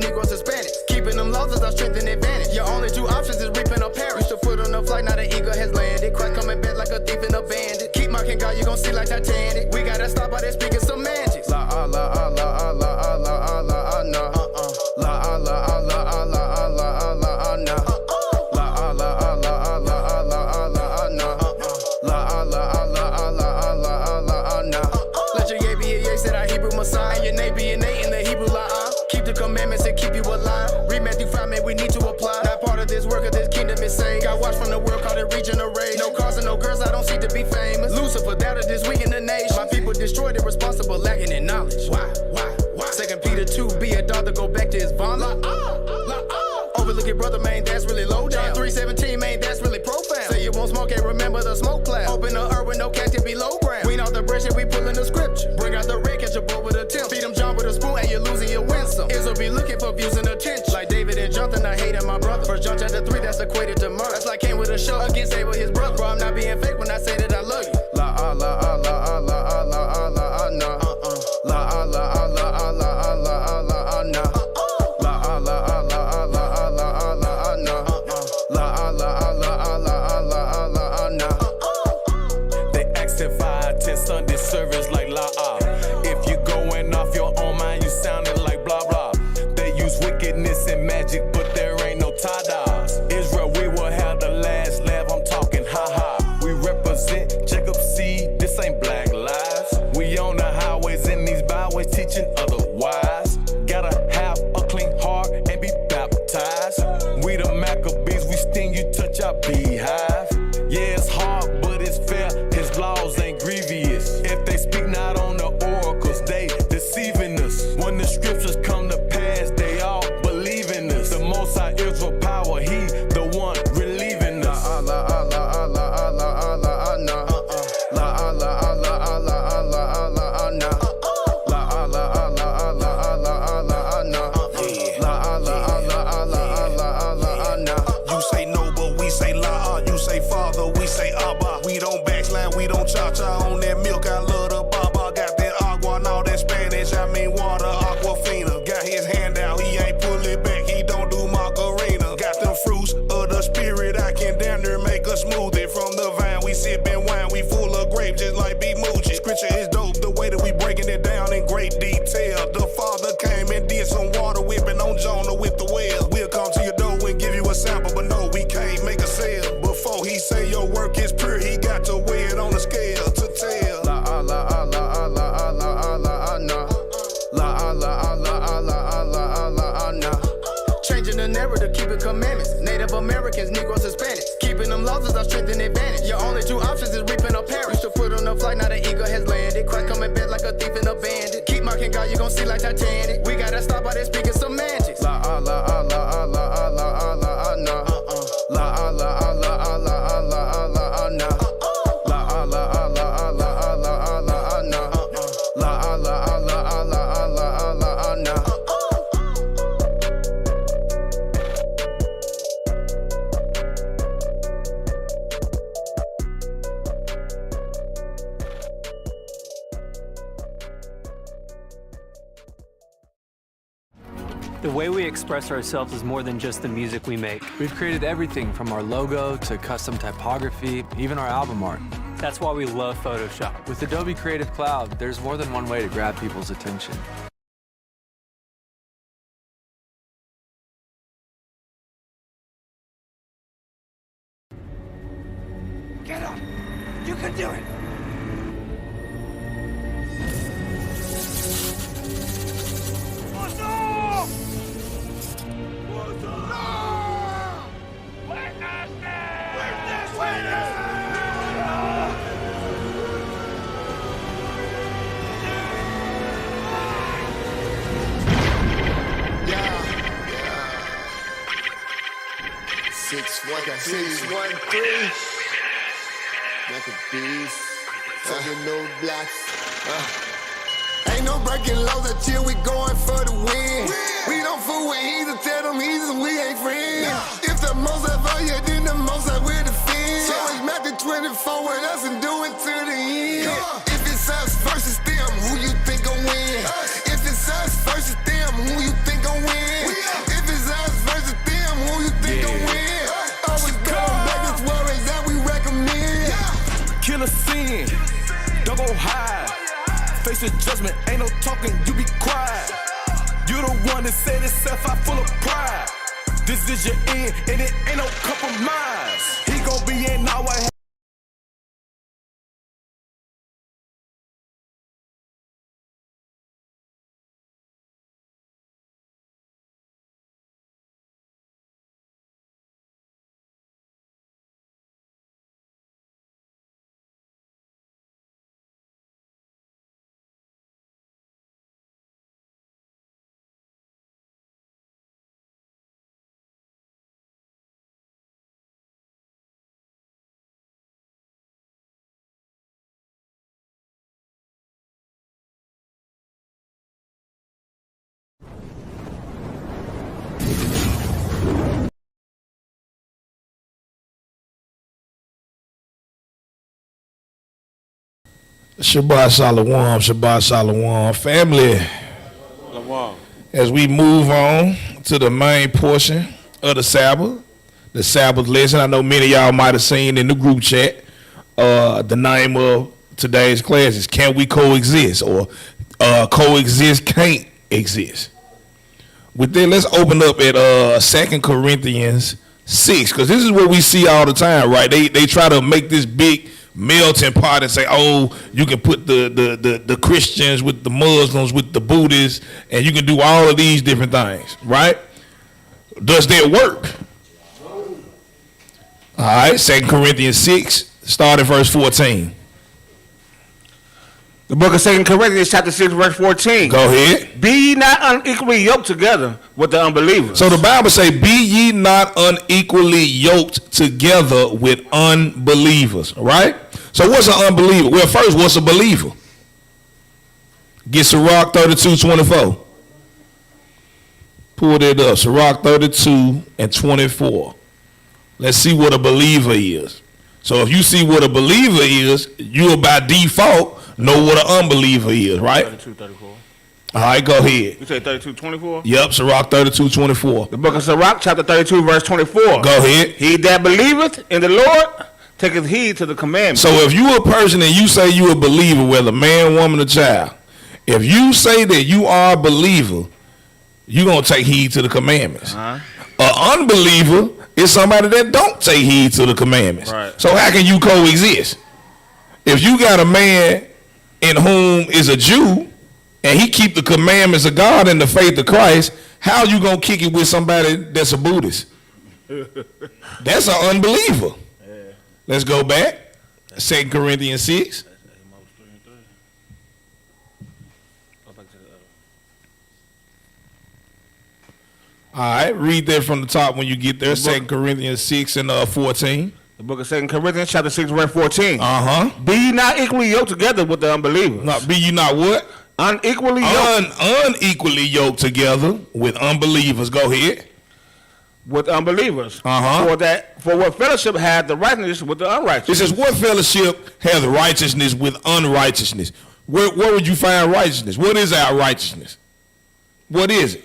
Negroes, Hispanics. Keeping them laws is our strength and advantage. Your only two options is reaping or perish. The foot on the flight, now the eagle has landed. Christ coming back like a thief and a bandit. Keep marking God, you gon' see like Titanic. We gotta stop all that speaking semantics. La Allah, Allah, Allah, Allah, Allah, Allah. La Allah, Allah, Allah, Allah, Allah, Allah. La Allah, Allah, Allah, Allah, Allah, Allah. La Allah, Allah, Allah, Allah, Allah, Allah. Let your yea be a yea, said our Hebrew Messiah. And your nay be a nay in the Hebrew la'ah. Keep the commandments and keep you alive. Read Matthew 5, man, we need to apply. Not part of this work of this kingdom is saved. Got watched from the world, called it regenerate. No cars and no girls, I don't seek to be famous. Lucifer doubted this week in the nation. My people destroyed, irresponsible, lacking in knowledge. Why? 2 Peter 2, be a daughter, go back to his vomit. Overlook your brother, man, that's really low down. 317, man, that's really profound. Say you won't smoke, ain't remember the smoke cloud. Open the earth with no cat to be low ground. Wean out the bread, shit, we pulling the scripture. Bring out the red, catch a bull with a tip. Feed him John with a spoon, and you're losing your winsome. Israel be looking for views and attention. Like David and Jonathan, I hated my brother. 1 John chapter 3, that's equated to murder. That's like Cain with a show against Abel, his brother. Bro, I'm not being fake when I say that I love you. La Allah, Allah, Allah, Allah, Allah, Allah. La Allah, Allah, Allah, Allah, Allah, Allah. La Allah, Allah, Allah, Allah, Allah, Allah. La Allah, Allah, Allah, Allah, Allah, Allah. They asking 5, 10 Sunday service like la-ah. If you going off your own mind, you sounding like blah blah. They use wickedness and magic, but there ain't no tada. Israel, we will have the last laugh. I'm talking ha-ha. We represent Jacob seed, this ain't black lives. We on the highways in these byways teaching otherwise. Gotta have a clean heart and be baptized. We the Maccabees, we sting you, touch our beehive. Yeah, it's hard, but it's fair. His laws ain't grievous. If they speak not on the oracles, they deceiving us. When the scriptures come to pass, they all believe in us. The Most High Israel power, he the one relieving us. La Allah, Allah, Allah, Allah, Allah. La Allah, Allah, Allah, Allah, Allah, Allah. La Allah, Allah, Allah, Allah, Allah, Allah. La Allah, Allah, Allah, Allah, Allah, Allah. You say no, but we say la. You say father, we say abba. We don't backslide, we don't cha-cha on that milk. I love the baba. Got that agua and all that Spanish. I mean water, aquafina. Got his hand out, he ain't pull it back. He don't do macarena. Got them fruits of the spirit. I can damn near make a smoothie from the vine. We sippin' wine, we full of grapes just like B-Moochie. Scripture is dope, the way that we breaking it down in great detail. The Father came and did some water whipping on Jonah with the well. We'll come to your door and give you a sample, but no, we can't make a sale. Before he say your work is pure, he got to weigh it on a scale to tell. La Allah, Allah, Allah, Allah, Allah, Allah. La Allah, Allah, Allah, Allah, Allah, Allah. Changing the narrative, keeping commandments. Native Americans, Negroes, Hispanics. Keeping them laws is our strength and advantage. Your only two options is reaping or perish. The foot on the flight, now the eagle has landed. Christ coming back like a thief and a bandit. Keep marking God, you gon' see like Titanic. We gotta stop all that speaking semantics. La Allah, Allah, Allah, Allah, Allah, Allah. La Allah, Allah, Allah, Allah, Allah, Allah. La Allah, Allah, Allah, Allah, Allah, Allah. La Allah, Allah, Allah, Allah, Allah, Allah. The way we express ourselves is more than just the music we make. We've created everything from our logo to custom typography, even our album art. That's why we love Photoshop. With Adobe Creative Cloud, there's more than one way to grab people's attention. Get up! You can do it! Six, one, three. Maccabees, no blocks. Ain't no breaking laws until we going for the win. We don't fool with either, tell them either we ain't friends. If the most of you, then the most I will defend. So it's Matthew 24 with us and do it to the end. If it's us versus them, who you think gon' win? If it's us versus them, who you think gon' win? Kill a sin, don't go hide. Face the judgment, ain't no talking, you be quiet. You the one that said itself out full of pride. This is your end, and it ain't no compromise. He gon' be in our head. Shabbat Shalom, Shabbat Shalom, family. As we move on to the main portion of the Sabbath lesson, I know many of y'all might have seen in the group chat, the name of today's class is Can We Coexist? Or Coexist Can't Exist. With that, let's open up at 2 Corinthians 6, because this is what we see all the time, right? They try to make this big melting pot and say, oh, you can put the Christians with the Muslims with the Buddhists, and you can do all of these different things, right? Does that work? All right, 2 Corinthians 6, start at verse 14. The book of 2 Corinthians chapter 6 verse 14. Go ahead. Be ye not unequally yoked together with the unbelievers. So the Bible say, be ye not unequally yoked together with unbelievers, right? So what's an unbeliever? Well, first, what's a believer? Get Sirach 32:24. Pull that up. Sirach 32 and 24. Let's see what a believer is. So if you see what a believer is, you'll by default know what an unbeliever is, right? 32:34. All right, go ahead. You say 32:24? Yep, Sirach 32:24. The book of Sirach chapter 32 verse 24. Go ahead. He that believeth in the Lord taketh heed to the commandments. So if you a person and you say you a believer, whether man, woman, or child, if you say that you are a believer, you're going to take heed to the commandments. An unbeliever is somebody that don't take heed to the commandments. Right. So how can you coexist? If you got a man in whom is a Jew and he keep the commandments of God and the faith of Christ, how you going to kick it with somebody that's a Buddhist? That's an unbeliever. Yeah. Let's go back. 2 Corinthians 6. All right, read that from the top when you get there. 2 Corinthians 6 and 14. The book of 2 Corinthians chapter 6 verse 14. Uh-huh. Be ye not equally yoked together with the unbelievers. No, be ye not what? Unequally yoked. Unequally yoked together with unbelievers. Go ahead. With unbelievers. Uh-huh. For what fellowship had the righteousness with the unrighteous? It says, what fellowship has righteousness with unrighteousness? Where would you find righteousness? What is our righteousness? What is it?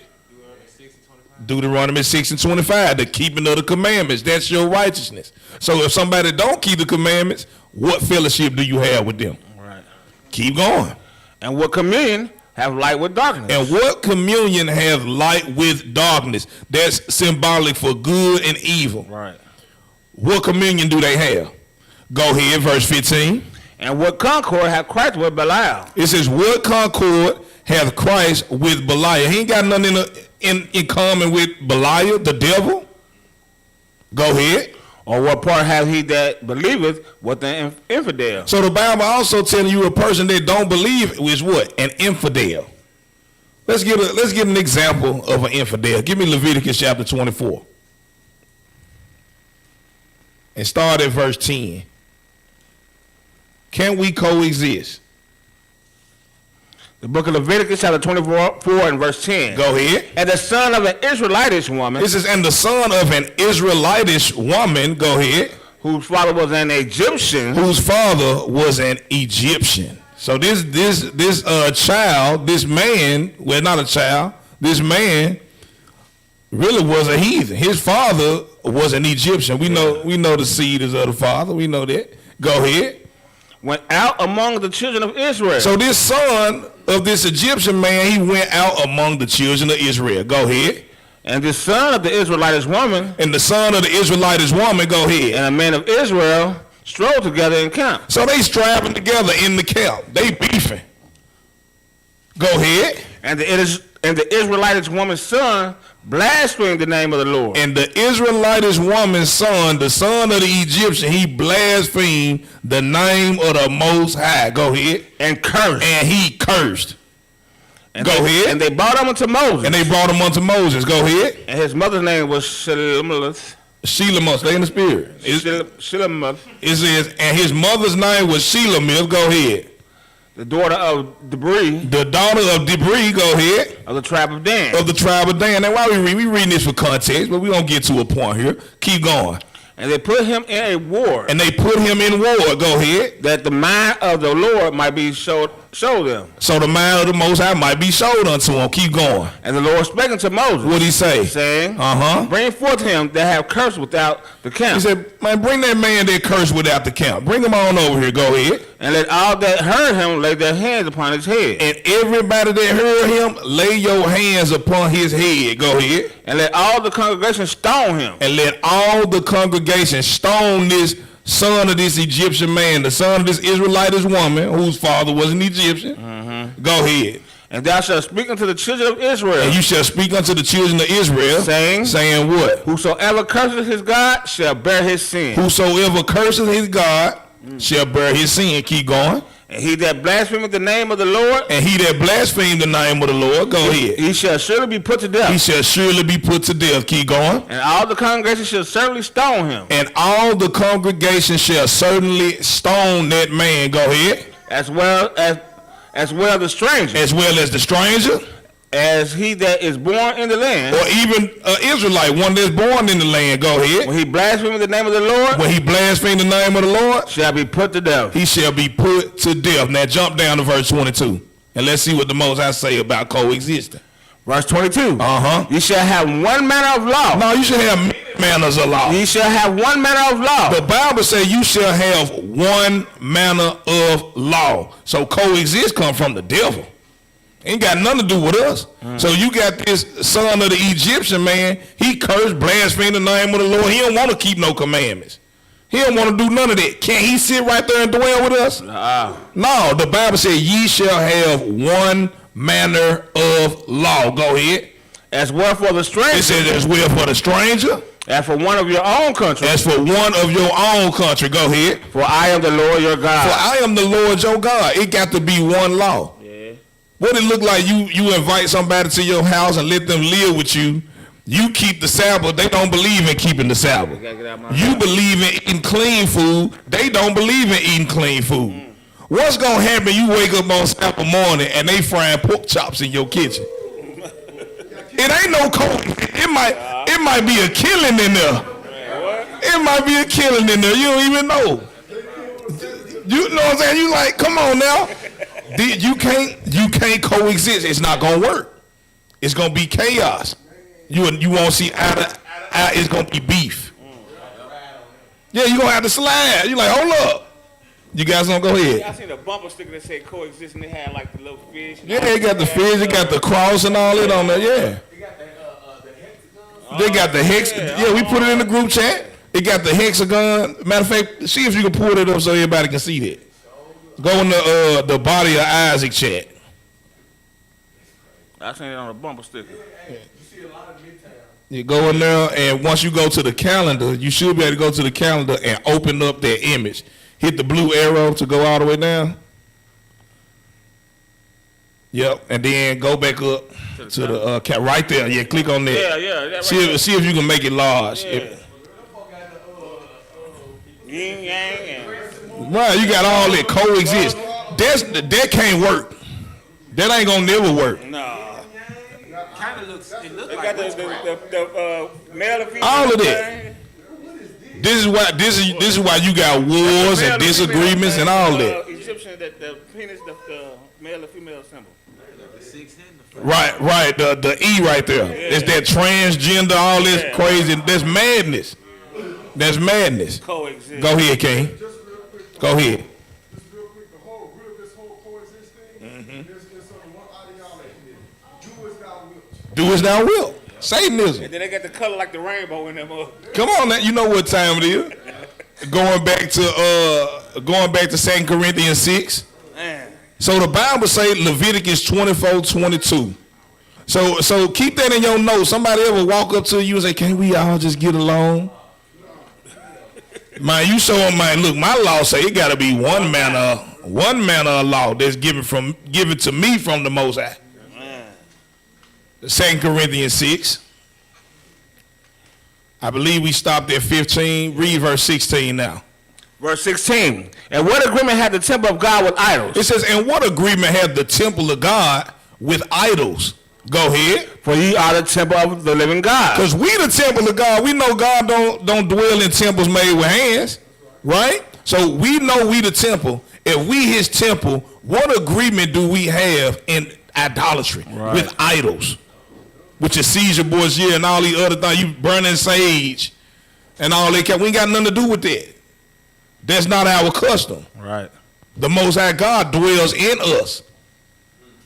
Deuteronomy 6 and 25, the keeping of the commandments. That's your righteousness. So if somebody don't keep the commandments, what fellowship do you have with them? Right. Keep going. And what communion have light with darkness? And what communion have light with darkness? That's symbolic for good and evil. Right. What communion do they have? Go ahead, verse 15. And what concord have Christ with Belial? It says, what concord hath Christ with Belial? He ain't got nothing in common with Belial, the devil. Go ahead. Or what part have he that believeth with the infidel? So the Bible also telling you a person that don't believe is what? An infidel. Let's get an example of an infidel. Give me Leviticus chapter 24. And start at verse 10. Can we coexist? The book of Leviticus chapter 24 and verse 10. Go ahead. And the son of an Israelitish woman. This is, and the son of an Israelitish woman. Go ahead. Whose father was an Egyptian. Whose father was an Egyptian. So this child, this man, well, not a child, this man really was a heathen. His father was an Egyptian. We know the seed is of the father. We know that. Go ahead. went out among the children of Israel. So this son of this Egyptian man, he went out among the children of Israel. Go ahead. And the son of the Israelitish woman, And the son of the Israelitish woman, go ahead. and a man of Israel strolled together in camp. So they striving together in the camp. They beefing. Go ahead. And the Israelitish woman's son blasphemed the name of the Lord. And the Israelitish woman's son, the son of the Egyptian, he blasphemed the name of the Most High. Go ahead. And cursed. And he cursed. And Go ahead. And they brought him unto Moses. And they brought him unto Moses. Go ahead. And his mother's name was Shelamuth. Shelamith, stay in the spirit. Shelamuth, It says, and his mother's name was Shelamith. Go ahead. the daughter of Debris, The daughter of Debris. Go ahead. of the tribe of Dan. Of the tribe of Dan. Now, why we reading this for context, but we don't get to a point here. Keep going. And they put him in a ward, And they put him in war. Go ahead. that the mind of the Lord might be showed them. So the mind of the Most High might be showed unto him. Keep going. And the Lord spake unto Moses, What'd he say? saying, Uh-huh. bring forth him that have cursed without the camp. He said, man, bring that man that cursed without the camp. Bring him on over here. Go ahead. And let all that heard him lay their hands upon his head. And everybody that heard him, lay your hands upon his head. Go ahead. And let all the congregation stone him. And let all the congregation stone this son of this Egyptian man, the son of this Israelitish woman, whose father was an Egyptian. Go ahead. And thou shalt speak unto the children of Israel, And you shall speak unto the children of Israel, saying what? whosoever curses his God shall bear his sin. Whosoever curses his God shall bear his sin. Keep going. And he that blasphemeth the name of the Lord, And he that blasphemed the name of the Lord, go ahead. he shall surely be put to He death. shall surely be put to death. Keep going. And all the congregation shall certainly stone him, And all the congregation shall certainly stone that man. Go ahead. as well the stranger, As well as the stranger, as he that is born in the land. or even an Israelite, one that's born in the land. Go ahead. When he blasphemeth the name of the Lord, When he blasphemed the name of the Lord, shall be put to death. he shall be put to death. Now jump down to verse 22. And let's see what the Most High say about coexisting. Verse 22. Uh-huh. You shall have one manner of law. No, you should have many manners of law. You shall have one manner of law. The Bible says you shall have one manner of law. So coexist come from the devil. Ain't got nothing to do with us. So you got this son of the Egyptian man. He cursed, blasphemed the name of the Lord. He don't want to keep no commandments. He don't want to do none of that. Can he sit right there and dwell with us? No, the Bible says ye shall have one manner of law. Go ahead. As well for the It stranger, says as well for the stranger, and for one of your own country. as for one of your own country. Go ahead. For I am the Lord your For God. I am the Lord your God. It got to be one law. Yeah. What it look like you invite somebody to your house and let them live with you. You keep the Sabbath. They don't believe in keeping the Sabbath. You believe in eating clean food. They don't believe in eating clean food. What's going to happen? You wake up on Sabbath morning and they frying pork chops in your kitchen. It ain't no cold. It might be a killing in there. It might be a killing in there. You don't even know. You know what I'm saying? You like, come on now. You can't coexist. It's not gonna work. It's gonna be chaos. You won't see it's gonna be beef. Yeah, you gonna have to slide. You like, hold up. You guys don't go ahead. I seen a bumper sticker that said coexist, and they had like the little fish. Yeah, they got the fish, they got the cross and all that on there. Yeah. They got the hex. Yeah, we put it in the group chat. It got the hexagon. Matter of fact, see if you can pull it up so everybody can see that. Go in the body of I.S.A.A.C chat. I seen it on a bumper sticker. You go in there, and once you go to the calendar, you should be able to go to the calendar and open up that image. Hit the blue arrow to go all the way down. Yep, and then go back up to the right there. Yeah, click on that. Yeah. Right See if you can make it large. Yeah. Yin yang and Right, you got all that coexist. That can't work. That ain't gonna never work. no. Kind of looks. It looks They like got the male and female. All of that. thing. This is why you got wars and disagreements and all that. Egyptian, the penis, the male and female symbol. Right. The E right there. It's that transgender, all this crazy. That's madness. That's madness. Coexist. Go ahead, King. Go ahead. Do as thou wilt. Satanism. And then they got the color like the rainbow in them. Come on, now. You know what time it is. Going back to 2 Corinthians 6. Man. So the Bible say Leviticus 24:22. So keep that in your notes. Somebody ever walk up to you and say, "Can we all just get along?" Man, you show them, man. Look, my law say it got to be one manner of law that's given to me from the Most High. 2 Corinthians 6. I believe we stopped at 15. Read verse 16 now. Verse 16. And what agreement had the temple of God with idols? It says, and what agreement had the temple of God with idols? Go ahead. For ye are the temple of the living God. Because we the temple of God. We know God don't dwell in temples made with hands. Right? So we know we the temple. If we his temple, what agreement do we have in idolatry with idols? Which is seizure boys here and all these other things. You burning sage and all that. We ain't got nothing to do with that. That's not our custom. Right. The Most High God dwells in us.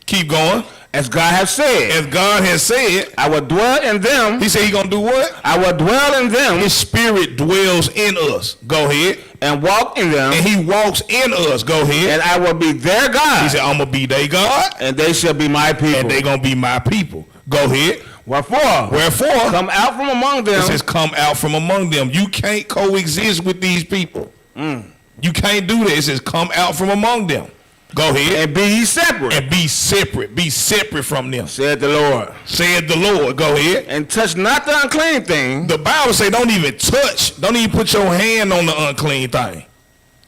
Keep going. As God has said. As God has said. I will dwell in them. He said he going to do what? I will dwell in them. His spirit dwells in us. Go ahead. And walk in them. And he walks in us. Go ahead. And I will be their God. He said, I'm going to be their God. And they shall be my people. And they going to be my people. Go ahead. Wherefore, come out from among them. It says, come out from among them. You can't coexist with these people. You can't do that. It says, come out from among them. Go ahead. And be ye separate. And be separate. Be separate from them. Said the Lord. Said the Lord. Go ahead. And touch not the unclean thing. The Bible say don't even touch. Don't even put your hand on the unclean thing.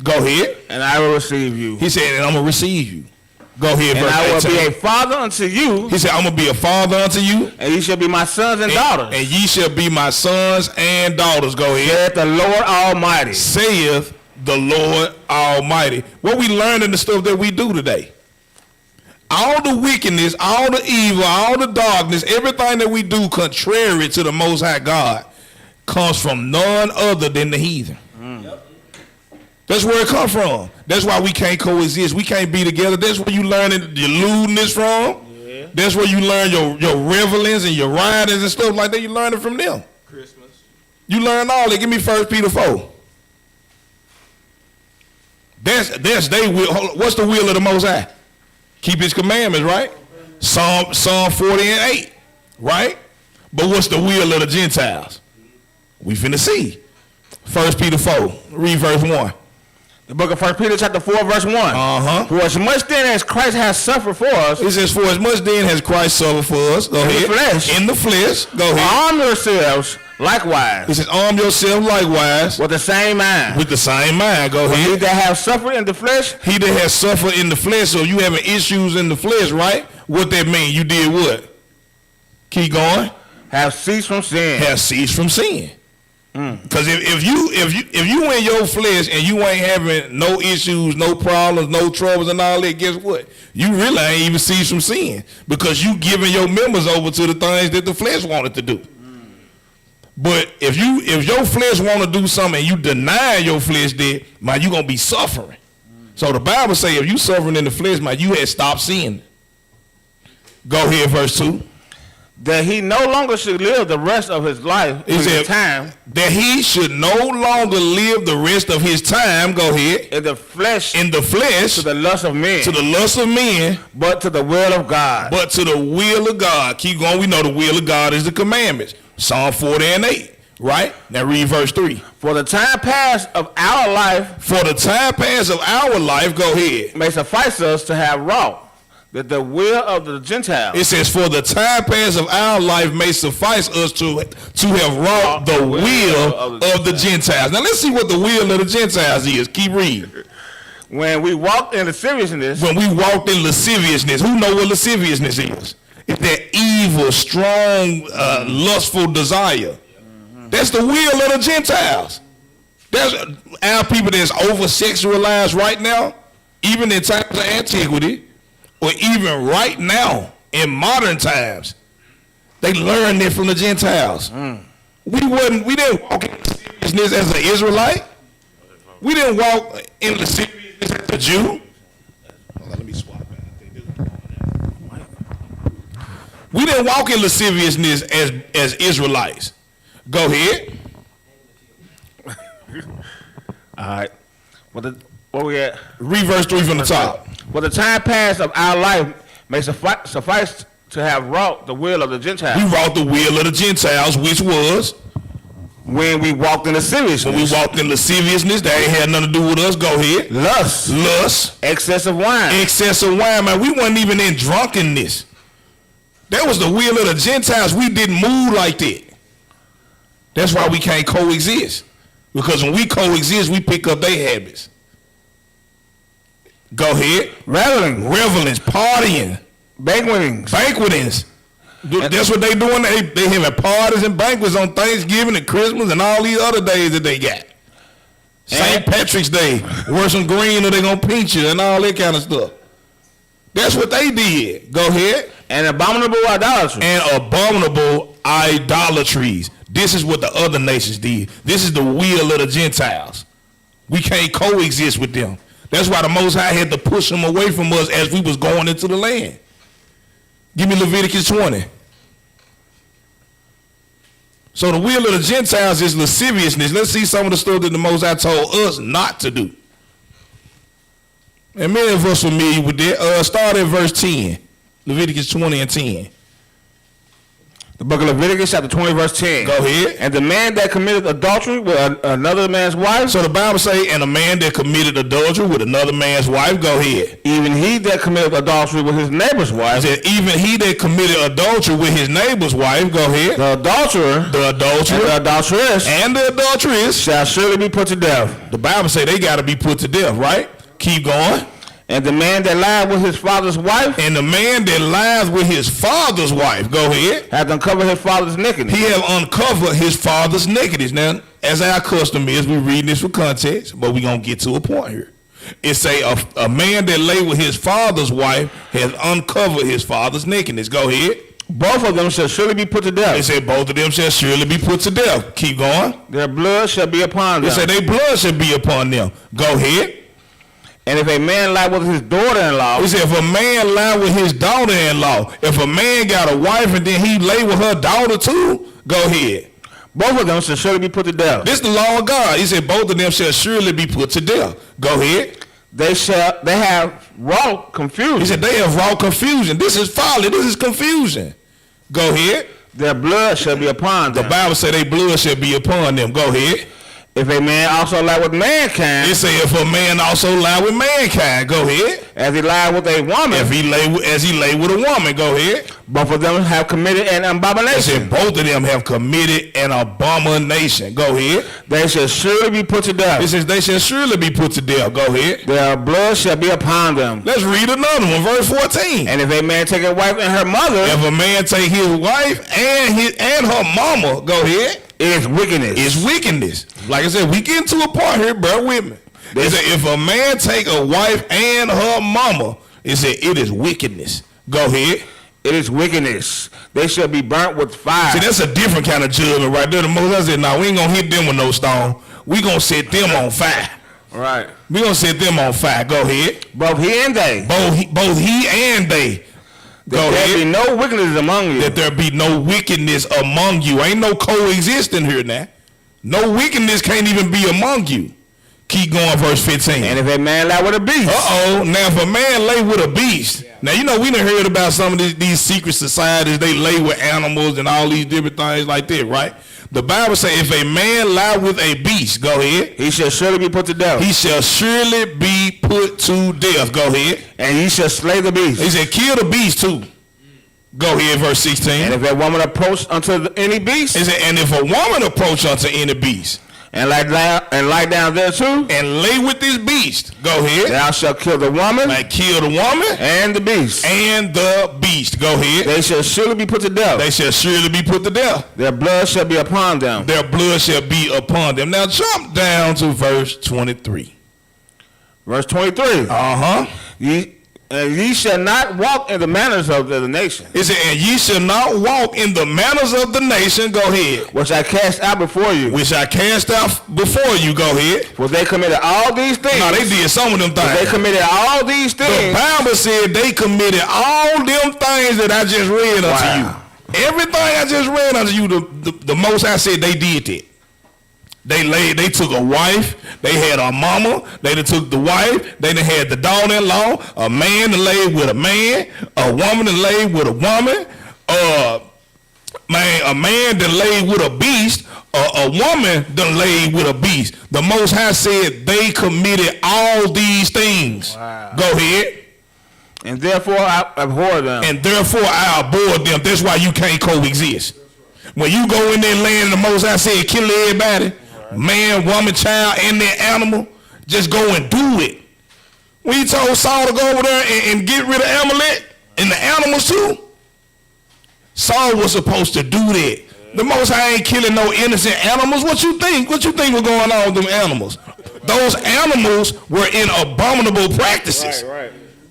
Go ahead. And I will receive you. He said, and I'm going to receive you. Go ahead. And I will be a father unto you. He said, I'm going to be a father unto you. And ye shall be my sons and daughters. And ye shall be my sons and daughters. Go ahead. Saith the Lord Almighty. Saith the Lord Almighty. What we learned in the stuff that we do today. All the wickedness, all the evil, all the darkness, everything that we do contrary to the Most High God comes from none other than the heathen. That's where it comes from. That's why we can't coexist. We can't be together. That's where you learn your lewdness from. Yeah. That's where you learn your revelings and your ridings and stuff like that. You learn it from them. Christmas. You learn all that. Give me 1 Peter 4. That's they will. What's the will of the Most High? Keep his commandments, right? Psalm 40 and 8, right? But what's the will of the Gentiles? We finna see. 1 Peter 4. Read verse 1. The book of 1 Peter chapter 4 verse 1. For as much then as Christ has suffered for us. It says, for as much then has Christ suffered for us. Go ahead. In the flesh. Go ahead. Arm yourselves likewise. It says, arm yourself likewise. With the same mind. With the same mind. Go ahead. He that have suffered in the flesh. He that has suffered in the flesh. So you having issues in the flesh, right? What that mean? You did what? Keep going. Have ceased from sin. Have ceased from sin. Because if you in your flesh and you ain't having no issues, no problems, no troubles and all that, guess what? You really ain't even ceased from sin because you giving your members over to the things that the flesh wanted to do. But if your flesh want to do something and you deny your flesh that, man, you gonna be suffering. So the Bible say if you suffering in the flesh, man, you had stopped sinning. Go ahead, verse 2. That he no longer should live the rest of his life in his time. That he should no longer live the rest of his time. Go ahead. In the flesh. In the flesh. To the lust of men. To the lust of men. But to the will of God. But to the will of God. Keep going. We know the will of God is the commandments. Psalm 40 and 8. Right? Now read verse 3. For the time past of our life. For the time past of our life. Go ahead. May suffice us to have wrought. That the will of the Gentiles. It says, for the time past of our life may suffice us to have wrought the will of the Gentiles. Now let's see what the will of the Gentiles is. Keep reading. When we walked in lasciviousness. When we walked in lasciviousness. Who know what lasciviousness is? It's that evil, strong, lustful desire. That's the will of the Gentiles. That's our people that's over-sexualized right now, even in times of antiquity. Or even right now, in modern times, they learned it from the Gentiles. We didn't walk in lasciviousness as an Israelite. We didn't walk in lasciviousness as a Jew. Hold on, let me swap that. We didn't walk in lasciviousness as Israelites. Go ahead. All right. What we at? Read verse 3 from the top. For the time past of our life may suffice to have wrought the will of the Gentiles. We wrought the will of the Gentiles, which was when we walked in lasciviousness. When we walked in lasciviousness, that ain't had nothing to do with us. Go ahead. Lust. Excess of wine. Excess of wine, man. We wasn't even in drunkenness. That was the will of the Gentiles. We didn't move like that. That's why we can't coexist. Because when we coexist, we pick up their habits. Go ahead. Revelings, partying. Banquetings. That's what they doing. They having parties and banquets on Thanksgiving and Christmas and all these other days that they got. St. Patrick's Day. Wear some green or they gonna pinch you and all that kind of stuff. That's what they did. Go ahead. And abominable idolatries. This is what the other nations did. This is the will of the Gentiles. We can't coexist with them. That's why the Most High had to push them away from us as we was going into the land. Give me Leviticus 20. So the will of the Gentiles is lasciviousness. Let's see some of the stuff that the Most High told us not to do. And many of us are familiar with that. Start at verse 10. Leviticus 20 and 10. The book of Leviticus, chapter 20, verse 10. Go ahead. And the man that committed adultery with another man's wife. So the Bible say, and a man that committed adultery with another man's wife. Go ahead. Even he that committed adultery with his neighbor's wife. Said, even he that committed adultery with his neighbor's wife. Go ahead. The adulterer. And the adulteress. Shall surely be put to death. The Bible say they got to be put to death, right? Keep going. And the man that lied with his father's wife. And the man that lies with his father's wife. Go ahead. Hath uncovered his father's nakedness. He have uncovered his father's nakedness. Now, as our custom is, we reading this for context, but we going to get to a point here. It say a man that lay with his father's wife has uncovered his father's nakedness. Go ahead. Both of them shall surely be put to death. They said both of them shall surely be put to death. Keep going. Their blood shall be upon them. They said their blood shall be upon them. Go ahead. And if a man lie with his daughter-in-law. He said if a man lie with his daughter-in-law, if a man got a wife and then he lay with her daughter too, go ahead. Both of them shall surely be put to death. This is the law of God. He said both of them shall surely be put to death. Go ahead. They have wrought confusion. He said they have wrought confusion. This is folly. This is confusion. Go ahead. Their blood shall be upon them. The Bible said their blood shall be upon them. Go ahead. If a man also lie with mankind. It say if a man also lie with mankind. Go ahead. As he lie with a woman. As he lay with a woman. Go ahead. Both of them have committed an abomination. It said both of them have committed an abomination. Go ahead. They shall surely be put to death. It says they shall surely be put to death. Go ahead. Their blood shall be upon them. Let's read another one. Verse 14. And if a man take a wife and her mother. If a man take his wife and her mama. Go ahead. It is wickedness. It's wickedness. Like I said, we get into a part here, bear with me. They say if a man take a wife and her mama, it said it is wickedness. Go ahead. It is wickedness. They shall be burnt with fire. See, that's a different kind of judgment right there. The Most High said, no, we ain't going to hit them with no stone. We going to set them on fire. Right. We going to set them on fire. Go ahead. Both he and they. Both he and they. That there be no wickedness among you. That there be no wickedness among you. Ain't no coexisting here now. No wickedness can't even be among you. Keep going, verse 15. And if a man lie with a beast. Now if a man lay with a beast. Now you know we done heard about some of these secret societies. They lay with animals and all these different things like that, right? The Bible says if a man lie with a beast, go ahead. He shall surely be put to death. He shall surely be put to death. Go ahead. And he shall slay the beast. He said kill the beast too. Go ahead, verse 16. And if a woman approach unto any beast. He said, and if a woman approach unto any beast. And lie down there too. And lay with this beast. Go ahead. Thou shalt kill the woman. Like kill the woman. And the beast. And the beast. Go ahead. They shall surely be put to death. They shall surely be put to death. Their blood shall be upon them. Their blood shall be upon them. Now jump down to verse 23. Verse 23. Ye shall not walk in the manners of the nation. It said, and ye shall not walk in the manners of the nation. Go ahead. Which I cast out before you. Which I cast out before you. Go ahead. For they committed all these things. No, they did some of them things. They committed all these things. The Bible said they committed all them things that I just read unto you. Everything I just read unto you, the Most High said they did that. They took a wife, they had a mama, they done took the wife, they done had the daughter-in-law, a man that laid with a man, a woman that laid with a woman, a man that laid with a beast, a woman that laid with a beast. The Most High said they committed all these things. Wow. Go ahead. And therefore I abhor them. And therefore I abhor them. That's why you can't coexist. When you go in there land, the Most High said kill everybody. Man, woman, child, and their animal, just go and do it. When he told Saul to go over there and get rid of Amalek and the animals too, Saul was supposed to do that. The Most High ain't killing no innocent animals. What you think? What you think was going on with them animals? Those animals were in abominable practices.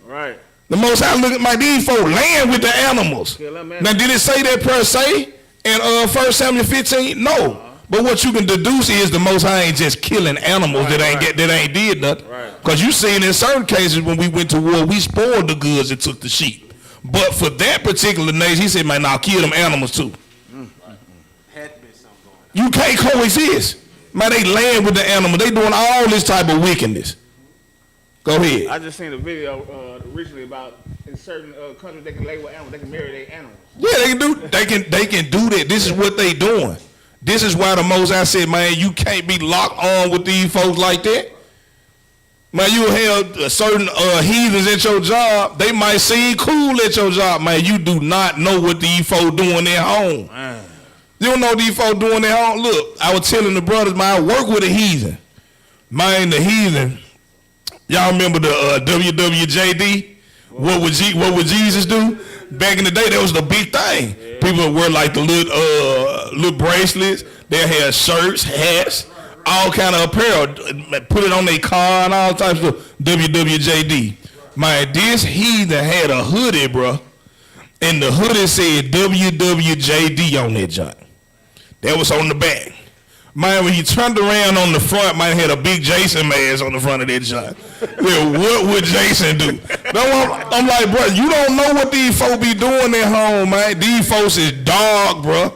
Right. The Most High look at my these folk land with the animals. Now, did it say that per se in 1 Samuel 15? No. But what you can deduce is the Most High ain't just killing animals that ain't did nothing. Because you seen in certain cases when we went to war, we spoiled the goods and took the sheep. But for that particular nation, he said, man, I'll kill them animals too. You can't coexist. Man, they land with the animal. They doing all this type of wickedness. Go ahead. I just seen a video recently about in certain countries they can lay with animals, they can marry their animals. Yeah, they can do that. This is what they doing. This is why the Most High said, man, you can't be locked on with these folks like that. Man, you have certain heathens at your job. They might seem cool at your job. Man, you do not know what these folks doing at home. Man. You don't know what these folks doing at home. Look, I was telling the brothers, man, I work with a heathen. Man, the heathen. Y'all remember the WWJD? What would Jesus do? Back in the day, that was the big thing. Yeah. People would wear like the little bracelets. They had shirts, hats, all kind of apparel. Put it on their car and all types of WWJD. Man, this heathen had a hoodie, bro. And the hoodie said WWJD on that junk. That was on the back. Man, when he turned around on the front, man, had a big Jason mask on the front of that junk. Well, what would Jason do? I'm like, bro, you don't know what these folks be doing at home, man. These folks is dog, bro.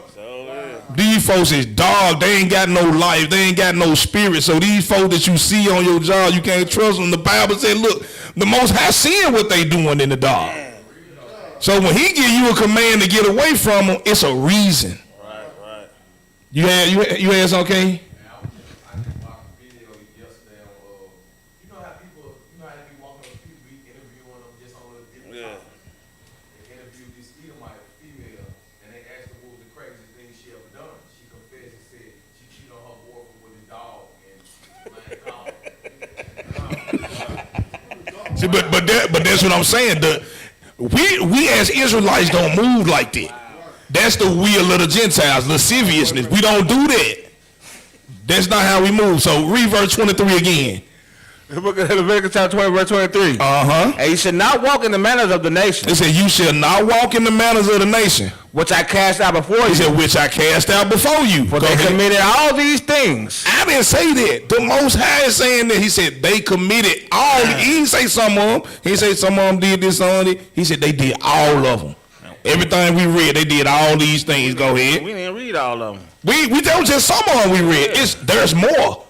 These folks is dog. They ain't got no life. They ain't got no spirit. So these folks that you see on your job, you can't trust them. The Bible said, look, the Most High seeing what they doing in the dog. So when he give you a command to get away from them, it's a reason. You had something, okay? Yeah, I just watched a video yesterday on, you know how they be walking on the street, we interviewing them just on a different topic. They interviewed this Edomite female, and they asked her what was the craziest thing she ever done. She confessed and said she cheated on her boyfriend with his dog and man called. See, but that's what I'm saying. We as Israelites don't move like that. That's the will of the Gentiles, lasciviousness. We don't do that. That's not how we move. So read verse 23 again. The book of Leviticus chapter 20, verse 23. And you should not walk in the manners of the nation. It said, you shall not walk in the manners of the nation. Which I cast out before you. He said, which I cast out before you. For they committed all these things. I didn't say that. The Most High is saying that. He said, they committed all. He didn't say some of them. He said some of them did this on it. He said, they did all of them. Everything we read, they did all these things. Go ahead. We didn't read all of them. We that was just some of them we read. There's more.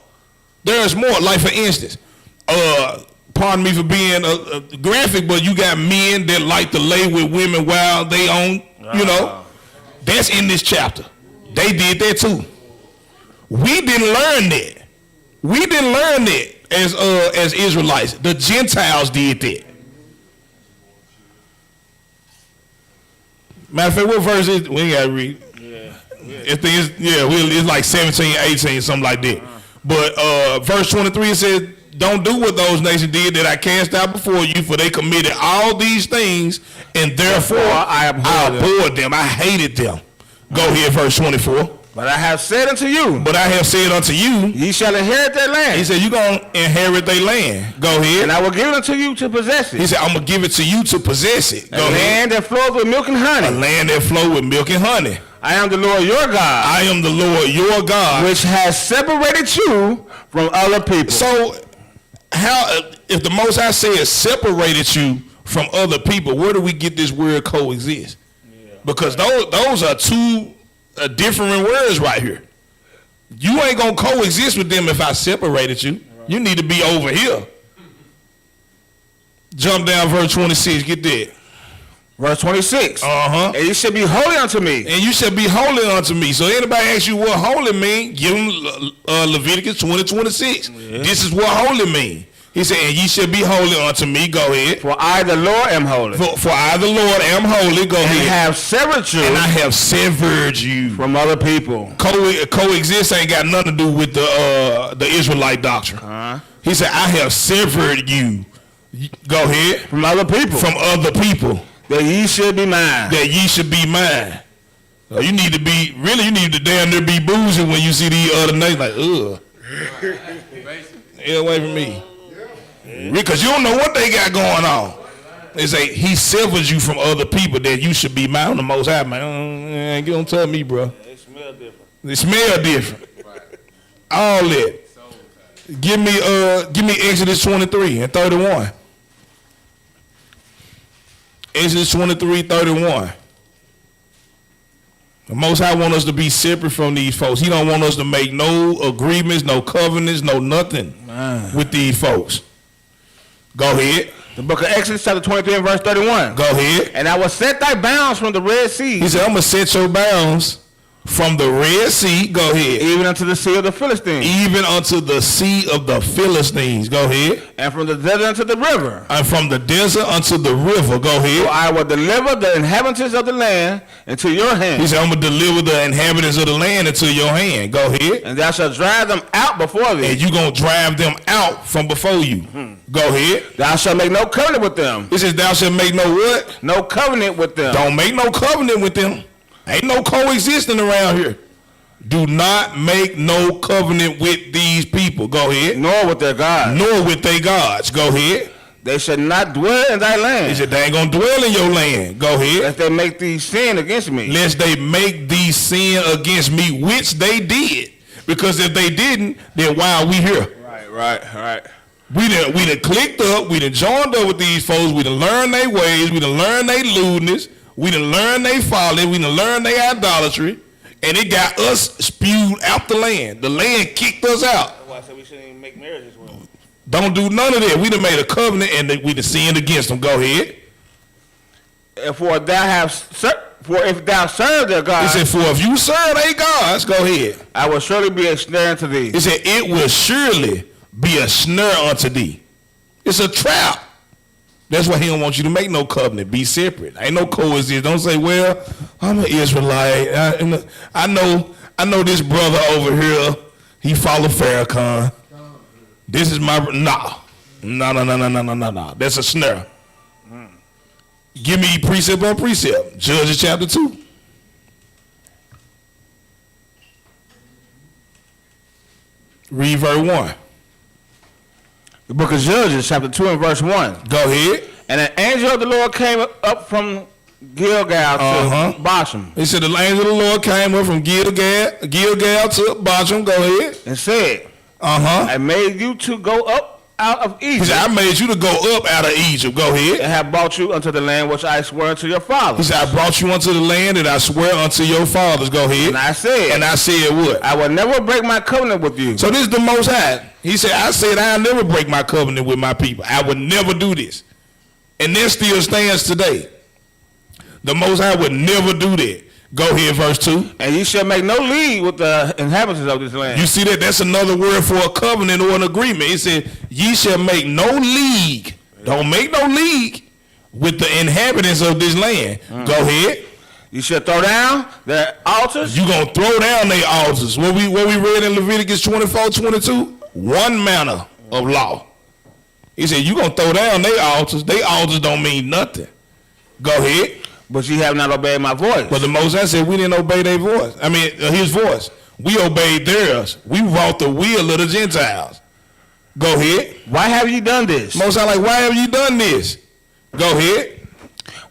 There's more. Like for instance, pardon me for being graphic, but you got men that like to lay with women while they own. You know, that's in this chapter. They did that too. We didn't learn that. We didn't learn that as Israelites. The Gentiles did that. Matter of fact, what verse is we ain't gotta read? It's like 17, 18, something like that. But verse 23 it says, don't do what those nations did that I cast out before you, for they committed all these things, and therefore I abhorred them. I hated them. Go ahead, verse 24. But I have said unto you. But I have said unto you. Ye shall inherit their land. He said, you're going to inherit their land. Go ahead. And I will give it unto you to possess it. He said, I'm going to give it to you to possess it. Go ahead. Land that flows with milk and honey. A land that flows with milk and honey. I am the Lord your God. I am the Lord your God. Which has separated you from other people. So, if the Most High says separated you from other people, where do we get this word coexist? Because those are two different words right here. You ain't gonna coexist with them if I separated you. You need to be over here. Jump down verse 26, get that. Verse 26. Uh-huh. And you should be holy unto me. And you should be holy unto me. So anybody asks you what holy mean, give them Leviticus 20:26. Yeah. This is what holy mean. He said, and ye should be holy unto me. Go ahead. For I, the Lord, am holy. For I, the Lord, am holy. Go ahead. And have severed you. And I have severed you from other people. Coexist ain't got nothing to do with the Israelite doctrine. He said, I have severed you. Go ahead. From other people. From other people. That ye should be mine. That ye should be mine. So you need to be, really, you need to damn near be bougie when you see these other names like, ugh. Get away from me. Because you don't know what they got going on. They say, he severs you from other people that you should be mine. The Most High, man. You don't tell me, bro. They smell different. They smell different. All that. Give me Exodus 23:31. Exodus 23:31. The Most High want us to be separate from these folks. He don't want us to make no agreements, no covenants, no nothing with these folks. Go ahead. The book of Exodus chapter 23 and verse 31. Go ahead. And I will set thy bounds from the Red Sea. He said, I'm going to set your bounds from the Red Sea. Go ahead. Even unto the sea of the Philistines. Even unto the sea of the Philistines. Go ahead. And from the desert unto the river. And from the desert unto the river. Go ahead. For I will deliver the inhabitants of the land into your hand. He said, I'm going to deliver the inhabitants of the land into your hand. Go ahead. And thou shalt drive them out before thee. And you're going to drive them out from before you. Go ahead. Thou shalt make no covenant with them. He says, thou shalt make no what? No covenant with them. Don't make no covenant with them. Ain't no coexisting around here. Do not make no covenant with these people. Go ahead. Nor with their gods. Nor with their gods. Go ahead. They should not dwell in thy land. He said they ain't going to dwell in your land. Go ahead. Lest they make thee sin against me. Lest they make thee sin against me, which they did. Because if they didn't, then why are we here? Right. We done clicked up. We done joined up with these folks. We done learned their ways. We done learned their lewdness. We done learned they folly. We done learned their idolatry. And it got us spewed out the land. The land kicked us out. That's why I said we shouldn't even make marriages with them. Don't do none of that. We done made a covenant and we done sinned against them. Go ahead. For if thou serve their gods. He said, for if you serve their gods, go ahead. I will surely be a snare unto thee. He said, it will surely be a snare unto thee. It's a trap. That's why he don't want you to make no covenant. Be separate. Ain't no coexist. Don't say, well, I'm an Israelite. I know this brother over here. He follow Farrakhan. This is my No. That's a snare. Give me precept on precept. Judges chapter 2. Read verse 1. The book of Judges, chapter 2 and verse 1. Go ahead. And an angel of the Lord came up from Gilgal to Bosham. He said the angel of the Lord came up from Gilgal to Bosham. Go ahead. And said, I made you to go up out of Egypt. He said, I made you to go up out of Egypt. Go ahead. And have brought you unto the land which I swear unto your fathers. He said, I brought you unto the land that I swear unto your fathers. Go ahead. And I said what? I will never break my covenant with you. So this is the Most High. He said, I said I'll never break my covenant with my people. I would never do this. And that still stands today. The Most High would never do that. Go ahead, verse 2. And ye shall make no league with the inhabitants of this land. You see that? That's another word for a covenant or an agreement. It said, ye shall make no league. Don't make no league with the inhabitants of this land. Go ahead. You shall throw down their altars. You going to throw down their altars. What we read in Leviticus 24:22? One manner of law. He said, you going to throw down their altars. Their altars don't mean nothing. Go ahead. But ye have not obeyed my voice. But the Moses said we didn't obey their voice. I mean, his voice. We obeyed theirs. We wrought the will of the Gentiles. Go ahead. Why have you done this? Moses like, why have you done this? Go ahead.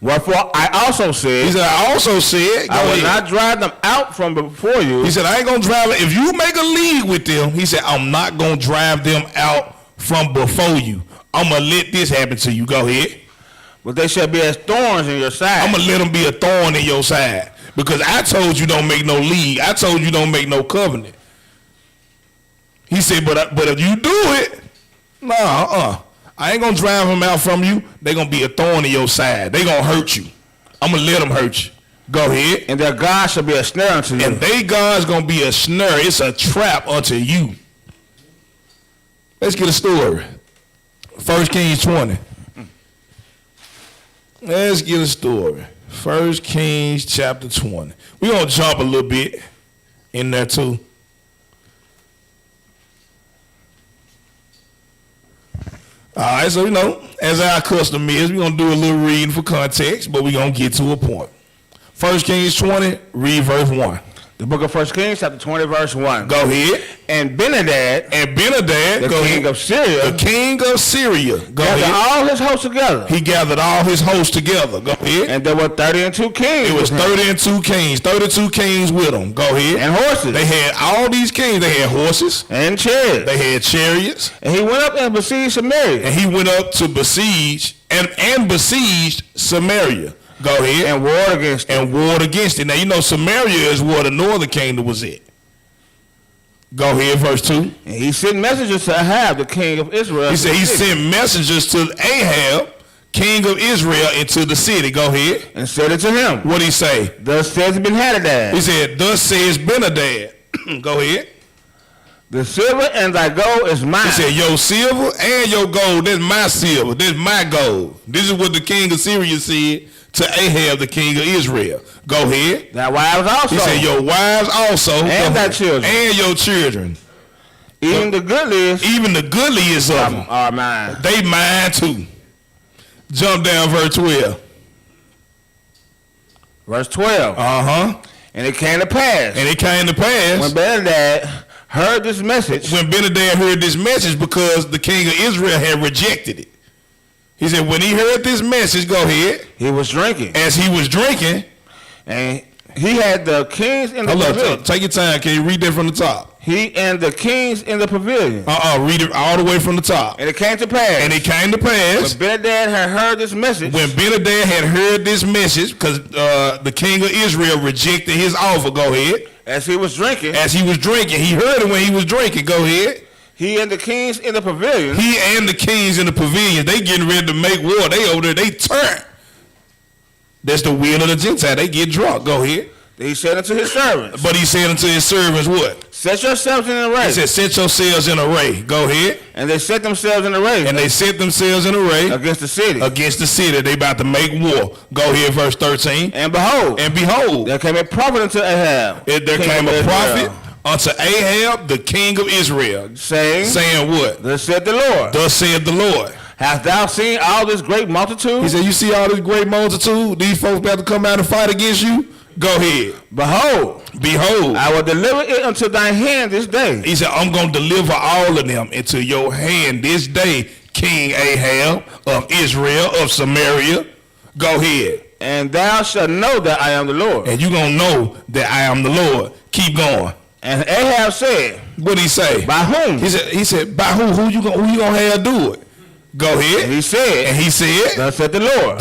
Wherefore I also said. He said, I also said. I will not drive them out from before you. He said, I ain't going to drive them. If you make a league with them, he said, I'm not going to drive them out from before you. I'm going to let this happen to you. Go ahead. But they shall be as thorns in your side. I'm going to let them be a thorn in your side. Because I told you don't make no league. I told you don't make no covenant. He said, but if you do it, I ain't going to drive them out from you. They going to be a thorn in your side. They going to hurt you. I'm going to let them hurt you. Go ahead. And their God shall be a snare unto you. And they God's going to be a snare. It's a trap unto you. Let's get a story. 1 Kings 20. Let's get a story. 1 Kings chapter 20. We're going to jump a little bit in there too. All right, so, as our custom is, we're going to do a little reading for context, but we're going to get to a point. 1 Kings 20, read verse 1. The book of 1 Kings, chapter 20, verse 1. Go ahead. And Benadad, the king of Syria, gathered all his hosts together. He gathered all his hosts together. Go ahead. And there were 32 kings. It was 32 kings. 32 kings with them. Go ahead. And horses. They had all these kings. They had horses. And chariots. They had chariots. And he went up and besieged Samaria. And he went up to besiege and besieged Samaria. Go ahead. And warred against it. Now, Samaria is where the northern kingdom was at. Go ahead, verse 2. And he sent messengers to Ahab, the king of Israel. He said he sent messengers to Ahab, king of Israel, into the city. Go ahead. And said it to him. What did he say? Thus says Benhadad. He said, thus says Benhadad. Go ahead. The silver and thy gold is mine. He said, your silver and your gold, that's my silver, that's my gold. This is what the king of Syria said to Ahab, the king of Israel. Go ahead. Thy wives also. He said, your wives also. And thy children. And your children. Even the goodliest of them are mine. They mine too. Jump down verse 12. Verse 12. And it came to pass. When Benhadad heard this message. Because the king of Israel had rejected it. He said, when he heard this message, go ahead. He was drinking. As he was drinking. And he had the kings in the pavilion. Take your time. Can you read that from the top? He and the kings in the pavilion. Read it all the way from the top. And it came to pass. When Benhadad had heard this message. Because the king of Israel rejected his offer. Go ahead. As he was drinking. He heard it when he was drinking. Go ahead. He and the kings in the pavilion. They getting ready to make war. They over there. They turn. That's the will of the Gentile. They get drunk. Go ahead. He said unto his servants. But he said unto his servants what? Set yourselves in array. He said, set yourselves in array. Go ahead. And they set themselves in array. Against the city. They about to make war. Go ahead, verse 13. And behold. There came a prophet unto Ahab. Unto Ahab, the king of Israel. Saying what? Thus said the Lord. Hast thou seen all this great multitude? He said, you see all this great multitude? These folks about to come out and fight against you? Go ahead. Behold, I will deliver it unto thy hand this day. He said, I'm going to deliver all of them into your hand this day, King Ahab of Israel, of Samaria. Go ahead. And thou shalt know that I am the Lord. And you're going to know that I am the Lord. Keep going. And Ahab said, what did he say? By whom? He said, by who? Who you going to have do it? Go ahead. And he said, thus said the Lord.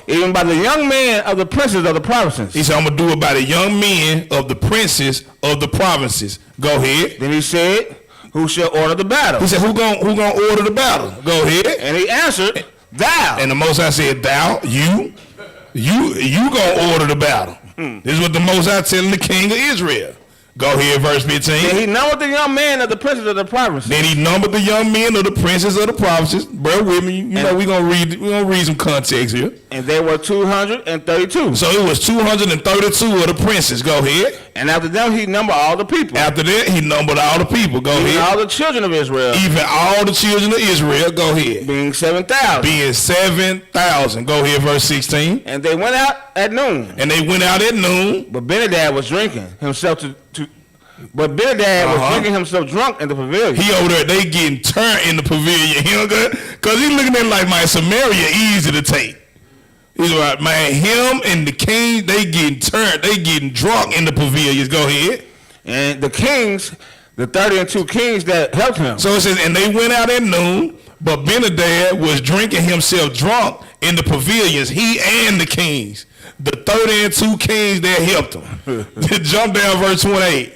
Even by the young men of the princes of the provinces. He said, I'm going to do it by the young men of the princes of the provinces. Go ahead. Then he said, who shall order the battle? He said, who gonna order the battle? Go ahead. And he answered, thou. And the Most High said, thou, you gonna order the battle. This is what the Most High telling the king of Israel. Go ahead, verse 15. Then he numbered the young men of the princes of the provinces. Bear with me. We're gonna read some context here. And they were 232. So it was 232 of the princes. Go ahead. And after them he numbered all the people. Go ahead. All the children of Israel. Go ahead. Being 7,000. Go ahead, verse 16. And they went out at noon. But Benhadad was drinking himself drinking himself drunk in the pavilion. He over there, they getting turned in the pavilion. Because he's looking at it like, my Samaria easy to take. He's like, man, him and the king, they getting turned. They getting drunk in the pavilions. Go ahead. And the kings, the 32 kings that helped him. So it says, and they went out at noon. But Benadad was drinking himself drunk in the pavilions, he and the kings. The 32 kings that helped him. Jump down verse 28.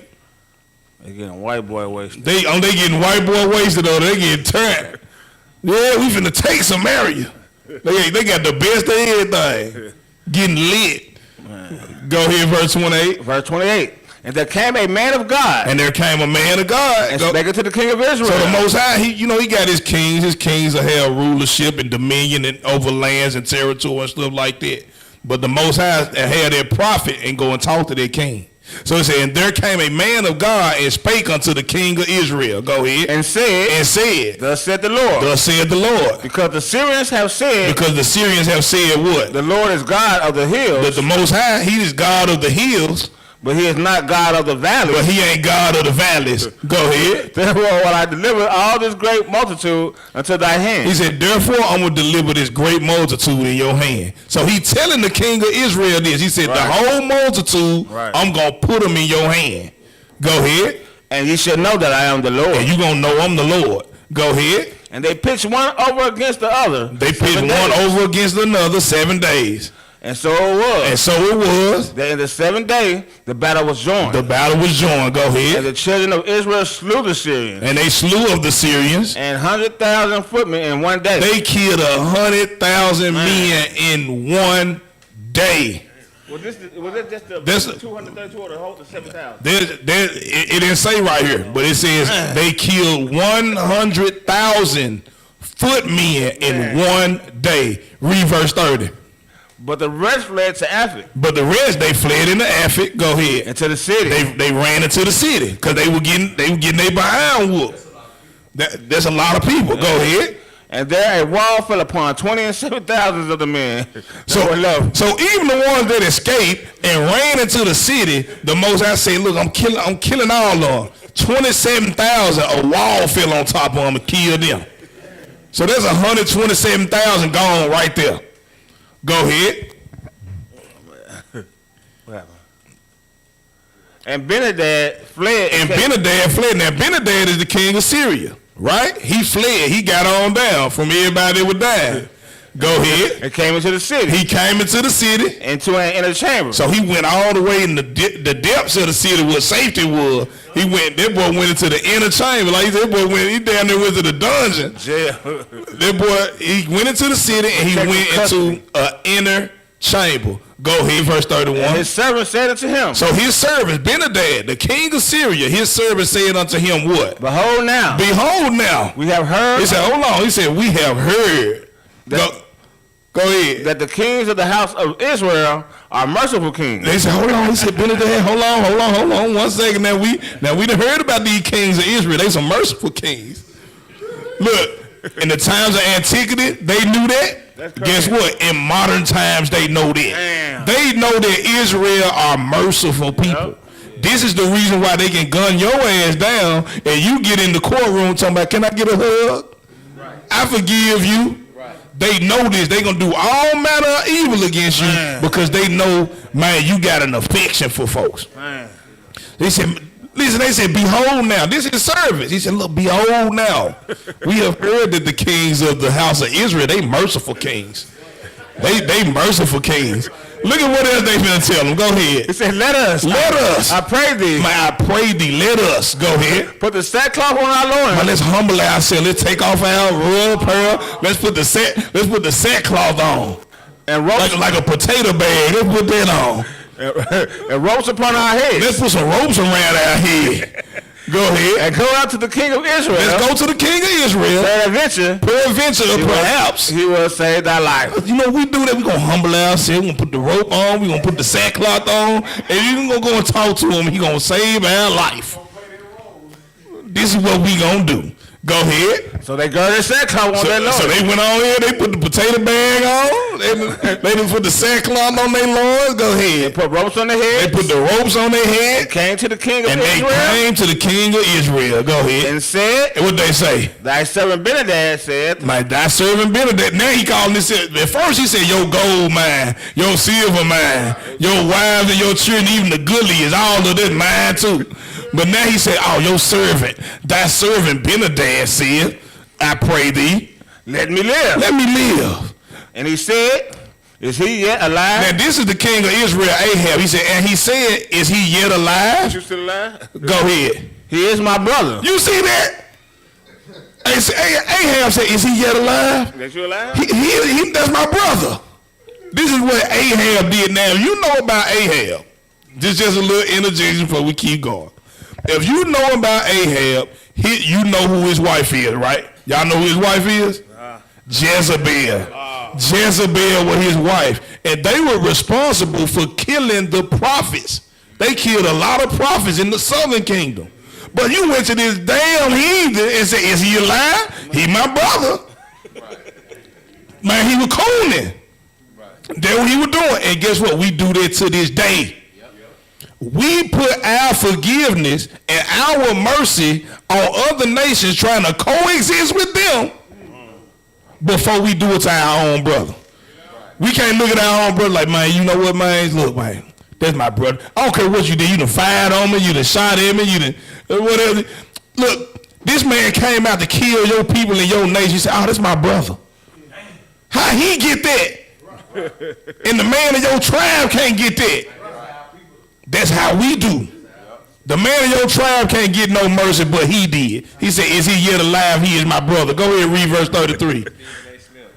They getting white boy wasted. They getting white boy wasted, or they getting turned. Yeah, we finna take Samaria. They got the best of everything. Getting lit. Man. Go ahead, verse 28. Verse 28. And there came a man of God. And there came a man of God. And spake to the king of Israel. So the Most High, he got his kings. His kings will have rulership and dominion and over lands and territory and stuff like that. But the Most High had their prophet and go and talk to their king. So it said, and there came a man of God and spake unto the king of Israel. Go ahead. And said, Thus said the Lord. Thus said the Lord. Because the Syrians have said. Because the Syrians have said what? The Lord is God of the hills. That the Most High, he is God of the hills. But he is not God of the valleys. But he ain't God of the valleys. Go ahead. Therefore will I deliver all this great multitude unto thy hand. He said, therefore I'm going to deliver this great multitude in your hand. So he telling the king of Israel this. He said, the whole multitude, I'm going to put them in your hand. Go ahead. And ye shall know that I am the Lord. And you going to know I'm the Lord. Go ahead. And they pitched one over against the other. They pitched one over against another 7 days. And so it was. And so it was. That in the 7th day, the battle was joined. The battle was joined. Go ahead. And the children of Israel slew the Syrians. And they slew of the Syrians. And 100,000 footmen in one day. They killed 100,000 men in one day. Was this just the 232 or the whole 7,000? It didn't say right here, but it says they killed 100,000 footmen in one day. Read verse 30. But the rest fled to I.S.A.A.C. But the rest, they fled into I.S.A.A.C. Go ahead. Into the city. They ran into the city because they were getting their behind whooped. That's a lot of people. Go ahead. And there a wall fell upon 27,000 of the men. So even the ones that escaped and ran into the city, the Most High said, look, I'm killing all of them. 27,000, a wall fell on top of them and killed them. So there's 127,000 gone right there. Go ahead. And Benadad fled. Now Benadad is the king of Syria, right? He fled. He got on down from everybody that was dying. Go ahead. And came into the city. He came into the city. Into an inner chamber. So he went all the way in the depths of the city where safety was. That boy went into the inner chamber. Like he down there went to the dungeon. Yeah. That boy, he went into the city and he went into an inner chamber. Go ahead, verse 31. And his servant said unto him. So his servant, Benadad, the king of Syria, his servant said unto him what? Behold now. We have heard. He said, hold on. He said, we have heard. Go ahead. That the kings of the house of Israel are merciful kings. They said, hold on. He said, Benadad, hold on. 1 second. Now we done heard about these kings of Israel. They some merciful kings. Look, in the times of antiquity, they knew that. Guess what? In modern times, they know that. Damn. They know that Israel are merciful people. Yep. This is the reason why they can gun your ass down and you get in the courtroom talking about, can I get a hug? Right. I forgive you. Right. They know this. They going to do all manner of evil against you because they know, man, you got an affection for folks. Man. They said, behold now, this is service. He said, look, behold now. We have heard that the kings of the house of Israel, they merciful kings. They merciful kings. Look at what else they finna tell them. Go ahead. He said, let us. I pray thee. Man, I pray thee, let us. Go ahead. Put the sackcloth on our loins. Man, let's humble ourselves. Let's take off our royal pearl. Let's put the sackcloth on. And like a potato bag. Let's put that on. And ropes upon our heads. Let's put some ropes around our head. Go ahead. And go out to the king of Israel. Let's go to the king of Israel. Peradventure, perhaps. He will save thy life. You know, we do that. We're going to humble ourselves. We're going to put the rope on. We're going to put the sackcloth on. And you're going to go and talk to him. He's going to save our life. This is what we going to do. Go ahead. So they girded sackcloth on their loins. So they went on here. They put the potato bag on. They didn't put the sackcloth on their loins. Go ahead. They put ropes on their heads. They put the ropes on their head. They came to the king of Israel. And they came to the king of Israel. Go ahead. And said. And what they say? Thy servant Benadad said. Thy servant Benadad. Now he calling this. At first he said, your gold mine, your silver mine, your wives and your children, even the goodly is all of this mine too. But now he said, oh, your servant, thy servant Benadad said, I pray thee. let me live. Let me live. And he said, is he yet alive? Now this is the king of Israel, Ahab. He said, is he yet alive? You still alive? Go ahead. He is my brother. You see that? Ahab said, is he yet alive? That you alive? That's my brother. This is what Ahab did. Now, you know about Ahab. This is just a little interjection before we keep going. If you know about Ahab, you know who his wife is, right? Y'all know who his wife is? Jezebel. Jezebel was his wife. And they were responsible for killing the prophets. They killed a lot of prophets in the southern kingdom. But you went to this damn heathen and said, is he alive? He my brother. Man, he was cooning. That's what he was doing. And guess what? We do that to this day. We put our forgiveness and our mercy on other nations trying to coexist with them before we do it to our own brother. We can't look at our own brother like, man, you know what, man? Look, man, that's my brother. I don't care what you did. You done fired on me. You done shot at me. You done whatever. Look, this man came out to kill your people in your nation. You say, oh, that's my brother. How he get that? And the man of your tribe can't get that. That's how we do. The man of your tribe can't get no mercy, but he did. He said, is he yet alive? He is my brother. Go ahead and read verse 33.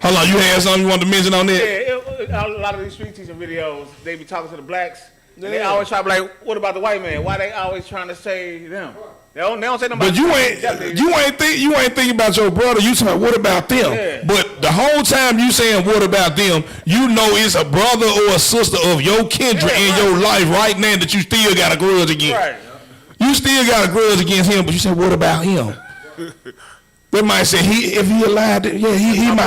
Hold on, you had something you wanted to mention on that? Yeah, a lot of these street teaching videos, they be talking to the blacks. And they always try to be like, what about the white man? Why they always trying to say them? They don't say nothing about. But you ain't thinking about your brother. You talking, what about them? Yeah. But the whole time you saying what about them, you know it's a brother or a sister of your kindred in your life right now that you still got a grudge against. Right. You still got a grudge against him, but you say, what about him? They might say, if he alive, yeah,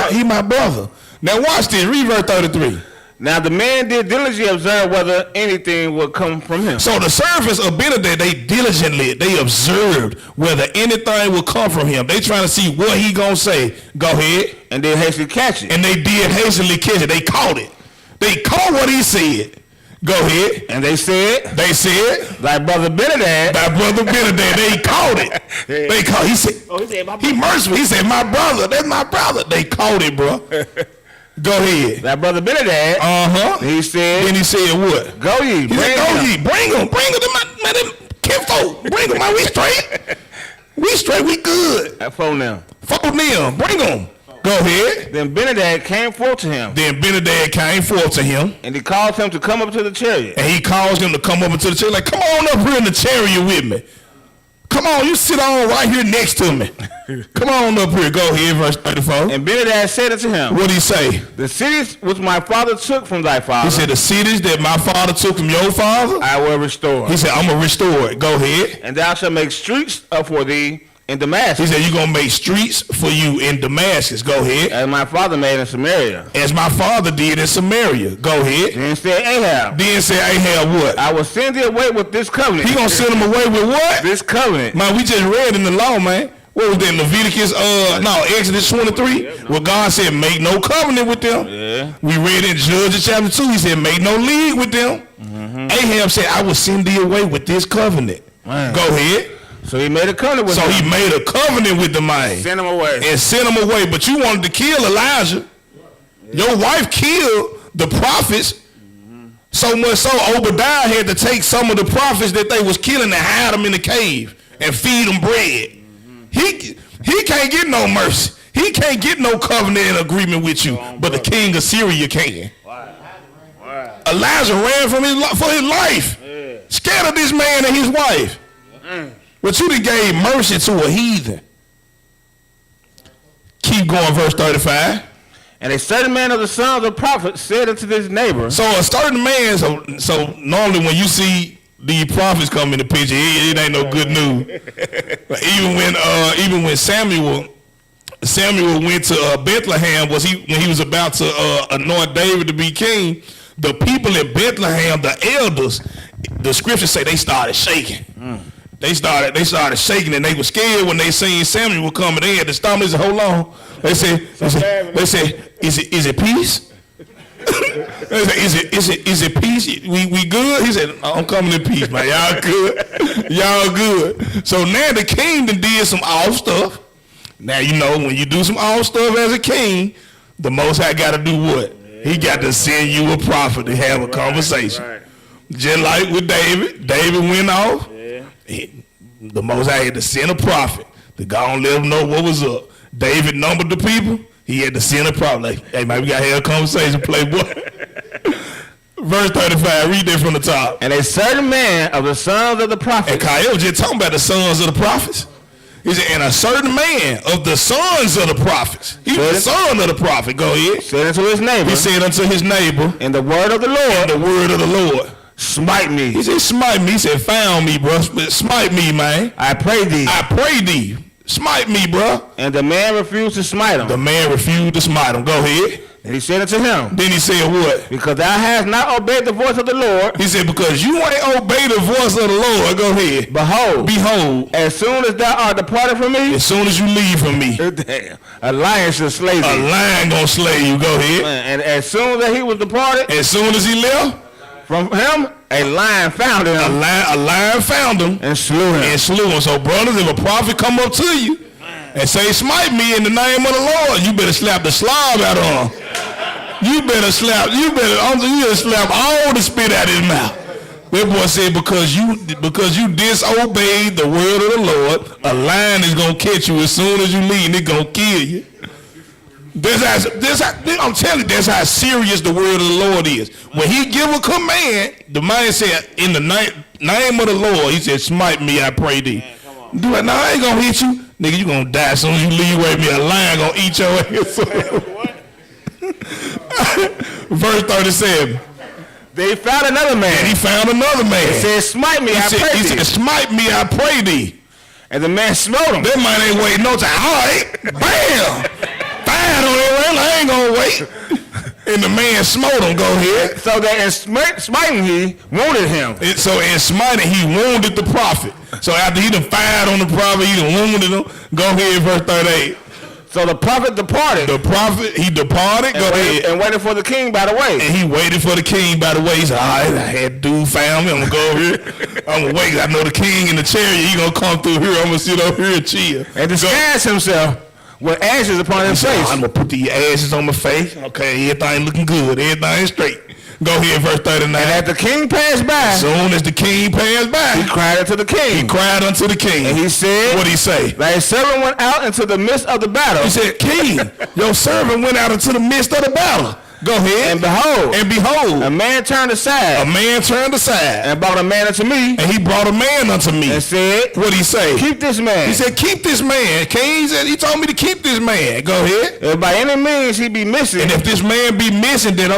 he my brother. Now watch this. Read verse 33. Now the man did diligently observe whether anything would come from him. So the servants of Benedict, they observed whether anything would come from him. They trying to see what he gonna say. Go ahead. And they hastily catch it. And they did hastily catch it. They caught it. They caught what he said. Go ahead. And they said, thy brother Benedict. They caught it. They caught. He said, he merciful. He said, my brother. That's my brother. They caught it, bro. Go ahead. That brother Benedict. Then he said what? Go ye. Bring him. Bring him. Them kinfolk. Bring him. Man, we straight. We good. That phone them. Bring them. Go ahead. Then Benedict came forth to him. And he caused him to come up to the chariot. And he caused him to come up into the chariot. Like, come on up here in the chariot with me. Come on, you sit on right here next to me. Come on up here. Go ahead, verse 34. And Benedict said unto him, what did he say? The cities which my father took from thy father. He said, the cities that my father took from your father, I will restore. He said, I'm going to restore it. Go ahead. And thou shalt make streets for thee in Damascus. He said, you're going to make streets for you in Damascus. Go ahead. As my father made in Samaria. As my father did in Samaria. Go ahead. Then said Ahab what? I will send thee away with this covenant. He going to send him away with what? This covenant. Man, we just read in the law, man. What was that, Leviticus, Exodus 23? Well, God said, make no covenant with them. Yeah. We read in Judges chapter 2, he said, make no league with them. Ahab said, I will send thee away with this covenant. Man. Go ahead. So he made a covenant with them. He made a covenant with the man. Send him away. But you wanted to kill Elijah. Yeah. Your wife killed the prophets. So much so Obadiah had to take some of the prophets that they was killing and hide them in the cave and feed them bread. He can't get no mercy. He can't get no covenant and agreement with you. But the king of Syria can. Wow. Elijah ran for his life. Yeah. Scared of this man and his wife. But you done gave mercy to a heathen. Keep going, verse 35. And a certain man of the sons of prophets said unto this neighbor. So a certain man, so normally when you see the prophets come in the picture, it ain't no good news. Even when Samuel went to Bethlehem, when he was about to anoint David to be king, the people in Bethlehem, the elders, the scriptures say they started shaking. They started shaking, and they were scared when they seen Samuel coming. They had to stop. They said, hold on. They said, is it peace? They said, is it peace? We good? He said, I'm coming in peace, man. Y'all good. So now the king done did some off stuff. Now you know when you do some odd stuff as a king, the Most High got to do what? He got to send you a prophet to have a conversation. Right. Just like with David. David went off. The Most High had to send a prophet to go and let him know what was up. David numbered the people. He had to send a prophet. Like, hey, man, we got to have a conversation, playboy. Verse 35, read that from the top. And a certain man of the sons of the prophets. And Kyle was just talking about the sons of the prophets. He said, and a certain man of the sons of the prophets. He was the son of the prophet. Go ahead. Said unto his neighbor. He said unto his neighbor. In the word of the Lord. In the word of the Lord. Smite me. He said, smite me. He said, found me, bro. Smite me, man. I pray thee. I pray thee. Smite me, bro. And the man refused to smite him. The man refused to smite him. Go ahead. And he said unto him. Then he said what? Because thou hast not obeyed the voice of the Lord. He said, because you ain't obeyed the voice of the Lord. Go ahead. Behold. As soon as thou art departed from me. As soon as you leave from me. Damn. A lion shall slay thee. A lion gonna slay you. Go ahead. And as soon as he was departed. As soon as he left. From him, a lion found him. A lion found him. And slew him. So brothers, if a prophet come up to you and say, smite me in the name of the Lord, you better slap the slob out of him. You better slap all the spit out of his mouth. That boy said, because you disobeyed the word of the Lord, a lion is gonna catch you as soon as you leave, and it's gonna kill you. I'm telling you, that's how serious the word of the Lord is. When he give a command, the man said, in the name of the Lord, he said, smite me, I pray thee. Do it. Now I ain't gonna hit you. Nigga, you gonna die as soon as you leave away from me. A lion gonna eat your ass. Verse 37. They found another man. And he found another man. He said, smite me, I pray thee. He said, smite me, I pray thee. And the man smote him. That man ain't waiting no time. All right, bam. Fire on it, well, I ain't gonna wait. And the man smote him. Go ahead. So that in smiting, he wounded him. So in smiting, he wounded the prophet. So after he done fired on the prophet, he done wounded him. Go ahead, verse 38. So the prophet departed. The prophet, he departed. Go ahead. And waited for the king by the way. And he waited for the king by the way. He said, all right, I had dude found me. I'm going to go over here. I'm going to wait. I know the king in the chariot. He going to come through here. I'm going to sit over here and chill. And disguise himself with ashes upon his face. I'm going to put the ashes on my face. Okay, everything looking good. Everything straight. Go ahead, verse 39. And as the king passed by. As soon as the king passed by. He cried unto the king. He cried unto the king. And he said. What did he say? Thy servant went out into the midst of the battle. He said, king, your servant went out into the midst of the battle. Go ahead. And behold. A man turned aside. A man turned aside. And brought a man unto me. And he brought a man unto me. And said. What did he say? Keep this man. He said, keep this man. King, he told me to keep this man. Go ahead. If by any means he be missing. And if this man be missing, then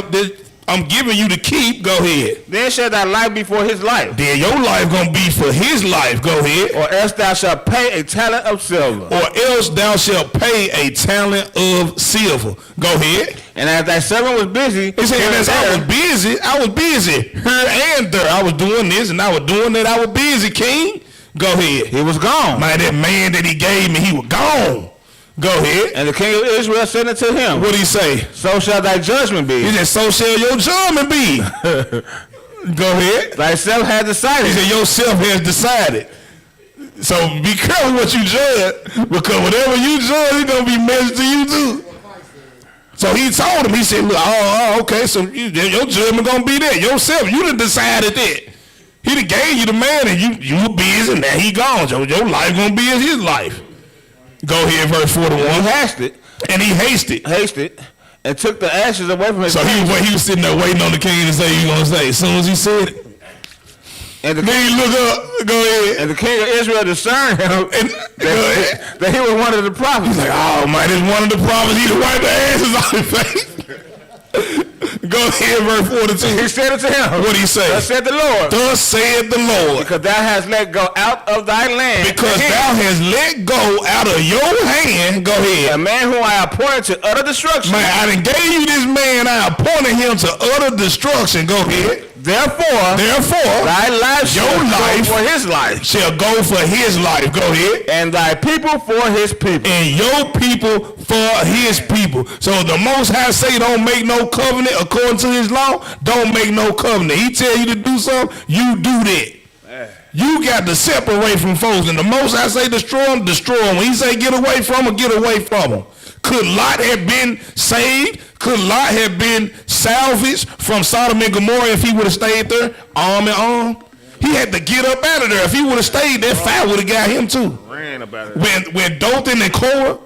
I'm giving you the keep. Go ahead. Then shall thy life be for his life. Then your life gonna be for his life. Go ahead. Or else thou shalt pay a talent of silver. Or else thou shalt pay a talent of silver. Go ahead. And as thy servant was busy, he said, and as I was busy here and there. I was doing this and I was doing that. I was busy, king. Go ahead. He was gone. Man, that man that he gave me, he was gone. Go ahead. And the king of Israel said unto him. What did he say? So shall thy judgment be. He said, so shall your judgment be. Go ahead. Thyself has decided. He said, yourself has decided. So be careful what you judge, because whatever you judge, it's going to be measured to you too. So he told him, he said, look, okay, so your judgment going to be there. Yourself, you done decided that. He done gave you the man and you were busy and now he gone. So your life going to be as his life. Go ahead, verse 41. He hasted. And he hasted. And took the ashes away from his face. So he was sitting there waiting on the king to say what he was going to say. As soon as he said it. And the king look up. Go ahead. And the king of Israel discerned him that he was one of the prophets. He's like, oh man, this one of the prophets. He done wiped the ashes off his face. Go ahead, verse 42. He said unto him. What did he say? Thus said the Lord. Thus said the Lord. Because thou hast let go out of thy land. Because thou hast let go out of your hand. Go ahead. A man whom I appointed to utter destruction. Man, I done gave you this man. I appointed him to utter destruction. Go ahead. Therefore, thy life your life for his life shall go for his life. Go ahead. And thy people for his people. And your people for his people. So the Most High say don't make no covenant according to his law. Don't make no covenant. He tell you to do something, you do that. You got to separate from folks. And the most I say destroy them, destroy them. When he say get away from them, get away from them. Could Lot have been saved? Could Lot have been salvaged from Sodom and Gomorrah if he would have stayed there, arm in arm? He had to get up out of there. If he would have stayed there, fire would have got him too. Ran up out of there. When Dothan and Korah,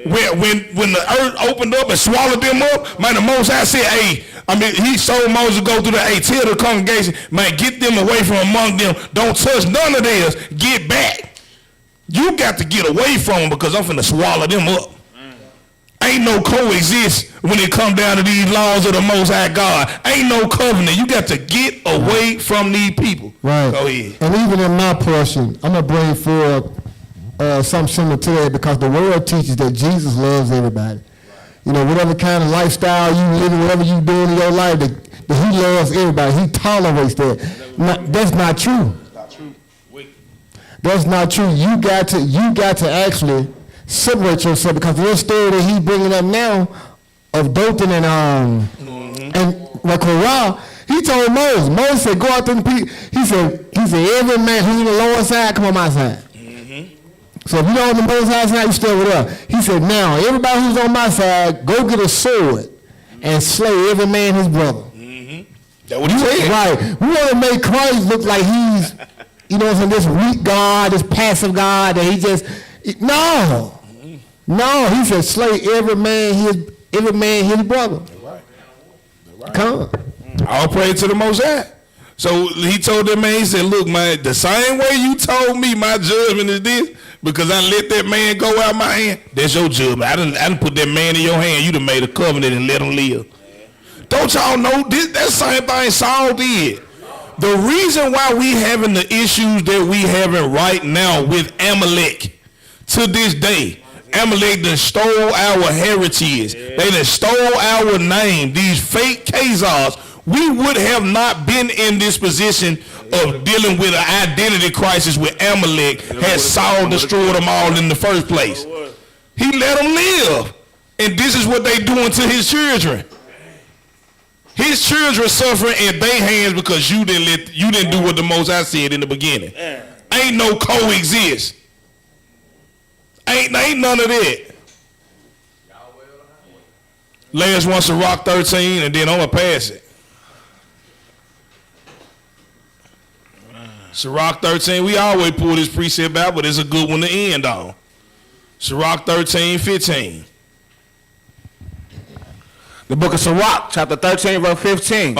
when the earth opened up and swallowed them up, man, the Most High said, hey, he told Moses to go through the, hey, tell the congregation, man, get them away from among them. Don't touch none of theirs. Get back. You got to get away from them because I'm finna swallow them up. Ain't no coexist when it come down to these laws of the Most High God. Ain't no covenant. You got to get away from these people. Right. Go ahead. And even in my portion, I'm going to bring forward something similar to that because the world teaches that Jesus loves everybody. You know, whatever kind of lifestyle you live, whatever you doing in your life, that he loves everybody. He tolerates that. That's not true. That's not true. You got to actually separate yourself because the story that he's bringing up now of Dothan and Korah, he told Moses. Moses said, "Go out to the people." He said, "Every man who's on the lower side, come on my side." So if you're on the Most High side, you stay with us. He said, "Now everybody who's on my side, go get a sword and slay every man his brother." That's what he said. Right. We want to make Christ look like he's, you know, this weak God, this passive God that he just no. No, he said, slay every man his brother. Right. Come. All praise to the Most High. So he told that man, he said, look, man, the same way you told me my judgment is this, because I let that man go out my hand, that's your judgment. I didn't put that man in your hand. You done made a covenant and let him live. Don't y'all know this? That same thing Saul did. The reason why we having the issues that we having right now with Amalek to this day, Amalek done stole our heritage. They done stole our name. These fake Khazars. We would have not been in this position of dealing with an identity crisis with Amalek had Saul destroyed them all in the first place. He let them live. And this is what they doing to his children. His children suffering at their hands because you didn't do what the Most High said in the beginning. Ain't no coexist. Ain't none of that. Last one, Sirach 13, and then I'm going to pass it. Sirach 13, we always pull this precept out, but it's a good one to end on. Sirach 13:15. The book of Sirach, chapter 13, verse 15.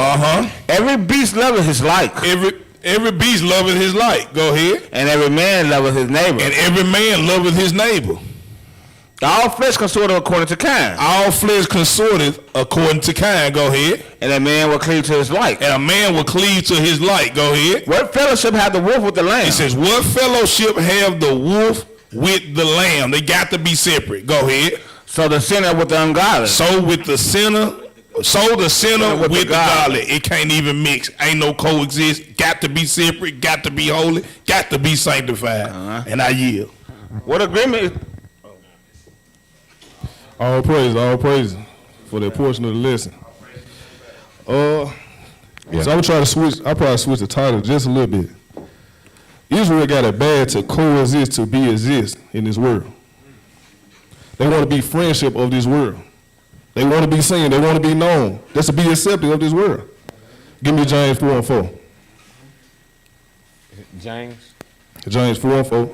Every beast loveth his like. Every beast loveth his like. Go ahead. And every man loveth his neighbor. And every man loveth his neighbor. All flesh consorteth according to kind. All flesh consorteth according to kind. Go ahead. And a man will cleave to his like. And a man will cleave to his like. Go ahead. What fellowship have the wolf with the lamb? It says, what fellowship have the wolf with the lamb? They got to be separate. Go ahead. So the sinner with the ungodly. So the sinner with the godly. It can't even mix. Ain't no coexist. Got to be separate. Got to be holy. Got to be sanctified. And I yield. What agreement is? All praise for that portion of the lesson. So I'm trying to switch. I'll probably switch the title just a little bit. Israel got it bad to coexist, to be exist in this world. They want to be friendship of this world. They want to be seen. They want to be known. That's to be accepted of this world. Give me James 4:4. James 4:4.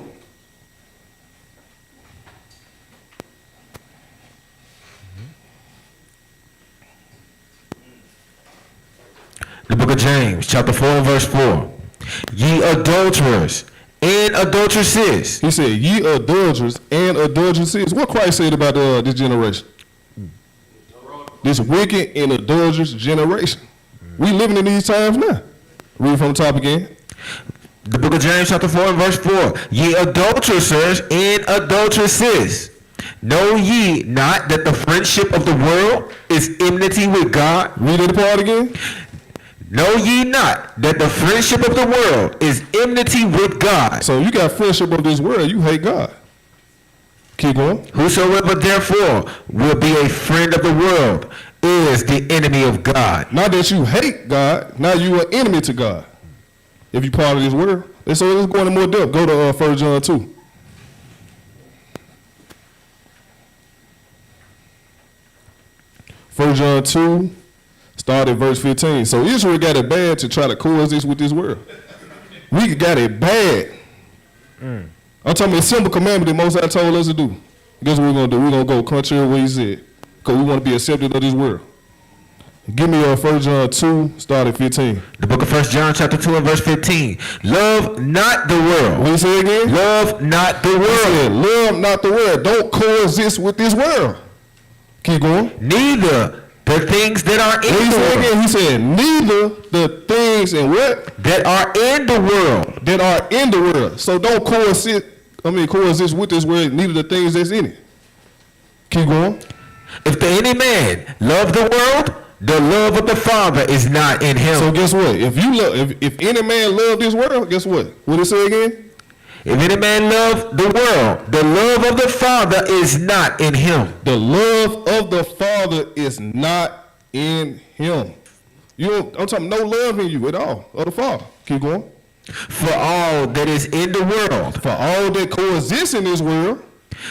The book of James, chapter 4 and verse 4. Ye adulterers and adulteresses. He said, ye adulterers and adulteresses. What Christ said about this generation? This wicked and adulterous generation. We living in these times now. Read from the top again. The book of James, chapter 4 and verse 4. Ye adulterers and adulteresses. Know ye not that the friendship of the world is enmity with God? Read it apart again. Know ye not that the friendship of the world is enmity with God? So you got friendship of this world, you hate God. Keep going. Whosoever therefore will be a friend of the world is the enemy of God. Not that you hate God, now you are enemy to God. If you part of this world. And so let's go into more depth. Go to 1 John 2. First John 2, start at verse 15. So Israel got it bad to try to coexist with this world. We got it bad. I'm talking about a simple commandment that Most High told us to do. Guess what we're going to do? We're going to go contrary to what he said. Because we want to be accepted of this world. Give me 1 John 2, start at 15. The book of 1 John chapter 2 and verse 15. Love not the world. What you say again? Love not the world. Said, love not the world. Don't coexist with this world. Keep going. Neither the things that are in the world. Again? He said, neither the things and what? That are in the world. That are in the world. So don't coexist with this world, neither the things that's in it. Keep going. If any man love the world, the love of the Father is not in him. So guess what? If any man love this world, guess what? What it say again? If any man love the world, the love of the Father is not in him. The love of the Father is not in him. I'm talking no love in you at all of the Father. Keep going. For all that is in the world, for all that coexists in this world,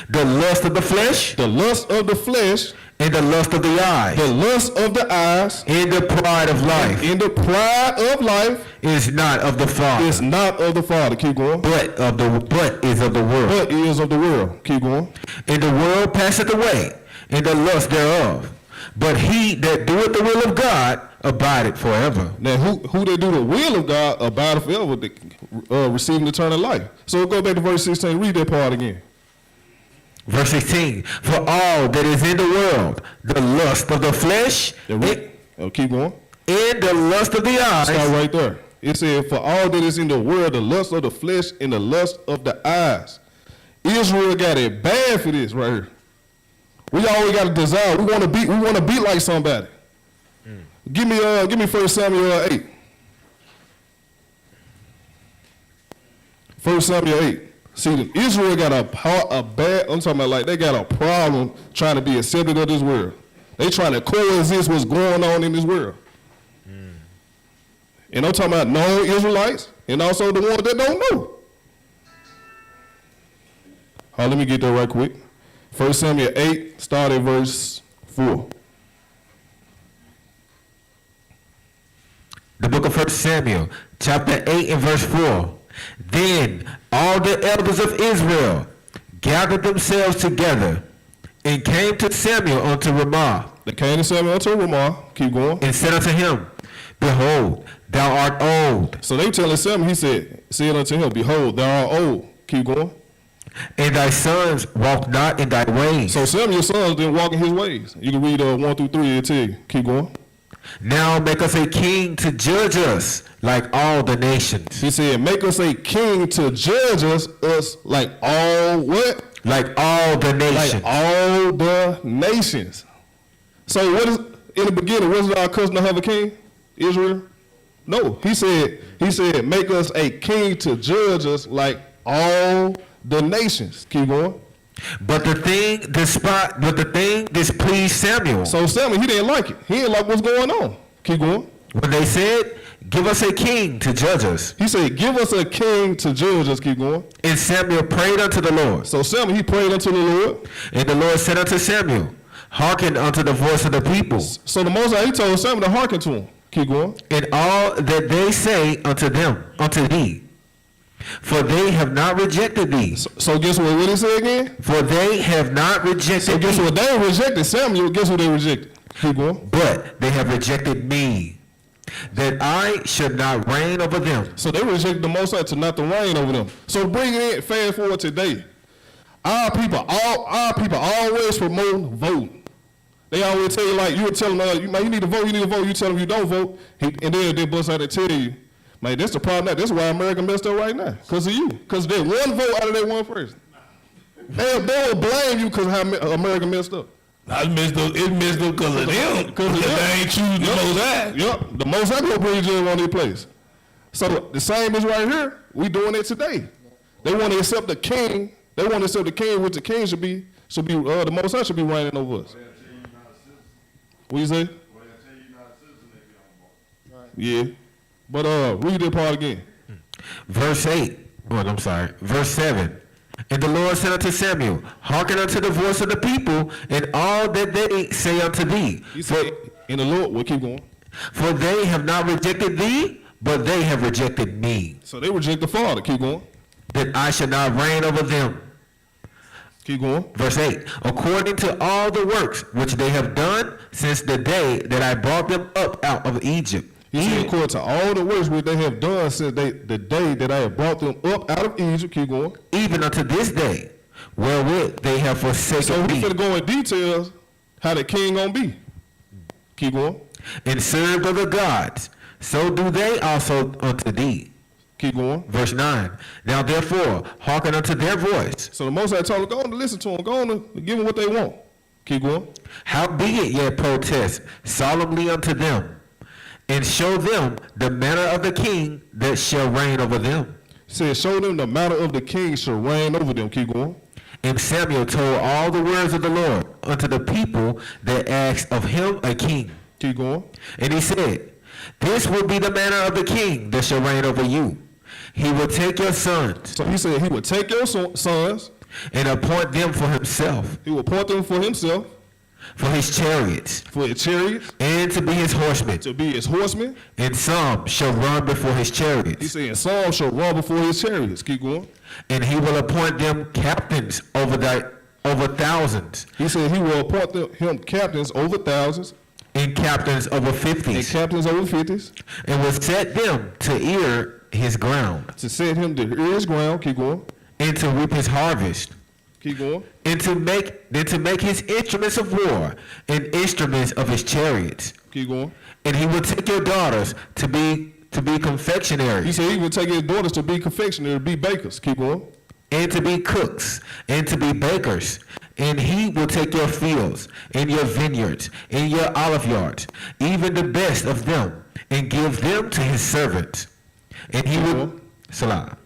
the lust of the flesh, and the lust of the eyes, and the pride of life, is not of the Father. It's not of the Father. Keep going. But is of the world. But is of the world. Keep going. And the world passeth away, and the lust thereof. But he that doeth the will of God abideth forever. Now, who that do the will of God abideth forever, receiving eternal life. So go back to verse 16. Read that part again. Verse 16. For all that is in the world, the lust of the flesh, keep going. And the lust of the eyes. Start right there. It said, for all that is in the world, the lust of the flesh and the lust of the eyes. Israel got it bad for this right here. We always got a desire. We want to be like somebody. Give me 1 Samuel 8. 1 Samuel 8. See, Israel got a bad, I'm talking about like they got a problem trying to be accepted of this world. They trying to coexist what's going on in this world. And I'm talking about non-Israelites and also the ones that don't know. Let me get that right quick. 1 Samuel 8, start at verse 4. The book of 1 Samuel, chapter 8 and verse 4. Then all the elders of Israel gathered themselves together and came to Samuel unto Ramah. They came to Samuel unto Ramah. Keep going. And said unto him, Behold, thou art old. So they telling Samuel, he said unto him, Behold, thou art old. Keep going. And thy sons walk not in thy ways. So Samuel's sons didn't walk in his ways. You can read 1 through 3 and tell you. Keep going. Now make us a king to judge us like all the nations. He said, make us a king to judge us like all what? Like all the nations. Like all the nations. So what is, in the beginning, wasn't our custom to have a king? Israel? No. He said, make us a king to judge us like all the nations. Keep going. But the thing displeased Samuel. So Samuel, he didn't like it. He didn't like what's going on. Keep going. When they said, give us a king to judge us. He said, give us a king to judge us. Keep going. And Samuel prayed unto the Lord. So Samuel, he prayed unto the Lord. And the Lord said unto Samuel, hearken unto the voice of the people. So the Most High, he told Samuel to hearken to him. Keep going. And all that they say unto thee. For they have not rejected thee. So guess what did he say again? For they have not rejected So guess what? They rejected Samuel. Guess what they rejected? Keep going. But they have rejected me, that I should not reign over them. So they rejected the Most High to not to reign over them. So bring it in, fast forward today. Our people always promote voting. They always tell you, like, you would tell them, you need to vote, You tell them you don't vote, and then they bust out and tell you, man, that's the problem now. That's why America messed up right now. Because of you. Because they one vote out of that one person. They will blame you because how America messed up. It messed up because of them. Because they ain't choosing the Most High. Yep. The Most High will bring judge on their place. So the same is right here. We doing it today. They want to accept the king. They want to accept the king, which the king should be the Most High should be reigning over us. What you say? Yeah. But read that part again. Verse 7. And the Lord said unto Samuel, hearken unto the voice of the people, and all that they say unto thee. He said, in the Lord, we'll keep going. For they have not rejected thee, but they have rejected me. So they reject the Father. Keep going. That I should not reign over them. Keep going. Verse 8. According to all the works which they have done since the day that I brought them up out of Egypt. He said, according to all the works which they have done since the day that I have brought them up out of Egypt. Keep going. Even unto this day, wherewith they have forsaken so me. So we're going to go in details how the king going to be. Keep going. And served other gods, so do they also unto thee. Keep going. Verse 9. Now therefore, hearken unto their voice. So the Most High told them, go on to listen to them. Go on to give them what they want. Keep going. Howbeit yet protest solemnly unto them, and show them the manner of the king that shall reign over them. Said, show them the manner of the king shall reign over them. Keep going. And Samuel told all the words of the Lord unto the people that asked of him a king. Keep going. And he said, this will be the manner of the king that shall reign over you. He will take your sons. So he said he will take your sons. And appoint them for himself. He will appoint them for himself. For his chariots. For his chariots. And to be his horsemen. To be his horsemen. And some shall run before his chariots. He said, some shall run before his chariots. Keep going. And he will appoint them captains over thousands. He said he will appoint him captains over thousands. And captains over 50s. And captains over 50s. And will set them to ear his ground. To set him to ear his ground. Keep going. And to reap his harvest. Keep going. And to make his instruments of war and instruments of his chariots. Keep going. And he will take your daughters to be confectionaries. He said he will take his daughters to be confectionaries, to be bakers. Keep going. And to be cooks, and to be bakers. And he will take your fields, and your vineyards, and your olive yards, even the best of them, and give them to his servants. And he will, Salah.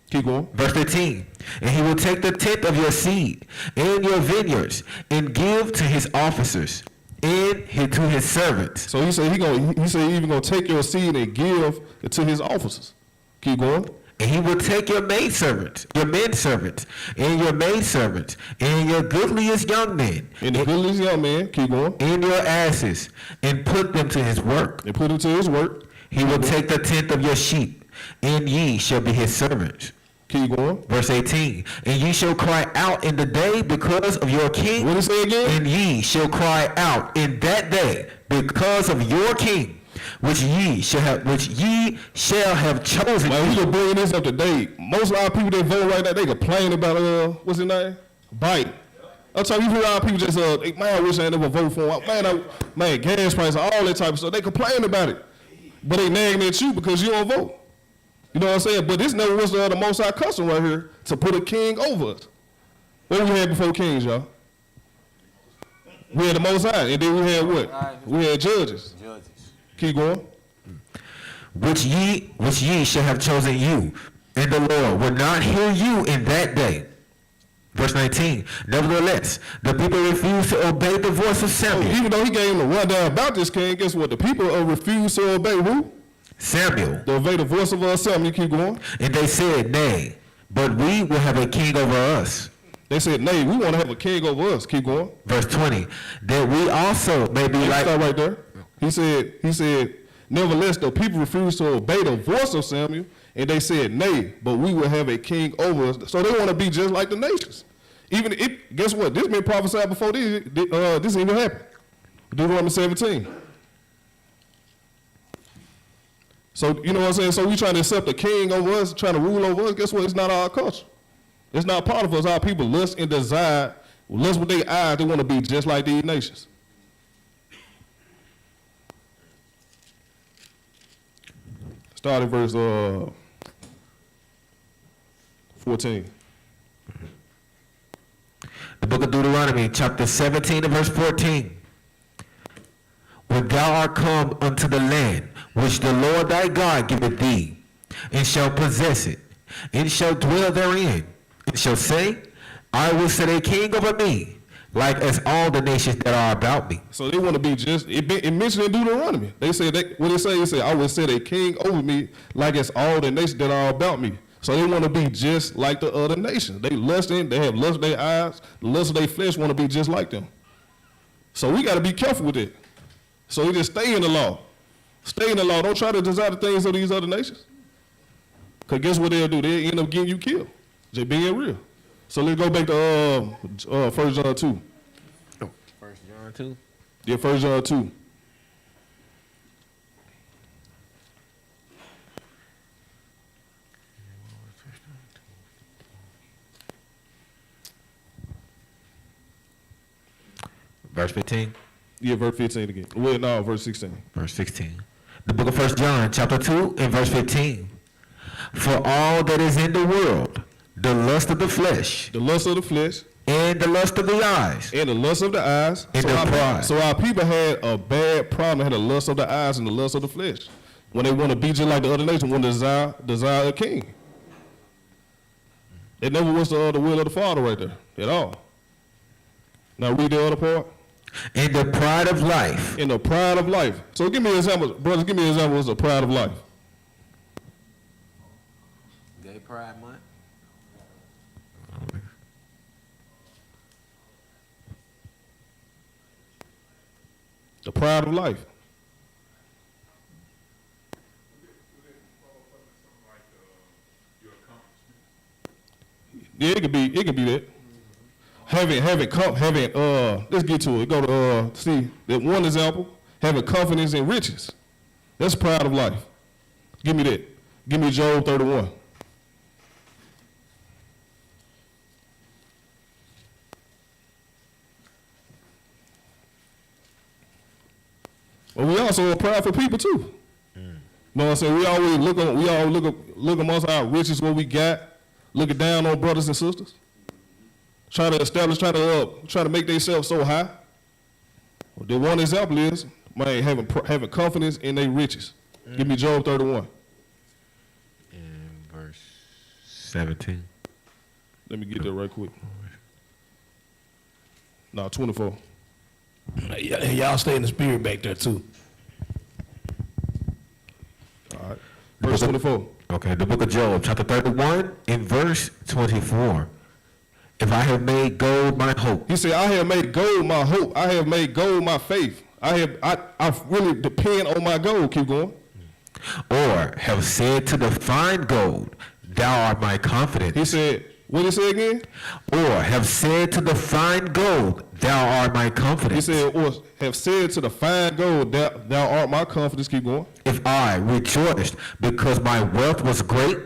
Keep going. Verse 15. And he will take the tenth of your seed, and your vineyards, and give to his officers, and to his servants. So he said he said even gonna take your seed and give it to his officers. Keep going. And he will take your maidservants, your menservants, and your maidservants, and your goodliest young men. And the goodliest young men, keep going. And your asses, and put them to his work. And put them to his work. He will take the tenth of your sheep, and ye shall be his servants. Keep going. Verse 18. And ye shall cry out in the day because of your king. What does it say again? And ye shall cry out in that day because of your king, which ye shall have chosen. Well, we can bring this up to date. Most of our people that vote right now, they complain about what's his name? Biden. I'm telling you, our people just man, I wish I never vote for him. Man, gas prices, all that type of stuff. They complain about it, but they nagging at you because you don't vote. You know what I'm saying? But this never was the Most High custom right here to put a king over us. What we had before kings, y'all? We had the Most High, and then we had what? We had judges. Keep going. Which ye shall have chosen you, and the Lord will not hear you in that day. Verse 19. Nevertheless, the people refused to obey the voice of Samuel. Even though he gave him a rundown about this king, guess what? The people refused to obey who? Samuel. To obey the voice of Samuel. Keep going. And they said, nay, but we will have a king over us. They said, nay, we want to have a king over us. Keep going. Verse 20. That we also may be like... Stop right there. He said, nevertheless, the people refused to obey the voice of Samuel, and they said, nay, but we will have a king over us. So they want to be just like the nations. Even if, guess what? This been prophesied before this even happened. Deuteronomy 17. So, you know what I'm saying? So we trying to accept a king over us, trying to rule over us. Guess what? It's not our culture. It's not part of us. Our people lust and desire, lust with their eyes. They want to be just like these nations. Start at verse 14. The book of Deuteronomy, chapter 17 and verse 14. When thou art come unto the land which the Lord thy God giveth thee, and shall possess it, and shall dwell therein, and shall say, I will set a king over me, like as all the nations that are about me. So they want to be just, it mentioned in Deuteronomy. They say, what they say, I will set a king over me like as all the nations that are about me. So they want to be just like the other nations. They have lust in their eyes, the lust of their flesh want to be just like them. So we got to be careful with it. So we just stay in the law. Stay in the law. Don't try to desire the things of these other nations. Because guess what they'll do? They'll end up getting you killed. Just being real. So let's go back to 1 John 2. 1 John 2? Yeah, 1 John 2. Verse 15? Yeah, verse 15 again. Well, no, verse 16. Verse 16. The book of 1 John, chapter 2, and verse 15. For all that is in the world, the lust of the flesh, and the lust of the eyes, and the lust of the eyes, and the pride. So our people had a bad problem. They had the lust of the eyes and the lust of the flesh. When they want to be just like the other nation, want to desire a king. It never was the will of the Father right there at all. Now read the other part. In the pride of life. In the pride of life. So give me an example, brothers. Give me an example of the pride of life. Gay Pride Month. The pride of life. Yeah, it could be that. Let's get to it. Go to see that one example, having confidence in riches. That's pride of life. Give me that. Give me Job 31. Well, we also are prideful people too. You know what I'm saying? We always look amongst our riches, what we got, looking down on brothers and sisters. Try to make themselves so high. Well, the one example is, man, having confidence in their riches. Give me Job 31. In verse 17. Let me get that right quick. No, 24. Y'all stay in the spirit back there too. All right. Verse 24. Okay, the book of Job, chapter 31, in verse 24. If I have made gold my hope. He said, I have made gold my hope. I have made gold my faith. I really depend on my gold. Keep going. Or have said to the fine gold, thou art my confidence. He said, what did he say again? Or have said to the fine gold, thou art my confidence. He said, or have said to the fine gold, thou art my confidence. Keep going. If I rejoiced because my wealth was great,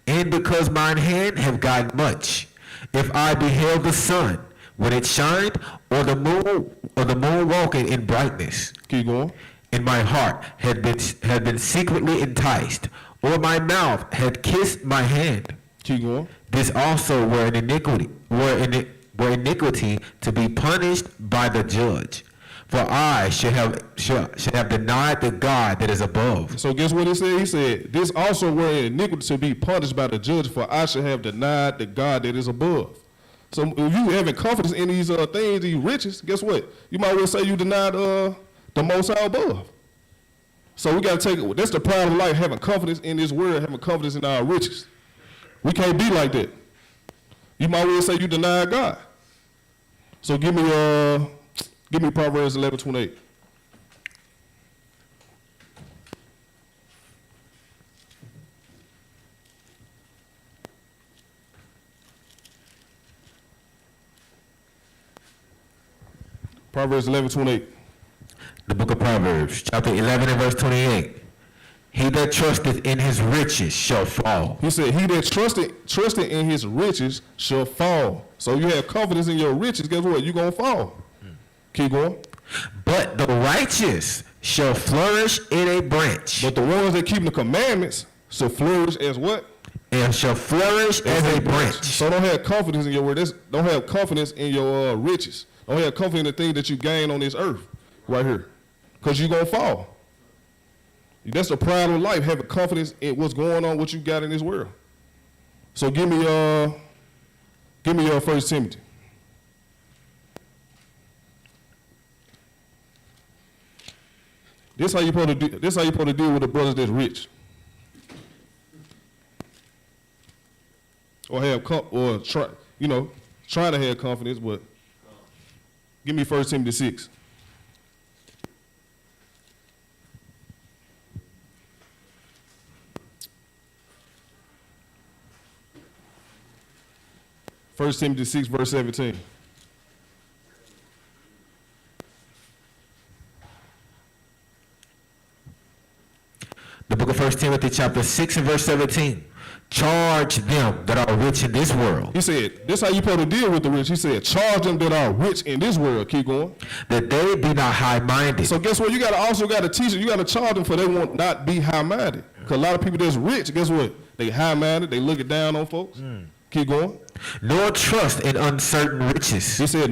and because mine hand have gotten much, if I beheld the sun when it shined, or the moon walking in brightness, keep going, and my heart had been secretly enticed, or my mouth had kissed my hand, keep going. This also were an iniquity, were iniquity to be punished by the judge. For I should have denied the God that is above. So guess what he said? He said, this also were an iniquity to be punished by the judge, for I should have denied the God that is above. So if you having confidence in these things, these riches, guess what? You might well say you denied the Most High above. So we got to take it. That's the pride of life, having confidence in this world, having confidence in our riches. We can't be like that. You might well say you denied God. So give me Proverbs 11:28. Proverbs 11:28. The book of Proverbs, chapter 11 and verse 28. He that trusteth in his riches shall fall. He said, he that trusted in his riches shall fall. So you have confidence in your riches, guess what? You're going to fall. Keep going. But the righteous shall flourish in a branch. But the ones that keep the commandments shall flourish as what? And shall flourish as a branch. So don't have confidence in your word. Don't have confidence in your riches. Don't have confidence in the things that you gain on this earth right here. Because you're going to fall. That's the pride of life, having confidence in what's going on, what you got in this world. So give me 1 Timothy. This how you supposed to do. This how you supposed to deal with the brothers that's rich, or trying to have confidence. But give me 1 Timothy 6. First Timothy 6, verse 17. The book of 1 Timothy chapter 6 and verse 17. Charge them that are rich in this world. He said, this how you supposed to deal with the rich. He said, charge them that are rich in this world. Keep going. That they be not high-minded. So guess what? You also got to teach them. You got to charge them for they won't not be high-minded. Because a lot of people that's rich, guess what? They high-minded. They looking down on folks. Keep going. Nor trust in uncertain riches. He said,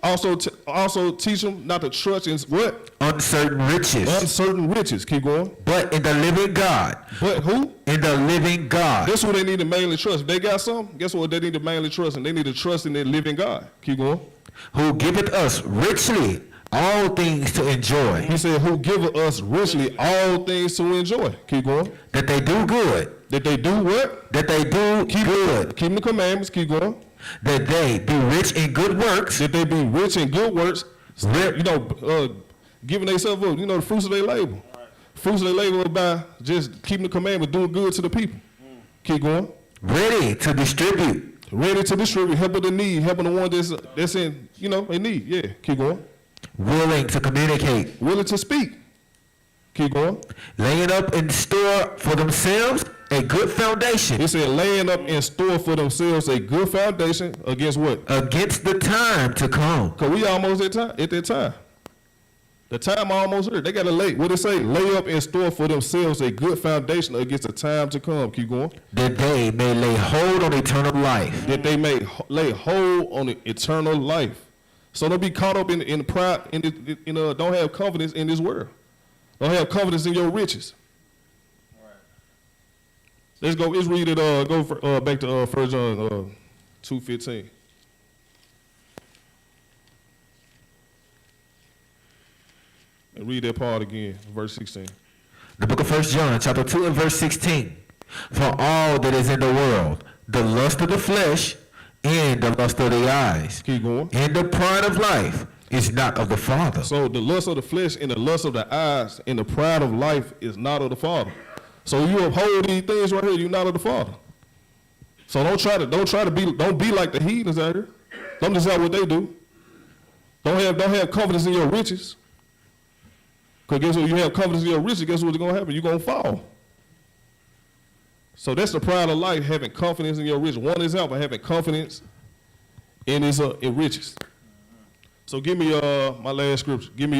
also teach them not to trust in what? Uncertain riches. Uncertain riches. Keep going. But in the living God. But who? In the living God. That's what they need to mainly trust. If they got something, guess what they need to mainly trust? And they need to trust in the living God. Keep going. Who giveth us richly all things to enjoy. He said, who giveth us richly all things to enjoy. Keep going. That they do good. That they do what? That they do good. Keep the commandments. Keep going. That they be rich in good works. That they be rich in good works. Giving themselves up. The fruits of their labor. Right. Fruits of their labor by just keeping the commandments, doing good to the people. Keep going. Ready to distribute. Ready to distribute. Helping the need. Helping the one that's in, in need. Yeah. Keep going. Willing to communicate. Willing to speak. Keep going. Laying up in store for themselves a good foundation. He said laying up in store for themselves a good foundation against what? Against the time to come. Because we almost at that time. The time almost here. They got to lay. What it say? Lay up in store for themselves a good foundation against the time to come. Keep going. That they may lay hold on eternal life. That they may lay hold on eternal life. So don't be caught up in pride. Don't have confidence in this world. Don't have confidence in your riches. Let's go. Let's read it. Go back to 1 John 2:15. And read that part again, verse 16. The book of 1 John, chapter 2 and verse 16. For all that is in the world, the lust of the flesh and the lust of the eyes, keep going, and the pride of life is not of the Father. So the lust of the flesh and the lust of the eyes and the pride of life is not of the Father. So you uphold these things right here, you're not of the Father. So don't be like the heathens out here. Don't decide what they do. Don't have confidence in your riches. Because guess what? You have confidence in your riches, guess what's going to happen? You're going to fall. So that's the pride of life, having confidence in your riches. One example, having confidence in his in riches. So give me my last scripture. Give me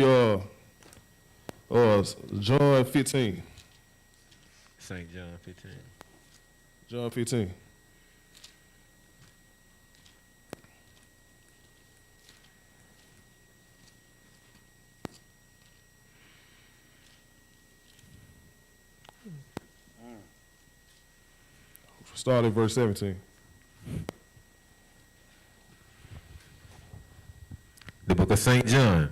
John 15. St. John 15. John 15. Start at verse 17. The book of St. John,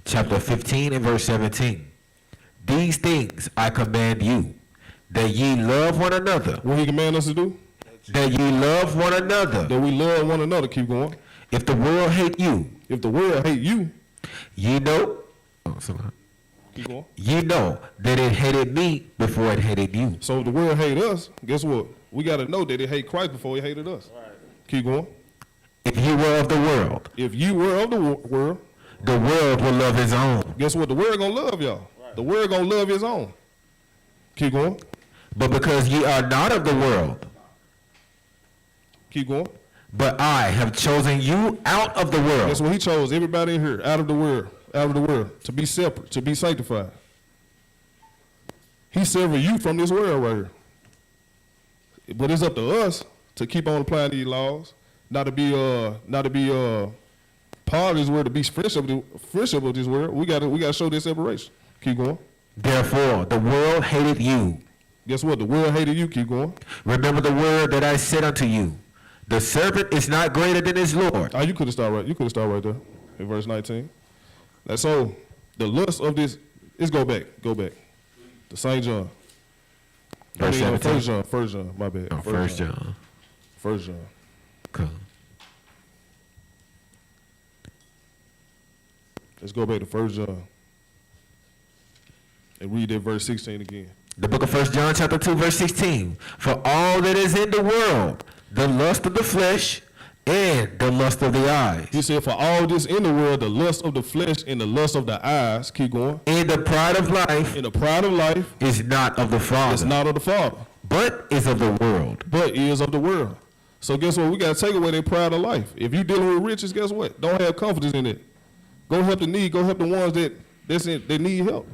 chapter 15 and verse 17. These things I command you, that ye love one another. What he command us to do? That ye love one another. That we love one another. Keep going. If the world hate you. If the world hate you. Ye know. Keep going. Ye know that it hated me before it hated you. So if the world hate us, guess what? We got to know that it hate Christ before it hated us. Right. Keep going. If you were of the world. If you were of the world. The world will love his own. Guess what? The world going to love y'all. Right. The world going to love his own. Keep going. But because ye are not of the world. Keep going. But I have chosen you out of the world. That's what he chose everybody in here, out of the world. Out of the world. To be separate. To be sanctified. He severed you from this world right here. But it's up to us to keep on applying these laws, not to be part of this world, to be friendship of this world. We gotta show this separation. Keep going. Therefore, the world hated you. Guess what? The world hated you. Keep going. Remember the word that I said unto you. The servant is not greater than his Lord. Oh, you could have started right. You could have started right there in verse 19. So the lust of this Let's go back. To St. John. Verse 17. First John, my bad. Oh, First John. First John. Cool. Let's go back to 1 John and read that verse 16 again. The book of 1 John chapter 2 verse 16. For all that is in the world, the lust of the flesh and the lust of the eyes. He said, for all this in the world, the lust of the flesh and the lust of the eyes, keep going. And the pride of life. And the pride of life is not of the Father. It's not of the Father. But is of the world. But is of the world. So guess what? We got to take away that pride of life. If you're dealing with riches, guess what? Don't have confidence in it. Go help the need. Go help the ones that need help.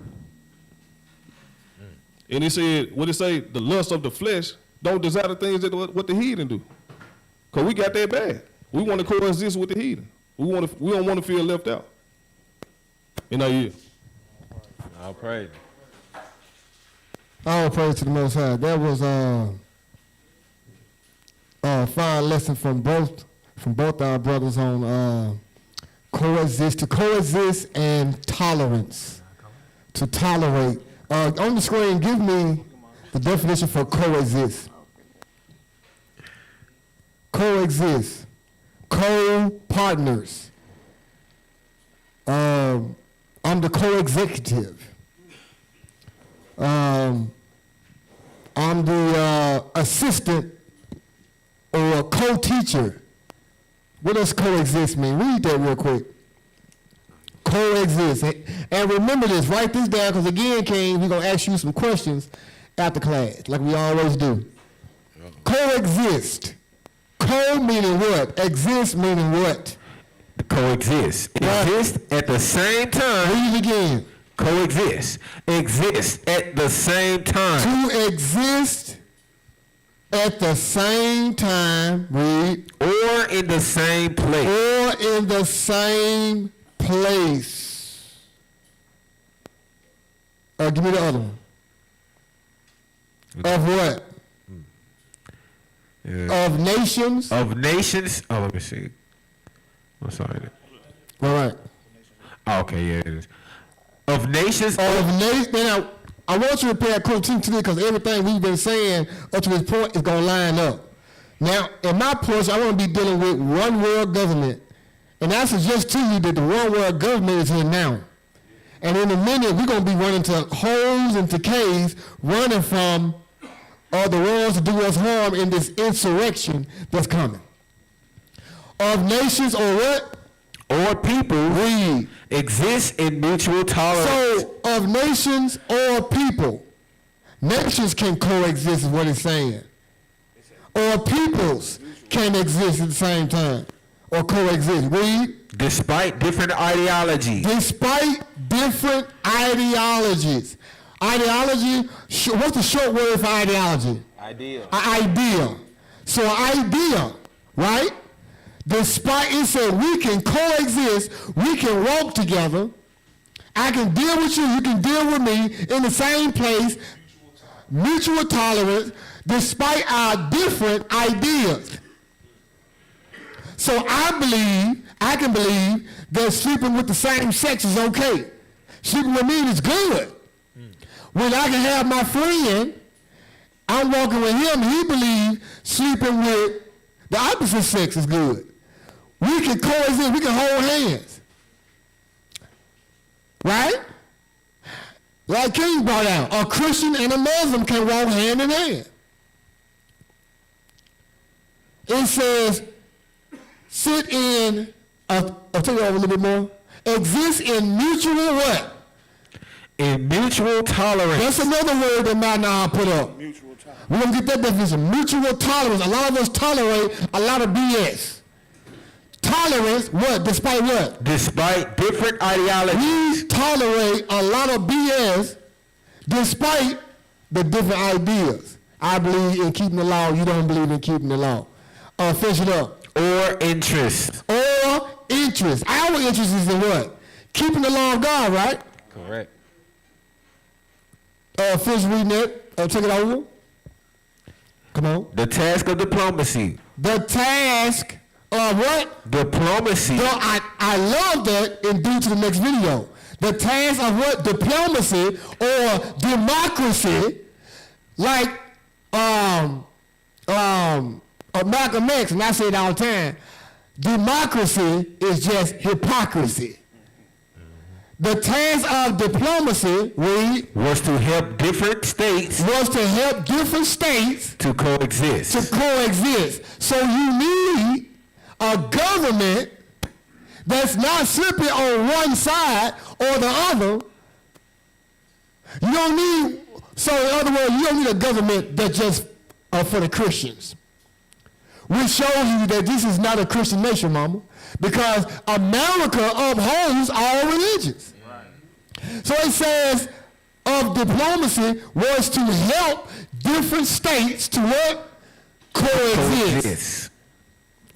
And he said, what it say? The lust of the flesh, don't desire the things that what the heathen do. Because we got that bad. We want to coexist with the heathen. We don't want to feel left out. In our year. I'll pray. All praise to the Most High. That was a fine lesson from both our brothers on coexist, to coexist and tolerance, to tolerate. On the screen, give me the definition for coexist. Coexist, co-partners. I'm the co-executive. I'm the assistant or co-teacher. What does coexist mean? Read that real quick. Coexist. And remember this, write this down, because again, King, we're going to ask you some questions after class, like we always do. Coexist. Co meaning what? Exist meaning what? Coexist. Exist at the same time. Read it again. Coexist. Exist at the same time. To exist at the same time, read. Or in the same place. Or in the same place. Give me the other one. Of what? Of nations. Of nations. Oh, let me see. I'm sorry. All right. Oh, okay, yeah, it is. Of nations. Of nations. Now, I want you to pay attention to this, because everything we've been saying up to this point is going to line up. Now, in my portion, I want to be dealing with one world government. And I suggest to you that the one world government is here now. And in a minute, we're going to be running to holes and to caves, running from the ones to do us harm in this insurrection that's coming. Of nations or what? Or people read exist in mutual tolerance. So, of nations or people, nations can coexist is what it's saying. Or peoples can exist at the same time. Or coexist. Read. Despite different ideologies. Despite different ideologies. Ideology, what's the short word for ideology? Idea. Idea. So idea, right? Despite, it said we can coexist, we can walk together. I can deal with you, you can deal with me in the same place. Mutual tolerance, despite our different ideas. So I can believe that sleeping with the same sex is okay. Sleeping with me is good. When I can have my friend, I'm walking with him, he believes sleeping with the opposite sex is good. We can coexist, we can hold hands. Right? Like King brought out, a Christian and a Muslim can walk hand in hand. It says, sit in, I'll take it over a little bit more, exist in mutual what? In mutual tolerance. That's another word that Ma'ana put up. Mutual tolerance. We're going to get that definition. Mutual tolerance. A lot of us tolerate a lot of BS. Tolerance, what? Despite what? Despite different ideologies. We tolerate a lot of BS despite the different ideas. I believe in keeping the law. You don't believe in keeping the law. Finish it up. Or interest. Or interest. Our interest is in what? Keeping the law of God, right? Correct. Finish reading it. Take it over. Come on. The task of diplomacy. The task of what? Diplomacy. I love that, and due to the next video. The task of what? Diplomacy or democracy, like Malcolm X, and I say it all the time, democracy is just hypocrisy. The task of diplomacy, was to help different states to coexist. So you need a government that's not simply on one side or the other. You don't need, so in other words, you don't need a government that's just for the Christians. Which shows you that this is not a Christian nation, mama, because America upholds all religions. Right. So it says of diplomacy was to help different states to what? Coexist.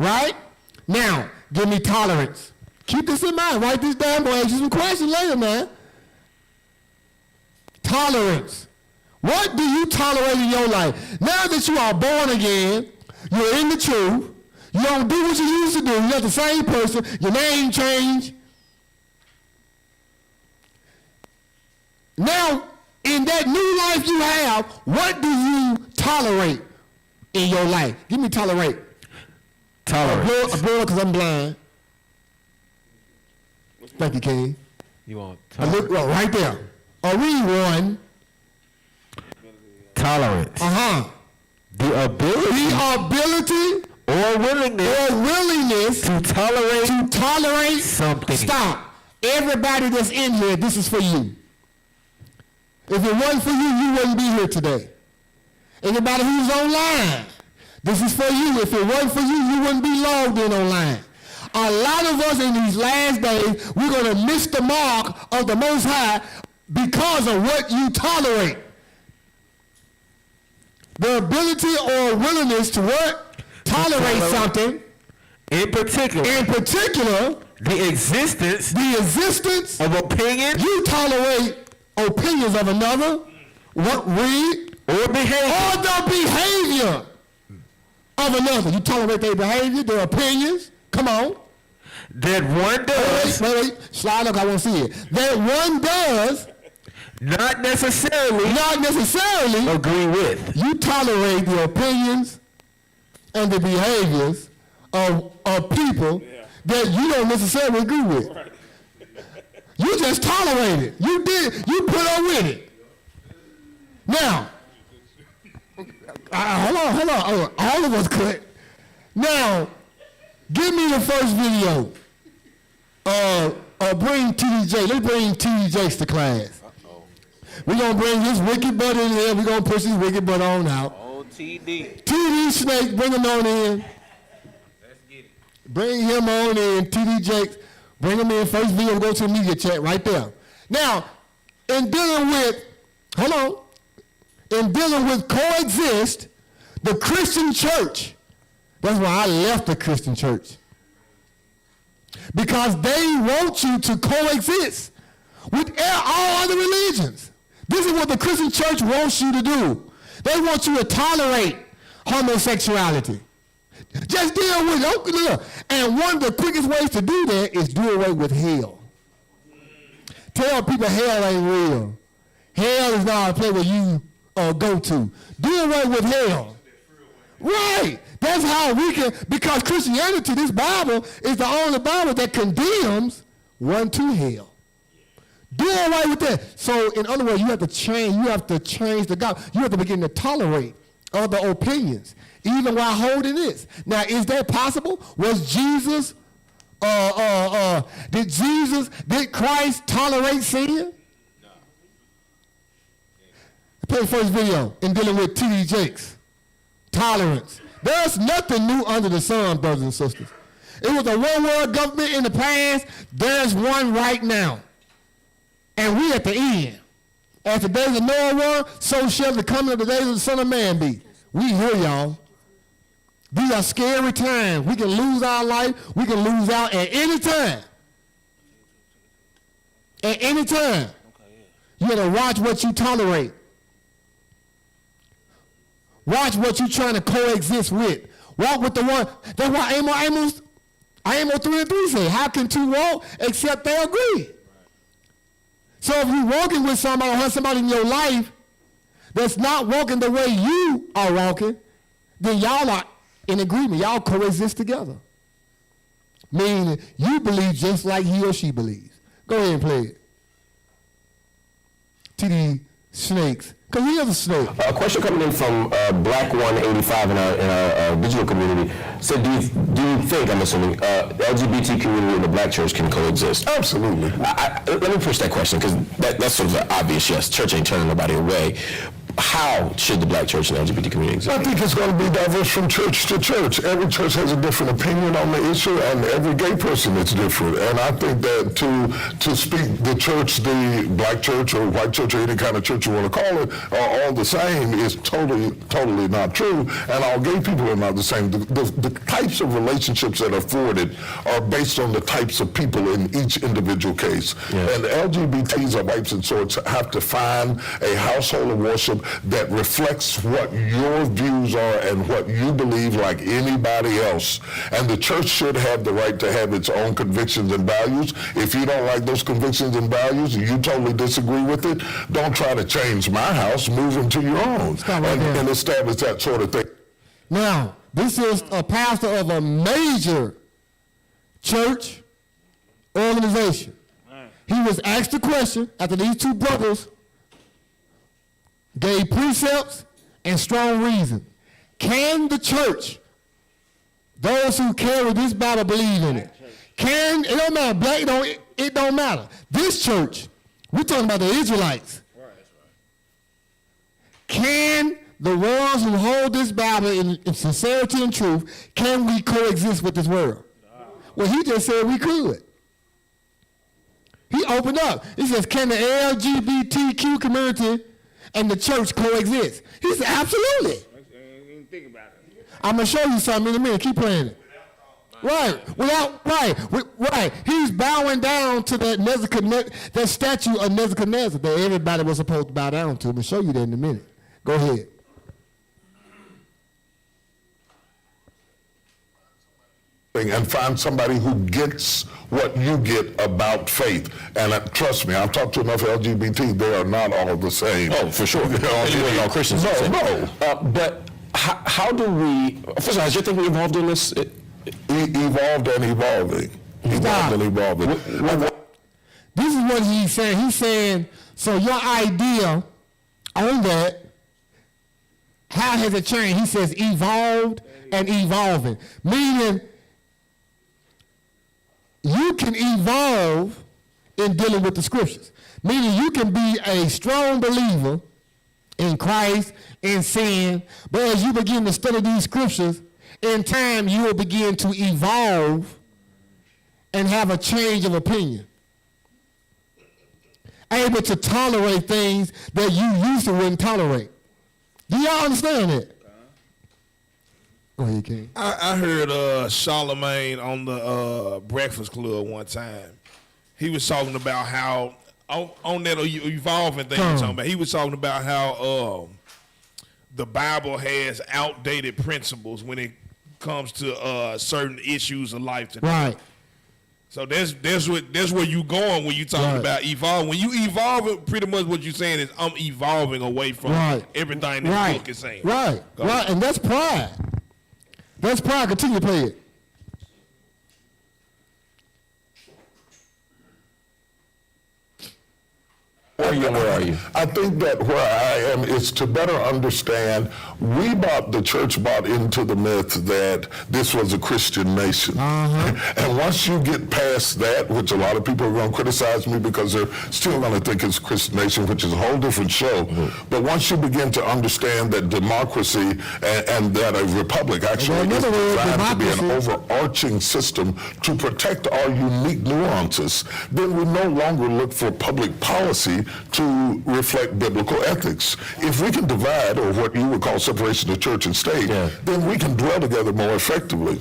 Right? Now, give me tolerance. Keep this in mind. Write this down. Go ask you some questions later, man. Tolerance. What do you tolerate in your life? Now that you are born again, you're in the truth, you don't do what you used to do, you're not the same person, your name changed. Now, in that new life you have, what do you tolerate in your life? Give me tolerate. Tolerance. A blow because I'm blind. Thank you, King. You want I look right there. Read one. Tolerance. The ability or willingness to tolerate something. Stop. Everybody that's in here, this is for you. If it wasn't for you, you wouldn't be here today. Anybody who's online, this is for you. If it wasn't for you, you wouldn't be logged in online. A lot of us in these last days, we're going to miss the mark of the Most High because of what you tolerate. The ability or willingness to what? Tolerate something. In particular, the existence of opinion. You tolerate opinions of another. What? Read. Or behavior. Or the behavior of another. You tolerate their behavior, their opinions. Come on. That one does. Wait. Slide up, I won't see it. That one does. Not necessarily agree with. You tolerate the opinions and the behaviors of people that you don't necessarily agree with. Right. You just tolerate it. You put up with it. Now, hold on. All of us could. Now, give me the first video. Bring TD Let's bring TD Jakes to class. We're going to bring his wicked butt in here. We're going to push his wicked butt on out. Oh, TD. TD Snake, bring him on in. Let's get it. Bring him on in. TD Jakes, bring him in. First video, go to the media chat right there. Now, in dealing with Coexist, the Christian church, that's why I left the Christian church. Because they want you to coexist with all other religions. This is what the Christian church wants you to do. They want you to tolerate homosexuality. Just deal with it. And one of the quickest ways to do that is do away with hell. Tell people hell ain't real. Hell is not a place where you go to. Do away with hell. Right. That's how we can, because Christianity, this Bible, is the only Bible that condemns one to hell. Do away with that. So, in other words, you have to change the God. You have to begin to tolerate other opinions, even while holding this. Now, is that possible? Was Jesus, did Christ tolerate sin? No. Play the first video in dealing with T.D. Jakes. Tolerance. There's nothing new under the sun, brothers and sisters. It was a one-world government in the past. There's one right now. And we at the end. As the days of Noah were, so shall the coming of the days of the Son of Man be. We here, y'all. These are scary times. We can lose our life. We can lose out at any time. At any time. You got to watch what you tolerate. Watch what you're trying to coexist with. Walk with the one. That's why Amos 3:3 say, how can two walk except they agree? So if you're walking with somebody or have somebody in your life that's not walking the way you are walking, then y'all are in agreement. Y'all coexist together. Meaning you believe just like he or she believes. Go ahead and play it. TD Snakes. Because he is a snake. A question coming in from Black 185 in our digital community said, do you think, I'm assuming, the LGBT community and the black church can coexist? Absolutely. Let me push that question, because that's sort of an obvious yes. Church ain't turning nobody away. How should the black church and LGBT community exist? I think it's going to be diverse from church to church. Every church has a different opinion on the issue, and every gay person is different. And I think that to speak the church, the black church or white church or any kind of church you want to call it, are all the same is totally not true. And all gay people are not the same. The types of relationships that are afforded are based on the types of people in each individual case. Yeah. And the LGBTs or wipes and sorts have to find a household of worship that reflects what your views are and what you believe like anybody else. And the church should have the right to have its own convictions and values. If you don't like those convictions and values and you totally disagree with it, don't try to change my house, move into your own and establish that sort of thing. Now, this is a pastor of a major church organization. He was asked the question after these two brothers gave precepts and strong reason. Can the church, those who carry this Bible, believe in it? It don't matter, black, it don't matter. This church, we're talking about the Israelites. Can the ones who hold this Bible in sincerity and truth, can we coexist with this world? Well, he just said we could. He opened up. He says, can the LGBTQ community and the church coexist? He said, absolutely. Think about it. I'm going to show you something in a minute. Keep playing it. Right. He's bowing down to that statue of Nebuchadnezzar that everybody was supposed to bow down to. I'm going to show you that in a minute. Go ahead. And find somebody who gets what you get about faith. And trust me, I've talked to enough LGBT, they are not all the same. Oh, for sure. All Christians. No. But how do we, first of all, has your thinking evolved in this? Evolved and evolving. Evolved and evolving. This is what he's saying. He's saying, so your idea on that, how has it changed? He says evolved and evolving. Meaning, you can evolve in dealing with the scriptures. Meaning you can be a strong believer in Christ, in sin, but as you begin to study these scriptures, in time you will begin to evolve and have a change of opinion. Able to tolerate things that you used to wouldn't tolerate. Do y'all understand it? Go ahead, King. I heard Charlemagne on the Breakfast Club one time. He was talking about how, on that evolving thing you're talking about, he was talking about how the Bible has outdated principles when it comes to certain issues of life today. Right. So that's where you going when you talking about evolve. When you evolve, pretty much what you're saying is I'm evolving away from everything that the book is saying. Right. And that's pride. That's pride. Continue to play it. Where are you? I think that where I am is to better understand, the church bought into the myth that this was a Christian nation. And once you get past that, which a lot of people are going to criticize me because they're still going to think it's a Christian nation, which is a whole different show. But once you begin to understand that democracy and that a republic actually is designed to be an overarching system to protect our unique nuances, then we no longer look for public policy to reflect biblical ethics. If we can divide, or what you would call separation of church and state, then we can dwell together more effectively.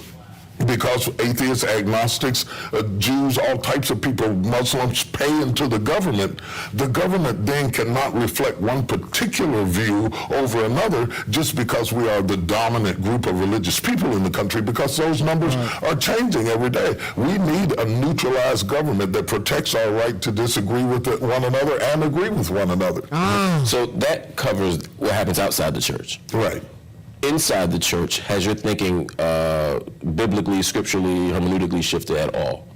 Because atheists, agnostics, Jews, all types of people, Muslims pay into the government then cannot reflect one particular view over another just because we are the dominant group of religious people in the country, because those numbers are changing every day. We need a neutralized government that protects our right to disagree with one another and agree with one another. So that covers what happens outside the church. Right. Inside the church, has your thinking biblically, scripturally, hermeneutically shifted at all?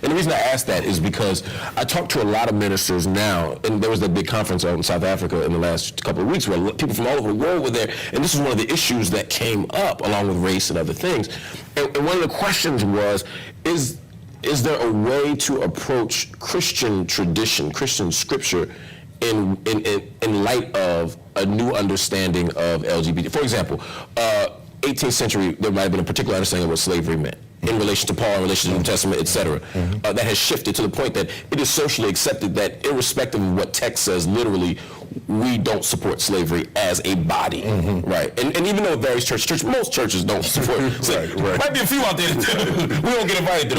And the reason I ask that is because I talk to a lot of ministers now, and there was that big conference out in South Africa in the last couple of weeks where people from all over the world were there, and this is one of the issues that came up along with race and other things. And one of the questions was, is there a way to approach Christian tradition, Christian scripture, in light of a new understanding of LGBT? For example, 18th century, there might have been a particular understanding of what slavery meant in relation to Paul, in relation to the New Testament, et cetera. That has shifted to the point that it is socially accepted that irrespective of what text says, literally, we don't support slavery as a body, right? And even though it varies most churches don't support slavery. Might be a few out there that we don't get invited to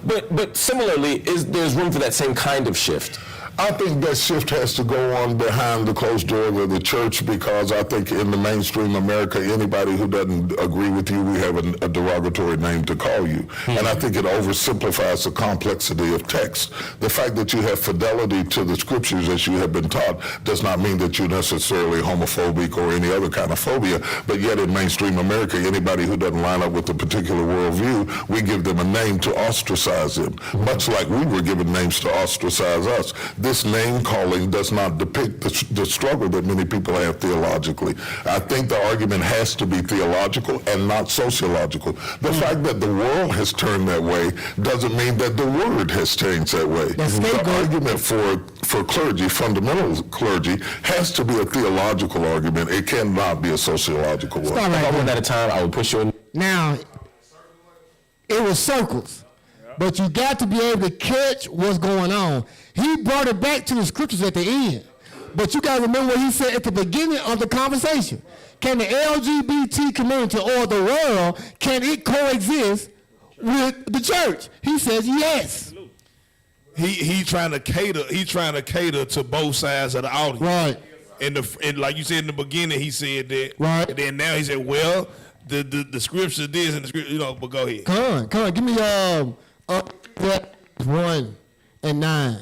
them. But similarly, there's room for that same kind of shift. I think that shift has to go on behind the closed doors of the church, because I think in the mainstream America, anybody who doesn't agree with you, we have a derogatory name to call you. And I think it oversimplifies the complexity of text. The fact that you have fidelity to the scriptures as you have been taught does not mean that you're necessarily homophobic or any other kind of phobia, but yet in mainstream America, anybody who doesn't line up with a particular worldview, we give them a name to ostracize them, much like we were given names to ostracize us. This name calling does not depict the struggle that many people have theologically. I think the argument has to be theological and not sociological. The fact that the world has turned that way doesn't mean that the word has changed that way. The argument for clergy, fundamental clergy, has to be a theological argument. It cannot be a sociological one. If I went at a time, I would push you in. Now, it was circles, but you got to be able to catch what's going on. He brought it back to the scriptures at the end. But you got to remember what he said at the beginning of the conversation. Can the LGBT community or the world, can it coexist with the church? He says yes. He trying to cater to both sides of the audience. Right. And like you said in the beginning, he said that. Right. And then now he said, well, the scripture this and the scripture, but go ahead. Come on, give me 1 and 9.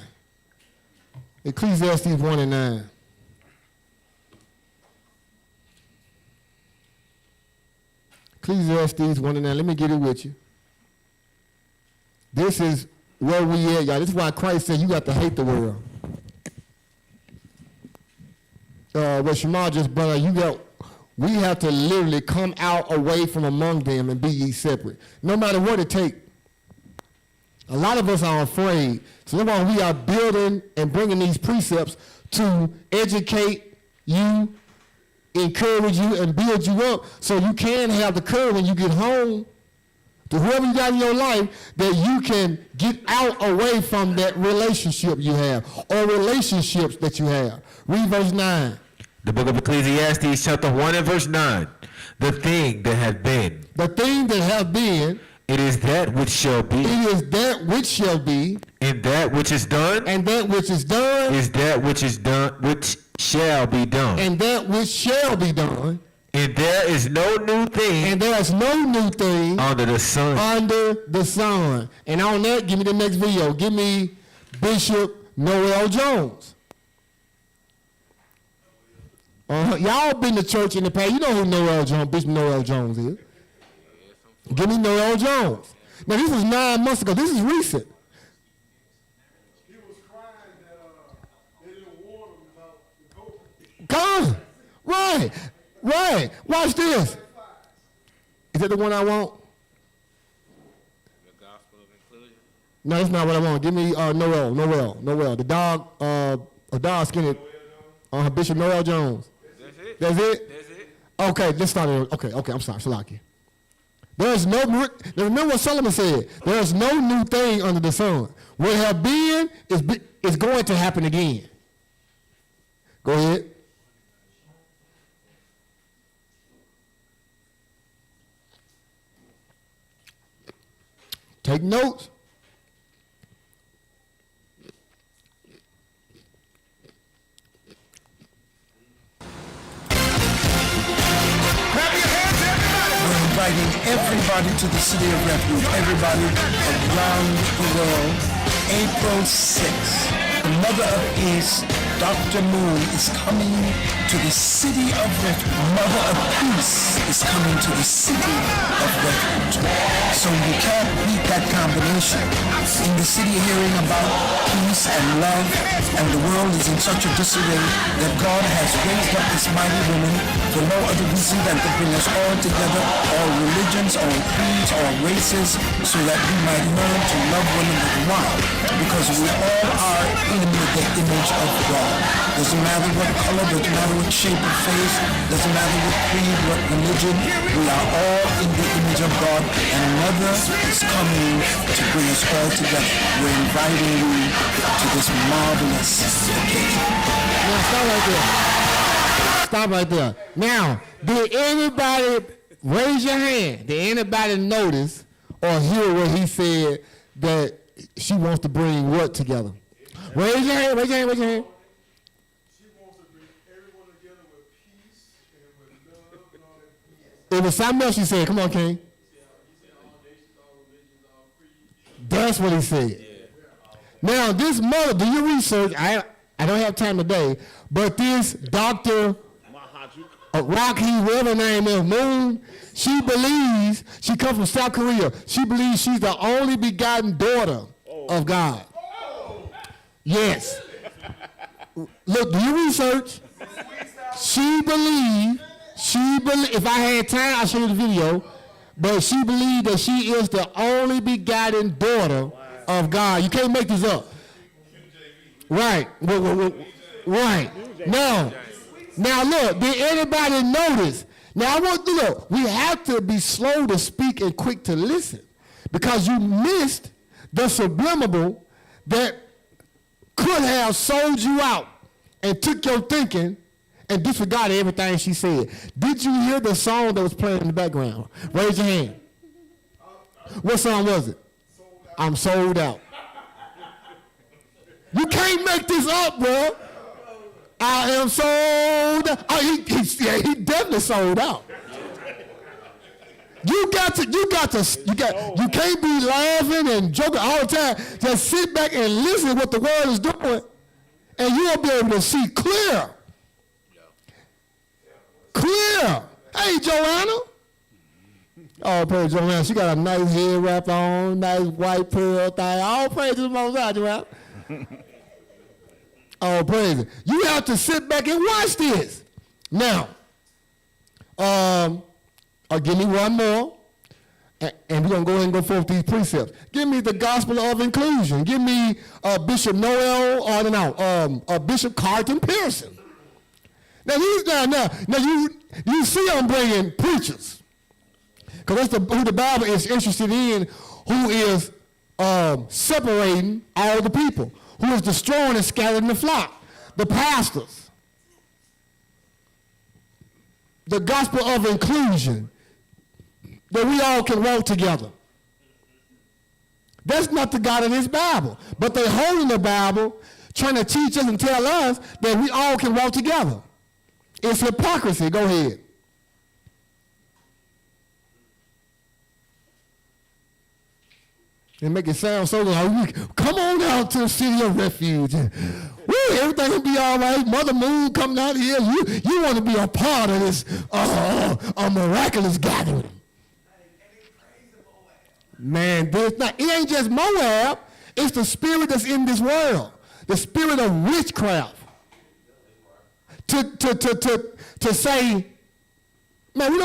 Ecclesiastes 1 and 9. Ecclesiastes 1 and 9. Let me get it with you. This is where we at, y'all. This is why Christ said you got to hate the world. What Shema just brought out, we have to literally come out away from among them and be ye separate. No matter what it takes. A lot of us are afraid. So that's why we are building and bringing these precepts to educate you, encourage you, and build you up so you can have the courage when you get home to whoever you got in your life that you can get out away from that relationship you have or relationships that you have. Read verse 9. The book of Ecclesiastes, chapter 1 and verse 9. The thing that hath been. The thing that hath been. It is that which shall be. It is that which shall be. And that which is done. And that which is done. Is that which is done, which shall be done. And that which shall be done. And there is no new thing. And there is no new thing. Under the sun. Under the sun. And on that, give me the next video. Give me Bishop Noel Jones. Y'all been to church in the past. You know who Bishop Noel Jones is. Give me Noel Jones. Now, this was 9 months ago. This is recent. He was crying that they didn't warn him about the COVID. Come. Right. Watch this. Is that the one I want? The gospel of inclusion. No, that's not what I want. Give me Noel. The dog, a dog skinny. Bishop Noel Jones. That's it? Okay, let's start it. Okay, I'm sorry, Shalaki. Remember what Solomon said. There's no new thing under the sun. What have been is going to happen again. Go ahead. Take notes. We're inviting everybody to the City of Refuge, everybody around the world, April 6th. The Mother of Peace, Dr. Moon, is coming to the City of Refuge. Mother of Peace is coming to the City of Refuge. So you can't beat that combination. In the city hearing about peace and love, and the world is in such a disarray that God has raised up this mighty woman for no other reason than to bring us all together, all religions, all creeds, all races, so that we might learn to love one another. Why? Because we all are in the image of God. Doesn't matter what color, doesn't matter what shape of face, doesn't matter what creed, what religion, we are all in the image of God, and Mother is coming to bring us all together. We're inviting you to this marvelous occasion. Now stop right there. Stop right there. Now, did anybody raise your hand? Did anybody notice or hear what he said that she wants to bring what together? Raise your hand, raise your hand, raise your hand. She wants to bring everyone together with peace and with love and all that. It was something else he said. Come on, King. That's what he said. Now, this mother, do your research. I don't have time today, but this Dr. Rocky, whatever her name is, Moon, she believes, she comes from South Korea. She believes she's the only begotten daughter of God. Yes. Look, do your research. She believed, if I had time, I'll show you the video, but she believed that she is the only begotten daughter of God. You can't make this up. Right. Right. Now look, did anybody notice? Now I want to look, we have to be slow to speak and quick to listen, because you missed the subliminal that could have sold you out and took your thinking and disregarded everything she said. Did you hear the song that was playing in the background? Raise your hand. What song was it? I'm sold out. You can't make this up, bro. I am sold out. Oh, he definitely sold out. You can't be laughing and joking all the time. Just sit back and listen to what the word is doing, and you'll be able to see clear. Clear. Hey, Joanna. Oh, praise Joanna. She got a nice head wrap on, nice white pearl thing. All praise to the Most High, Joanna. Oh, praise it. You have to sit back and watch this. Now, give me one more, and we're going to go ahead and go forth these precepts. Give me the gospel of inclusion. Give me Bishop Noel, Bishop Carlton Pearson. Now, you see I'm bringing preachers, because that's who the Bible is interested in, who is separating all the people, who is destroying and scattering the flock, the pastors. The gospel of inclusion, that we all can walk together. That's not the God in this Bible, but they holding the Bible, trying to teach us and tell us that we all can walk together. It's hypocrisy. Go ahead. And make it sound so like, come on out to the City of Refuge. Woo, everything will be all right. Mother Moon coming out here. You want to be a part of this a miraculous gathering. Man, it ain't just Moab. It's the spirit that's in this world. The spirit of witchcraft. To say, look,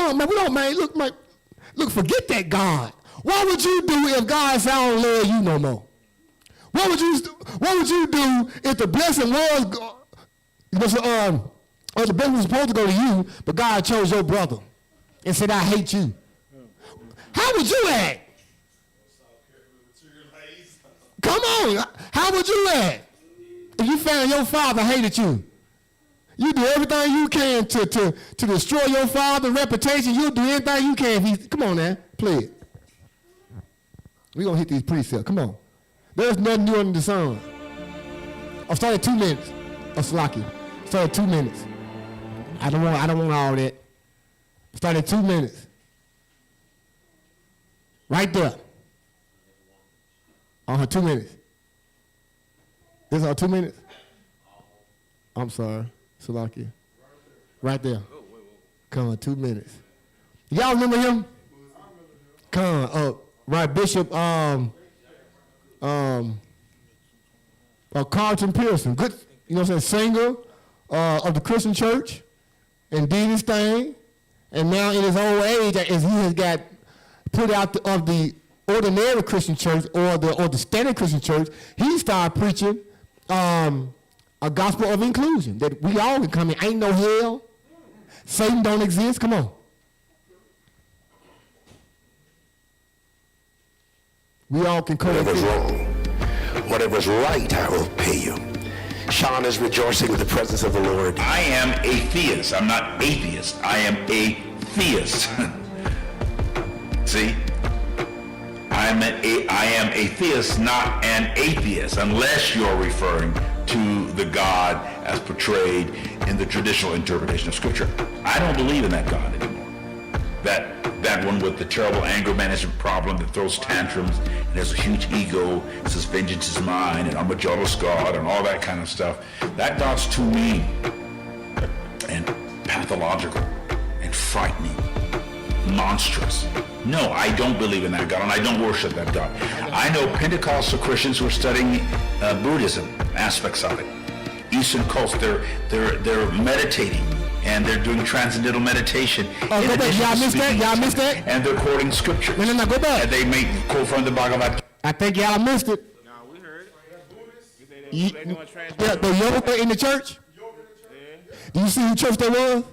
forget that God. What would you do if God said, I don't love you no more? What would you do if the blessing was, or the blessing was supposed to go to you, but God chose your brother and said, I hate you? How would you act? Come on, how would you act if you found your father hated you? You do everything you can to destroy your father's reputation. You'll do anything you can. Come on now, play it. We're going to hit these precepts. Come on. There's nothing new under the sun. I started 2 minutes of Slocky. Started 2 minutes. I don't want all that. Started 2 minutes. Right there. On her 2 minutes. This is our 2 minutes? I'm sorry. Slocky. Right there. Come on, 2 minutes. Y'all remember him? Come on, right, Bishop Carlton Pearson, good, you know what I'm saying, singer of the Christian church, and did his thing, and now in his old age, as he has got put out of the ordinary Christian church or the standard Christian church, he started preaching a gospel of inclusion, that we all can come in. Ain't no hell. Satan don't exist. Come on. We all can Whatever's wrong, whatever's right, I will pay you. Sean is rejoicing in the presence of the Lord. I am a theist. I'm not atheist. I am a theist. See? I am a theist, not an atheist, unless you're referring to the God as portrayed in the traditional interpretation of Scripture. I don't believe in that God anymore. That one with the terrible anger management problem that throws tantrums and has a huge ego, says vengeance is mine, and I'm a jealous God, and all that kind of stuff. That God's too mean and pathological and frightening, monstrous. No, I don't believe in that God, and I don't worship that God. I know Pentecostal Christians who are studying Buddhism, aspects of it. Eastern cults, they're meditating, and they're doing transcendental meditation. Y'all missed that? And they're quoting scriptures. No, go back. And they may quote from the Bhagavad. I think y'all missed it. No, we heard it. The yoga in the church? Yeah. Do you see who church that was?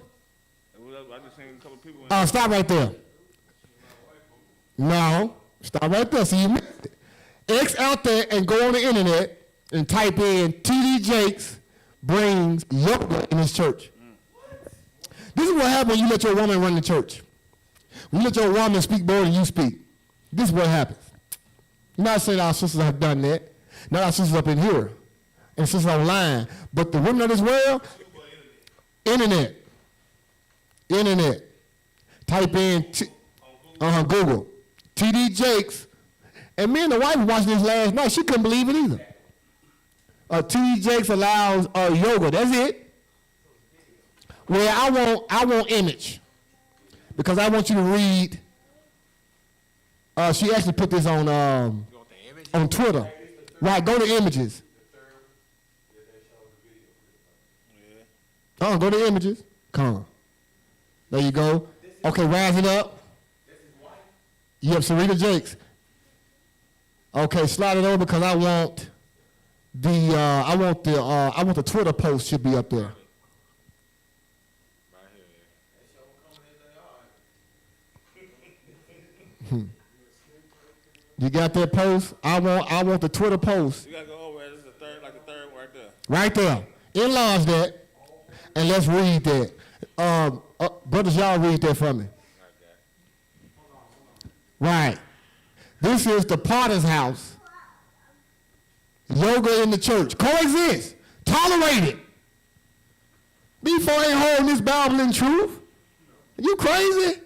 I just seen a couple people. Stop right there. No, stop right there. See, you missed it. X out there and go on the internet and type in T.D. Jakes brings yoga in his church. This is what happens when you let your woman run the church. When you let your woman speak more than you speak. This is what happens. I'm not saying our sisters have done that. Not our sisters up in here and sisters online. But the women of this world, internet. Type in Google. T.D. Jakes. And me and the wife watched this last night. She couldn't believe it either. T.D. Jakes allows yoga. That's it. Well, I want image, because I want you to read. She actually put this on Twitter. Right, go to images. Go to images. Come on. There you go. Okay, rise it up. Yep, Sarita Jakes. Okay, slide it over because I want the Twitter post should be up there. You got that post? I want the Twitter post. You gotta go over. This is the third one right there. Right there. Enlarge that, and let's read that. Brothers, y'all read that for me. Right. This is the Potter's house. Yoga in the church. Coexist. Tolerate it. Before ain't holding this Bible in truth. You crazy?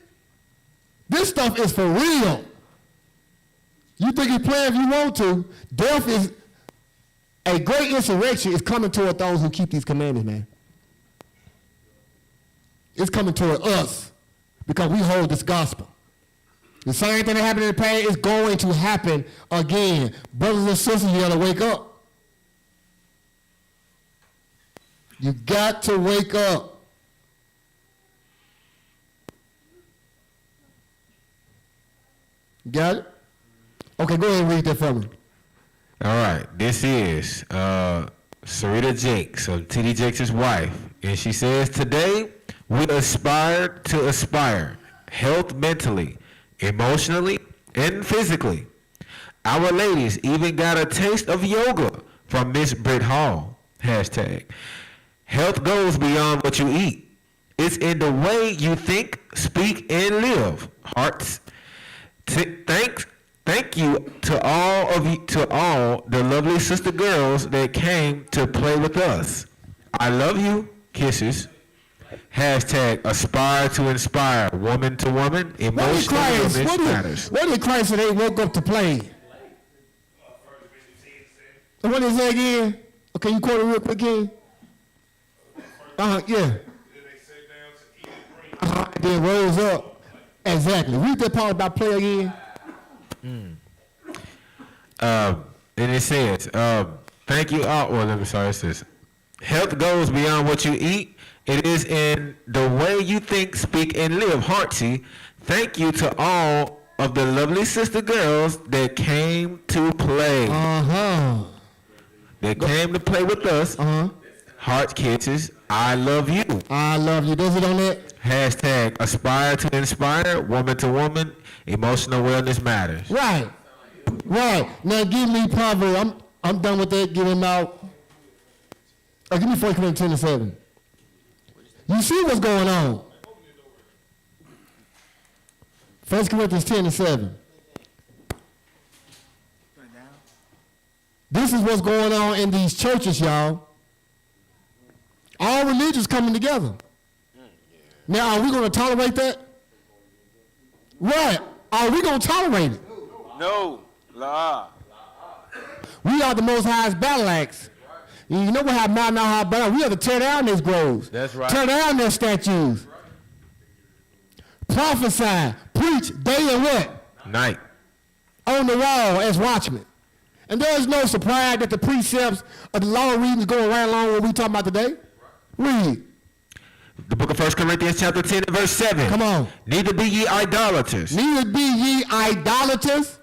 This stuff is for real. You think you're playing if you want to. Death is a great insurrection is coming toward those who keep these commandments, man. It's coming toward us because we hold this gospel. The same thing that happened in the past is going to happen again. Brothers and sisters, you got to wake up. You got to wake up. Got it? Okay, go ahead and read that for me. All right, this is Sarita Jakes, T.D. Jakes' wife, and she says, today we aspire to aspire, health mentally, emotionally, and physically. Our ladies even got a taste of yoga from Miss Britt Hall. #. Health goes beyond what you eat. It's in the way you think, speak, and live. Hearts. Thank you to all the lovely sister girls that came to play with us. I love you. Kisses. Hashtag aspire to inspire. Woman to woman. Emotional wellness matters. What did Christ say they woke up to play? What did he say again? Okay, you quote it real quick again. Yeah. Then rose up. Exactly. Read that part about play again. And it says, thank you all. Well, let me sorry. It says, health goes beyond what you eat. It is in the way you think, speak, and live. Heartsy, thank you to all of the lovely sister girls that came to play. That came to play with us. Heart kisses. I love you. I love you. Does it on that? Hashtag aspire to inspire. Woman to woman. Emotional wellness matters. Right. Right. Now give me Proverbs. I'm done with that. Give him out. Give me 1 Corinthians 10 and 7. You see what's going on. 1 Corinthians 10 and 7. This is what's going on in these churches, y'all. All religions coming together. Now, are we going to tolerate that? Right. Are we going to tolerate it? No. La. We are the Most High's battle axe. You know what have Mount High battle? We have to tear down these groves. That's right. Tear down their statues. Prophesy, preach day and what? Night. On the wall as watchmen. And there is no surprise that the precepts of the law readings going right along with what we talking about today. Read. The book of 1 Corinthians chapter 10 and verse 7. Come on. Neither be ye idolaters. Neither be ye idolaters.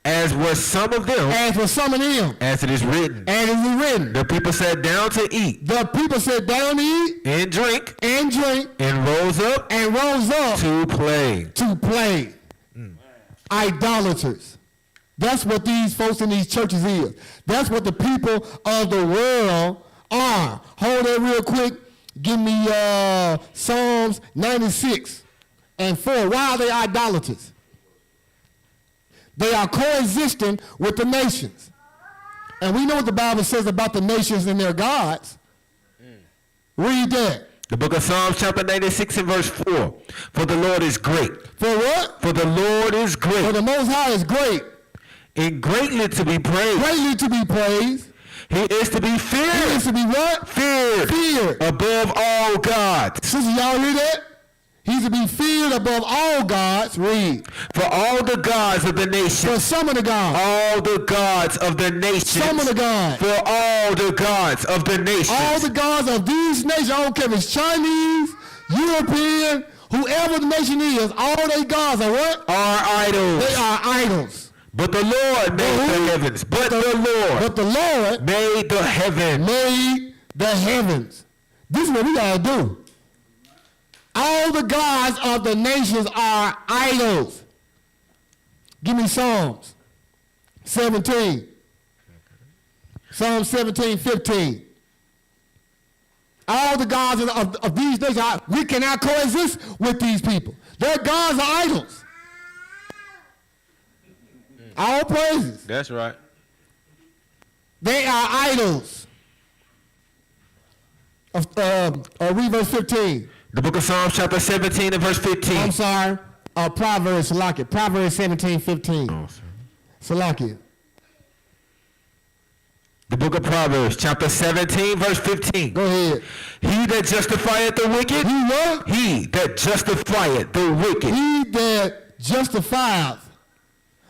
As were some of them. As were some of them. As it is written. As it is written. The people sat down to eat. The people sat down to eat. And drink. And drink. And rose up. And rose up. To play. To play. Idolaters. That's what these folks in these churches is. That's what the people of the world are. Hold that real quick. Give me Psalms 96 and 4. Why are they idolaters? They are coexisting with the nations. And we know what the Bible says about the nations and their gods. Read that. The book of Psalms chapter 96 and verse 4. For the Lord is great. For what? For the Lord is great. For the Most High is great. And greatly to be praised. Greatly to be praised. He is to be feared. He is to be what? Feared. Feared. Above all gods. Sisters, y'all hear that? He's to be feared above all gods. Read. For all the gods of the nations. For some of the gods. All the gods of the nations. Some of the gods. For all the gods of the nations. All the gods of these nations. I don't care if it's Chinese, European, whoever the nation is, all their gods are what? Are idols. They are idols. But the Lord made the heavens. But the Lord made the heavens. Made the heavens. This is what we gotta do. All the gods of the nations are idols. Give me Psalms 17. Psalm 17, 15. All the gods of these nations, we cannot coexist with these people. Their gods are idols. All praises. That's right. They are idols. Read verse 15. The book of Psalms chapter 17 and verse 15. I'm sorry. Proverbs, Salakia. Proverbs 17, 15. Oh, Salakia. The book of Proverbs chapter 17 verse 15. Go ahead. He that justifieth the wicked. He what? He that justifieth the wicked. He that justifieth.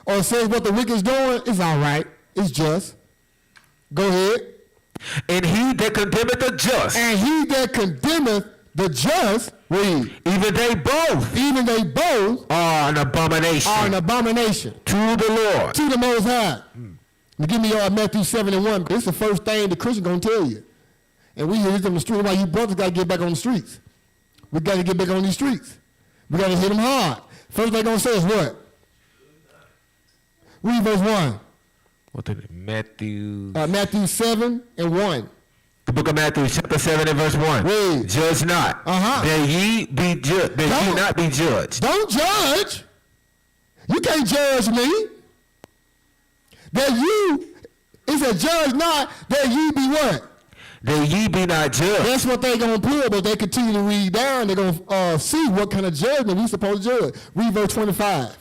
Or says what the wicked's doing is all right. It's just. Go ahead. And he that condemneth the just. And he that condemneth the just. Read. Even they both. Are an abomination. Are an abomination. To the Lord. To the Most High. Give me Matthew 7 and 1. This is the first thing the Christian going to tell you. And we hear this on the street. Why you brothers got to get back on the streets. We got to get back on these streets. We got to hit them hard. First thing going to say is what? Read verse 1. What is it? Matthew. Matthew 7 and 1. The book of Matthew, chapter 7 and verse 1. Read. Judge not. That ye be ye not be judged. Don't judge. You can't judge me. That you, it said, judge not, that ye be what? That ye be not judged. That's what they going to pull, but they continue to read down. They're going to see what kind of judgment we supposed to judge. Read verse 25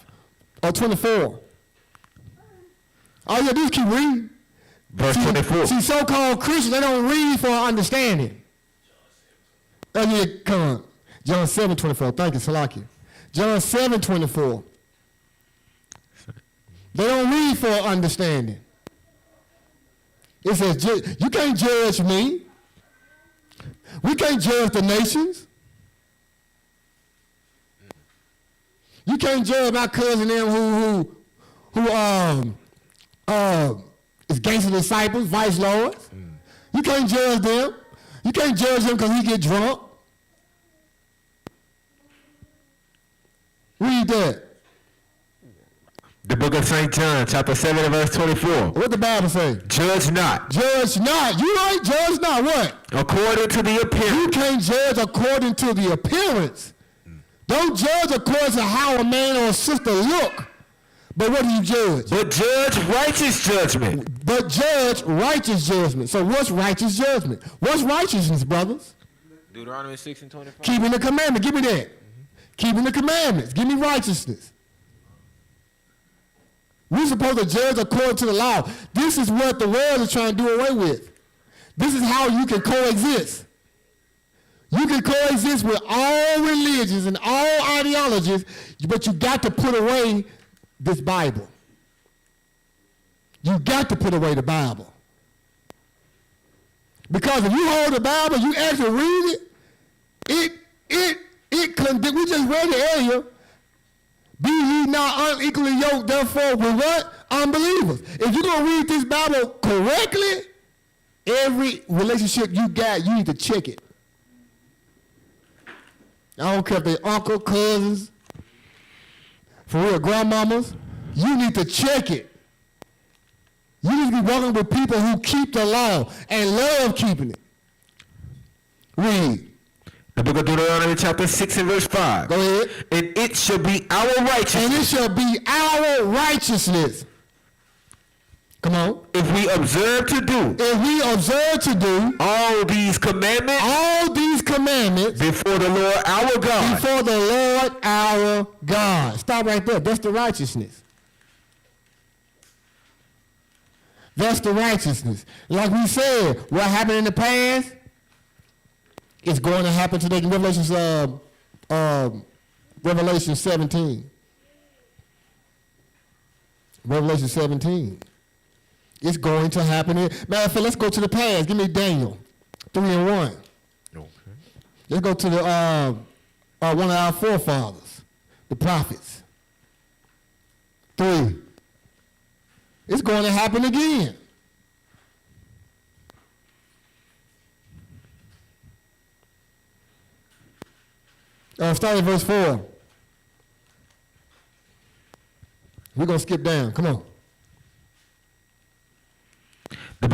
or 24. All you do is keep reading. Verse 24. See, so-called Christians, they don't read for understanding. Oh, yeah, come on. John 7:24. Thank you, Salaki. John 7:24. They don't read for understanding. It says, you can't judge me. We can't judge the nations. You can't judge my cousin them who is gangster disciples, vice lords. You can't judge them. You can't judge him because he get drunk. Read that. The book of St. John, chapter 7 and verse 24. What the Bible say? Judge not. Judge not. You right, judge not. What? According to the appearance. You can't judge according to the appearance. Don't judge according to how a man or a sister look. But what do you judge? But judge righteous judgment. But judge righteous judgment. So what's righteous judgment? What's righteousness, brothers? Deuteronomy 6 and 25. Keeping the commandment. Give me that. Keeping the commandments. Give me righteousness. We're supposed to judge according to the law. This is what the world is trying to do away with. This is how you can coexist. You can coexist with all religions and all ideologies, but you got to put away this Bible. You got to put away the Bible. Because if you hold the Bible, you actually read it, we just read it earlier. Be ye not unequally yoked, therefore, with what? Unbelievers. If you're going to read this Bible correctly, every relationship you got, you need to check it. I don't care if they're uncle, cousins, for real, grandmamas. You need to check it. You need to be working with people who keep the law and love keeping it. Read. The book of Deuteronomy chapter 6 and verse 5. Go ahead. And it shall be our righteousness. And it shall be our righteousness. Come on. If we observe to do. If we observe to do. All these commandments. All these commandments. Before the Lord our God. Before the Lord our God. Stop right there. That's the righteousness. That's the righteousness. Like we said, what happened in the past, it's going to happen today in Revelation 17. Revelation 17. It's going to happen. Matter of fact, let's go to the past. Give me Daniel 3 and 1. Okay. Let's go to the one of our forefathers, the prophets. 3. It's going to happen again. Start at verse 4. We're going to skip down. Come on. The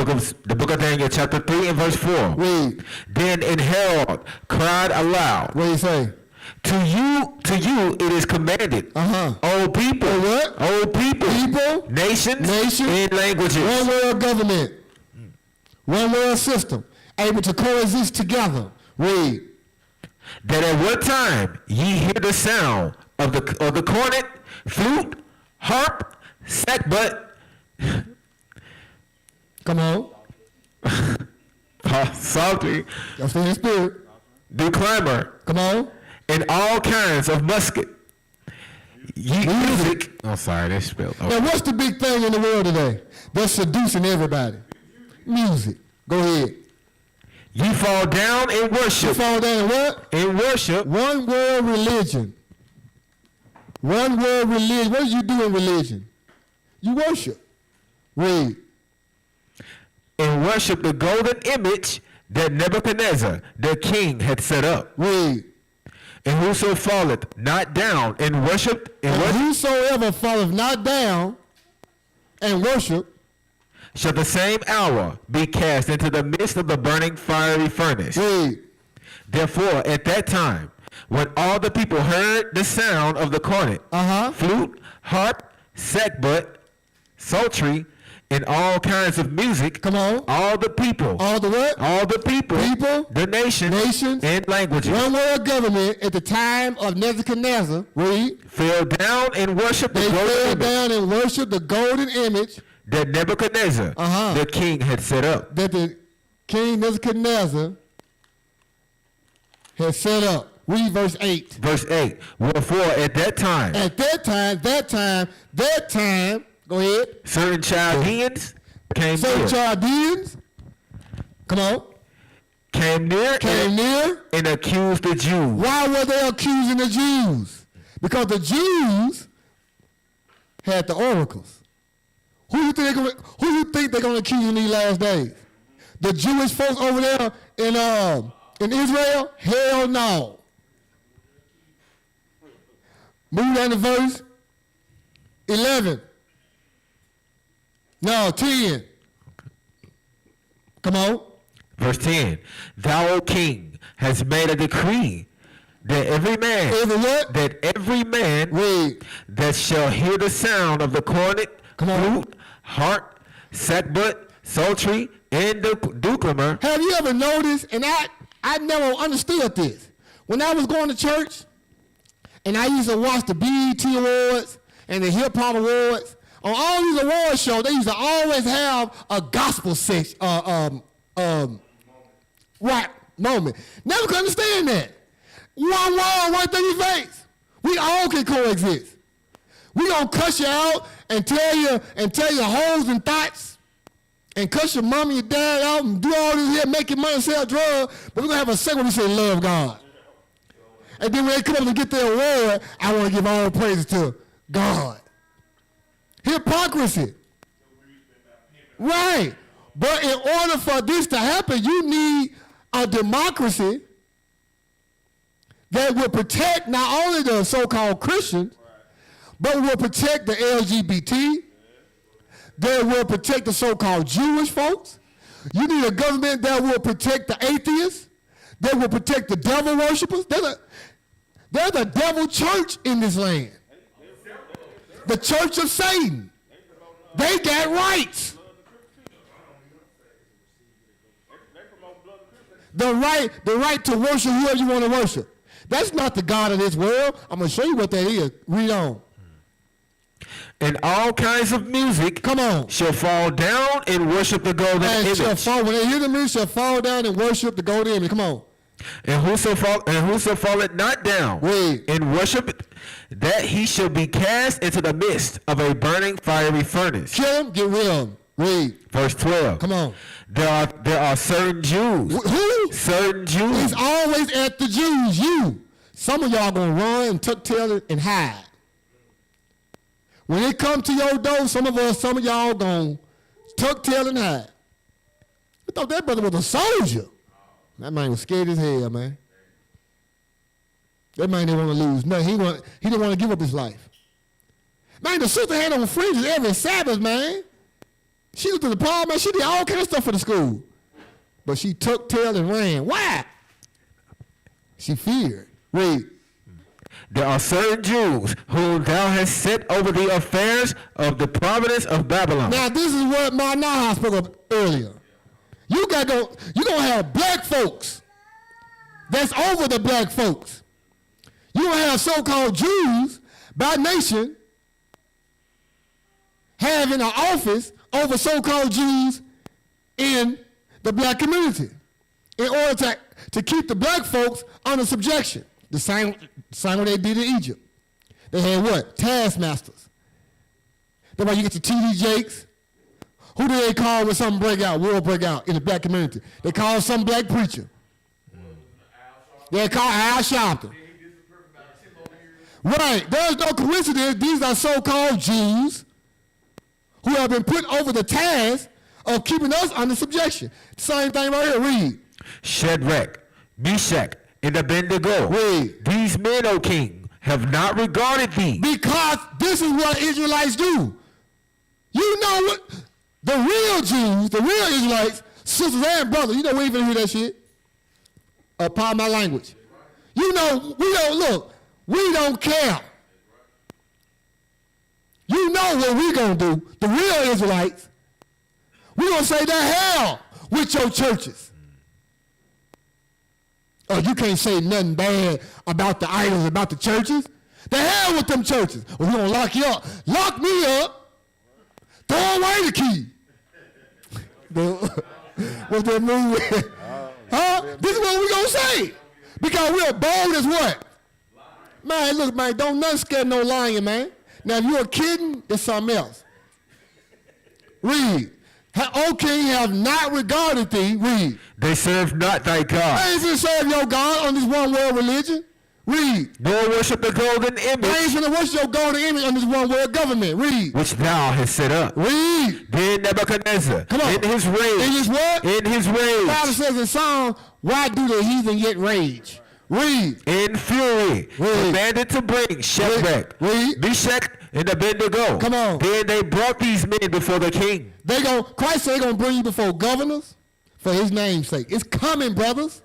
book of Daniel, chapter 3 and verse 4. Read. Then an herald cried aloud. What do you say? To you it is commanded. O people. What? O people. People. Nations. And languages. One world government. One world system. Able to coexist together. Read. That at what time ye hear the sound of the cornet, flute, harp, sackbut. Come on. Psaltery. That's in the spirit. The clamor. Come on. And all kinds of musket. Music. Oh, sorry, that's spelled. Okay. Now, what's the big thing in the world today that's seducing everybody? Music. Go ahead. You fall down in worship. You fall down in what? In worship. One world religion. One world religion. What do you do in religion? You worship. Read. And worship the golden image that Nebuchadnezzar, the king, had set up. Read. And whoso falleth not down and worship. And whosoever falleth not down and worship shall the same hour be cast into the midst of the burning fiery furnace. Read. Therefore, at that time, when all the people heard the sound of the cornet, flute, harp, sackbut, psaltery, and all kinds of music. Come on. All the people. All the what? All the people. People. The nations. And languages. One world government at the time of Nebuchadnezzar. Read. Fell down and worshiped the golden image. They fell down and worshiped the golden image. That Nebuchadnezzar, the king, had set up. That the king Nebuchadnezzar had set up. Read verse 8. Verse 8. Wherefore at that time. Go ahead. Certain Chaldeans came near. Chaldeans. Come on. Came near and accused the Jews. Why were they accusing the Jews? Because the Jews had the oracles. Who you think they're going to accuse in these last days? The Jewish folks over there in Israel? Hell no. Move down to verse 11. No, 10. Come on. Verse 10. Thou, O king, hast made a decree that every man that shall hear the sound of the cornet, flute, harp, sackbut, psaltery, and the dulcimer. Have you ever noticed, and I never understood this, when I was going to church, and I used to watch the BET Awards and the Hip Hop Awards, on all these award shows, they used to always have a gospel moment. Never could understand that. One wall, one thing you face. We all can coexist. We gonna cuss you out and tell you hoes and thoughts, and cuss your mom and your dad out and do all this here, make your money, sell drugs. But we're gonna have a second where we say love God. And then when they come up to get their award, I want to give all praises to God. Hypocrisy. Right. But in order for this to happen, you need a democracy that will protect not only the so-called Christians, but will protect the LGBT, that will protect the so-called Jewish folks. You need a government that will protect the atheists, that will protect the devil worshipers. There's a devil church in this land. The church of Satan. They got rights. The right to worship whoever you want to worship. That's not the God of this world. I'm going to show you what that is. Read on. And all kinds of music, come on, shall fall down and worship the golden image. When they hear the music, shall fall down and worship the golden image. Come on. And whoso falleth not down and worship it, that he shall be cast into the midst of a burning fiery furnace. Kill him, get rid of him. Read. Verse 12. Come on. There are certain Jews. Who? Certain Jews. He's always at the Jews. You. Some of y'all gonna run and tuck tail and hide. When it come to your door, some of y'all gonna tuck tail and hide. I thought that brother was a soldier. That man was scared as hell, man. That man didn't want to lose nothing. He didn't want to give up his life. Man, the sister had on fringes every Sabbath, man. She was to the prom, man. She did all kinds of stuff for the school. But she tucked tail and ran. Why? She feared. Read. There are certain Jews whom thou hast set over the affairs of the province of Babylon. Now, this is what my Naha spoke of earlier. You're going to have black folks that's over the black folks. You're going to have so-called Jews by nation having an office over so-called Jews in the black community in order to keep the black folks under subjection. The same way they did in Egypt. They had what? Taskmasters. That's why you get the T.D. Jakes. Who do they call when something war break out in the black community? They call some black preacher. They call Al Sharpton. Right. There's no coincidence. These are so-called Jews who have been put over the task of keeping us under subjection. Same thing right here. Read. Shadrach, Meshach, and Abednego. Read. These men, O king, have not regarded thee. Because this is what Israelites do. You know what? The real Jews, the real Israelites, sisters and brothers, you know we ain't finna hear that shit. Pardon my language. You know, we don't care. You know what we gonna do. The real Israelites, We're going to say the hell with your churches. Oh, you can't say nothing bad about the idols, about the churches. The hell with them churches. Well, we're going to lock you up. Lock me up. Throw away the key. What's that movie? Huh? This is what we're going to say. Because we're bold as what? Man, look, man, don't nothing scare no lion, man. Now, if you're kidding, it's something else. Read. O king, have not regarded thee. Read. They serve not thy God. They ain't finna serve your God on this one world religion. Read. Nor worship the golden image. They ain't finna worship your golden image on this one world government. Read. Which thou hast set up. Read. Then Nebuchadnezzar, come on, in his rage. In his what? In his rage. The Bible says in Psalm, why do the heathen yet rage? Read. In fury, commanded to bring Shadrach, Meshach, and Abednego. Come on. Then they brought these men before the king. Christ said they're going to bring you before governors for his name's sake. It's coming, brothers.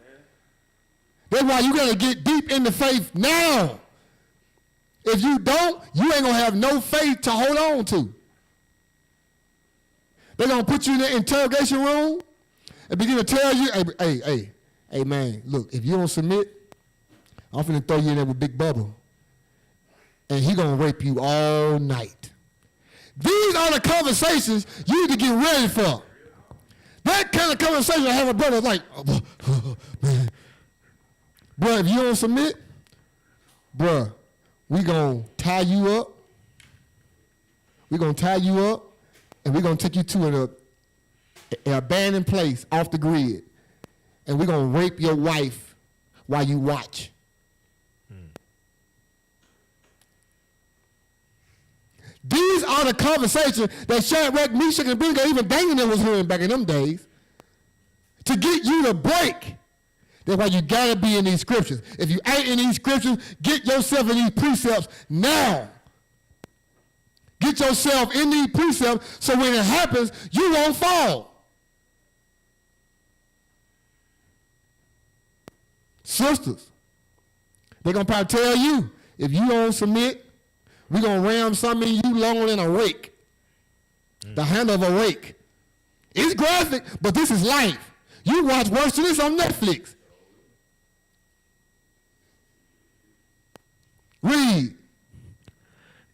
That's why you got to get deep in the faith now. If you don't, you ain't going to have no faith to hold on to. They're going to put you in the interrogation room and begin to tell you, hey, man, look, if you don't submit, I'm finna throw you in there with Big Bubba. And he gonna rape you all night. These are the conversations you need to get ready for. That kind of conversation I have a brother like, man. Bruh, if you don't submit, bruh, we gonna tie you up. We're gonna tie you up, and we're gonna take you to an abandoned place off the grid. And we're gonna rape your wife while you watch. These are the conversations that Shadrach, Meshach, and Abednego, even Daniel was hearing back in them days. To get you to break. That's why you got to be in these scriptures. If you ain't in these scriptures, get yourself in these precepts now. Get yourself in these precepts so when it happens, you won't fall. Sisters, they're going to probably tell you, if you don't submit, we're going to ram something in you longer than a rake. The handle of a rake. It's graphic, but this is life. You watch worse than this on Netflix. Read.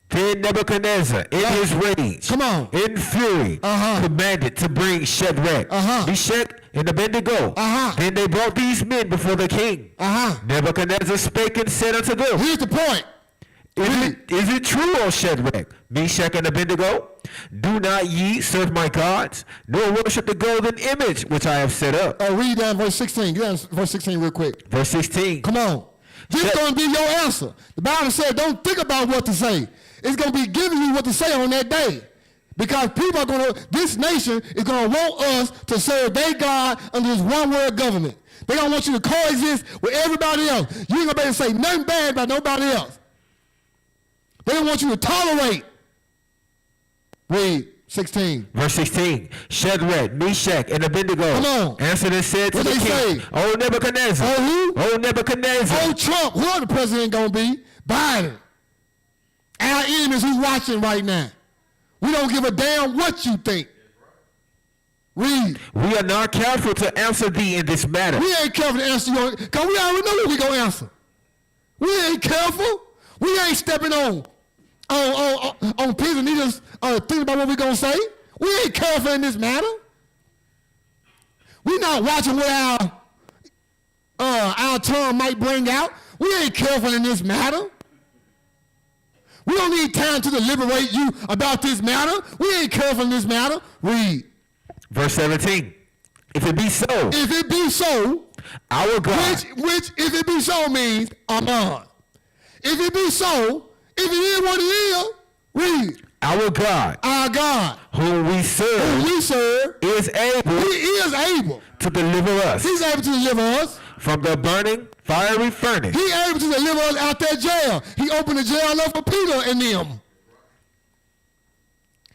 Then Nebuchadnezzar, in his rage, come on, in fury, commanded to bring Shadrach, Meshach, and Abednego. Then they brought these men before the king. Nebuchadnezzar spake and said unto them, here's the point. Is it true, O Shadrach, Meshach, and Abednego? Do not ye serve my gods, nor worship the golden image which I have set up. Read down verse 16. Get down verse 16 real quick. Verse 16. Come on. This is going to be your answer. The Bible said don't think about what to say. It's going to be giving you what to say on that day. Because people are going to, this nation is going to want us to serve their God under this one world government. They don't want you to coexist with everybody else. You ain't going to be able to say nothing bad about nobody else. They don't want you to tolerate. Read 16. Verse 16. Shadrach, Meshach, and Abednego answered and said to the king, O Nebuchadnezzar. Oh who? O Nebuchadnezzar. Oh Trump. Who the president going to be? Biden. Our enemies who's watching right now. We don't give a damn what you think. Read. We are not careful to answer thee in this matter. We ain't careful to answer you because we already know what we going to answer. We ain't careful. We ain't stepping on pins and needles thinking about what we're going to say. We ain't careful in this matter. We not watching what our tongue might bring out. We ain't careful in this matter. We don't need time to deliberate you about this matter. We ain't careful in this matter. Read. Verse 17. If it be so. If it be so. Our God. Which if it be so means Amen. If it be so, if it is what it is, read. Our God. Our God. Whom we serve. Is able. He is able. To deliver us. He's able to deliver us. From the burning fiery furnace. He able to deliver us out that jail. He opened the jail up for Peter and them.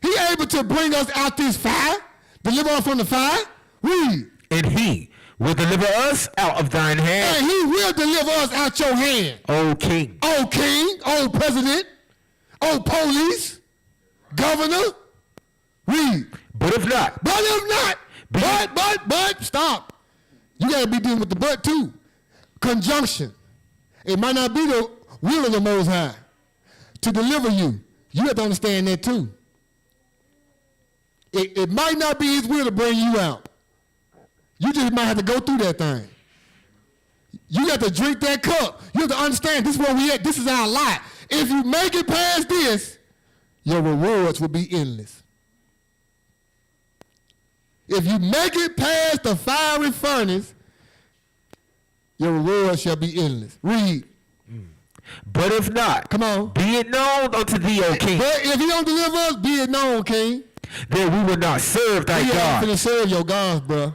He able to bring us out this fire. Deliver us from the fire. Read. And he will deliver us out of thine hand. And he will deliver us out your hand. O king. O king. O president. O police. Governor. Read. But if not. But, stop. You got to be dealing with the but too. Conjunction. It might not be the will of the Most High to deliver you. You have to understand that too. It might not be his will to bring you out. You just might have to go through that thing. You got to drink that cup. You have to understand this is where we at. This is our lot. If you make it past this, your rewards will be endless. If you make it past the fiery furnace, your reward shall be endless. Read. But if not, come on, be it known unto thee, O king. But if you don't deliver us, be it known, king, that we will not serve thy God. You ain't finna serve your gods, bro.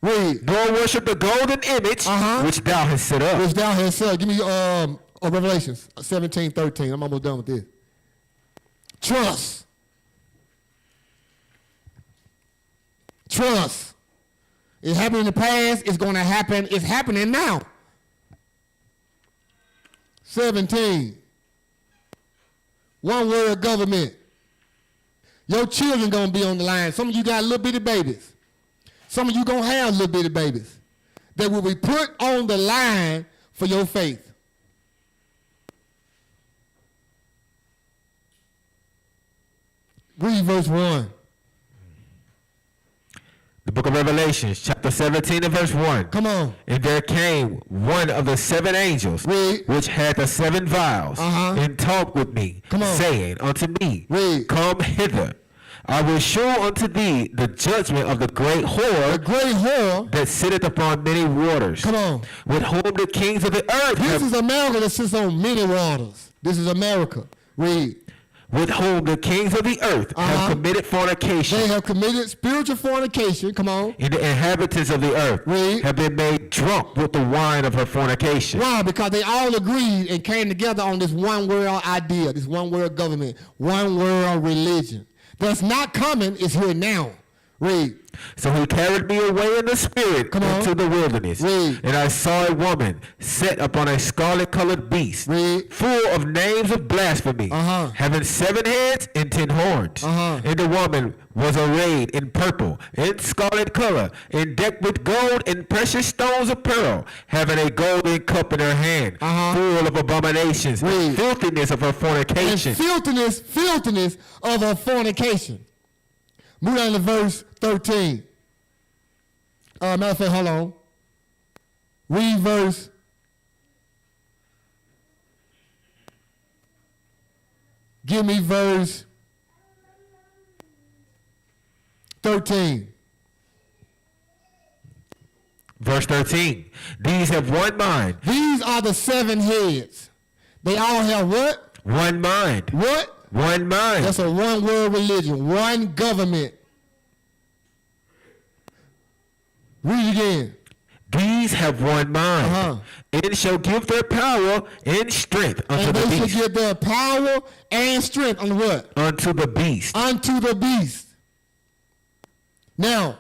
Read. Nor worship the golden image which thou hast set up. Which thou hast set up. Give me Revelations 17:13. I'm almost done with this. Trust. Trust. It happened in the past. It's going to happen. It's happening now. 17. One word government. Your children going to be on the line. Some of you got little bitty babies. Some of you going to have little bitty babies that will be put on the line for your faith. Read verse 1. The book of Revelations, chapter 17 and verse 1. Come on. And there came one of the 7 angels, which had the 7 vials, and talked with me, saying unto me, Come hither. I will show unto thee the judgment of the great whore, that sitteth upon many waters. Come on. With whom the kings of the earth This is America that sits on many waters. This is America. Read. With whom the kings of the earth have committed fornication. They have committed spiritual fornication. Come on. And the inhabitants of the earth have been made drunk with the wine of her fornication. Why? Because they all agreed and came together on this one world idea, this one world government, one world religion. That's not coming, it's here now. Read. So he carried me away in the spirit into the wilderness. And I saw a woman set upon a scarlet-colored beast, full of names of blasphemy, having 7 heads and 10 horns. And the woman was arrayed in purple and scarlet color, and decked with gold and precious stones of pearl, having a golden cup in her hand, full of abominations, and filthiness of her fornication. And filthiness of her fornication. Move down to verse 13. Matter of fact, hold on. Read verse. Give me verse 13. Verse 13. These have one mind. These are the 7 heads. They all have what? One mind. What? One mind. That's a one world religion, one government. Read again. These have one mind, and shall give their power and strength unto the beast. And they shall give their power and strength on what? Unto the beast. Unto the beast. Now,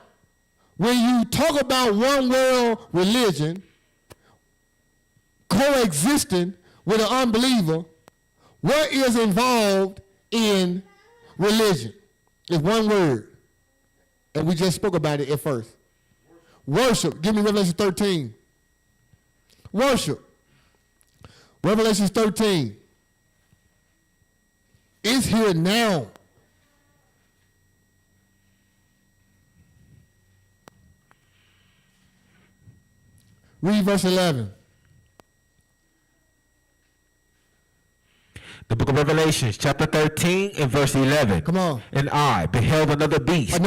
when you talk about one world religion coexisting with an unbeliever, what is involved in religion? It's one word. And we just spoke about it at first. Worship. Give me Revelation 13. Worship. Revelation 13. It's here now. Read verse 11. The book of Revelation, chapter 13 and verse 11. Come on. And I beheld another beast.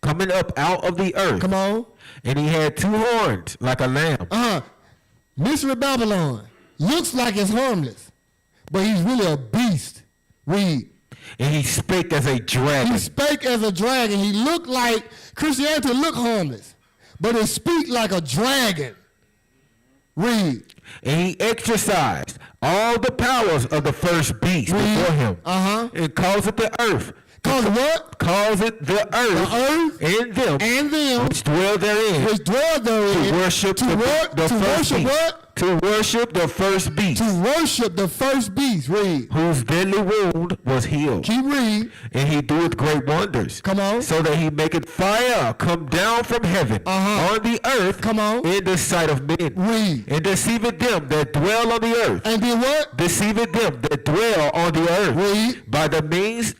Coming up out of the earth. Come on. And he had 2 horns like a lamb. Mystery Babylon looks like it's harmless, but he's really a beast. Read. And he spake as a dragon. He spake as a dragon. He looked like Christianity looked harmless, but it speak like a dragon. Read. And he exercised all the powers of the first beast before him, and caused the earth Cause what? Causeth the earth and them which dwell therein to worship to worship the first beast. To worship the first beast. Read. Whose deadly wound was healed. Keep reading. And he doeth great wonders. Come on. So that he maketh fire come down from heaven on the earth. Come on. In the sight of men. Read. And deceiveth them that dwell on the earth. And did what? Deceiveth them that dwell on the earth. Read. By the means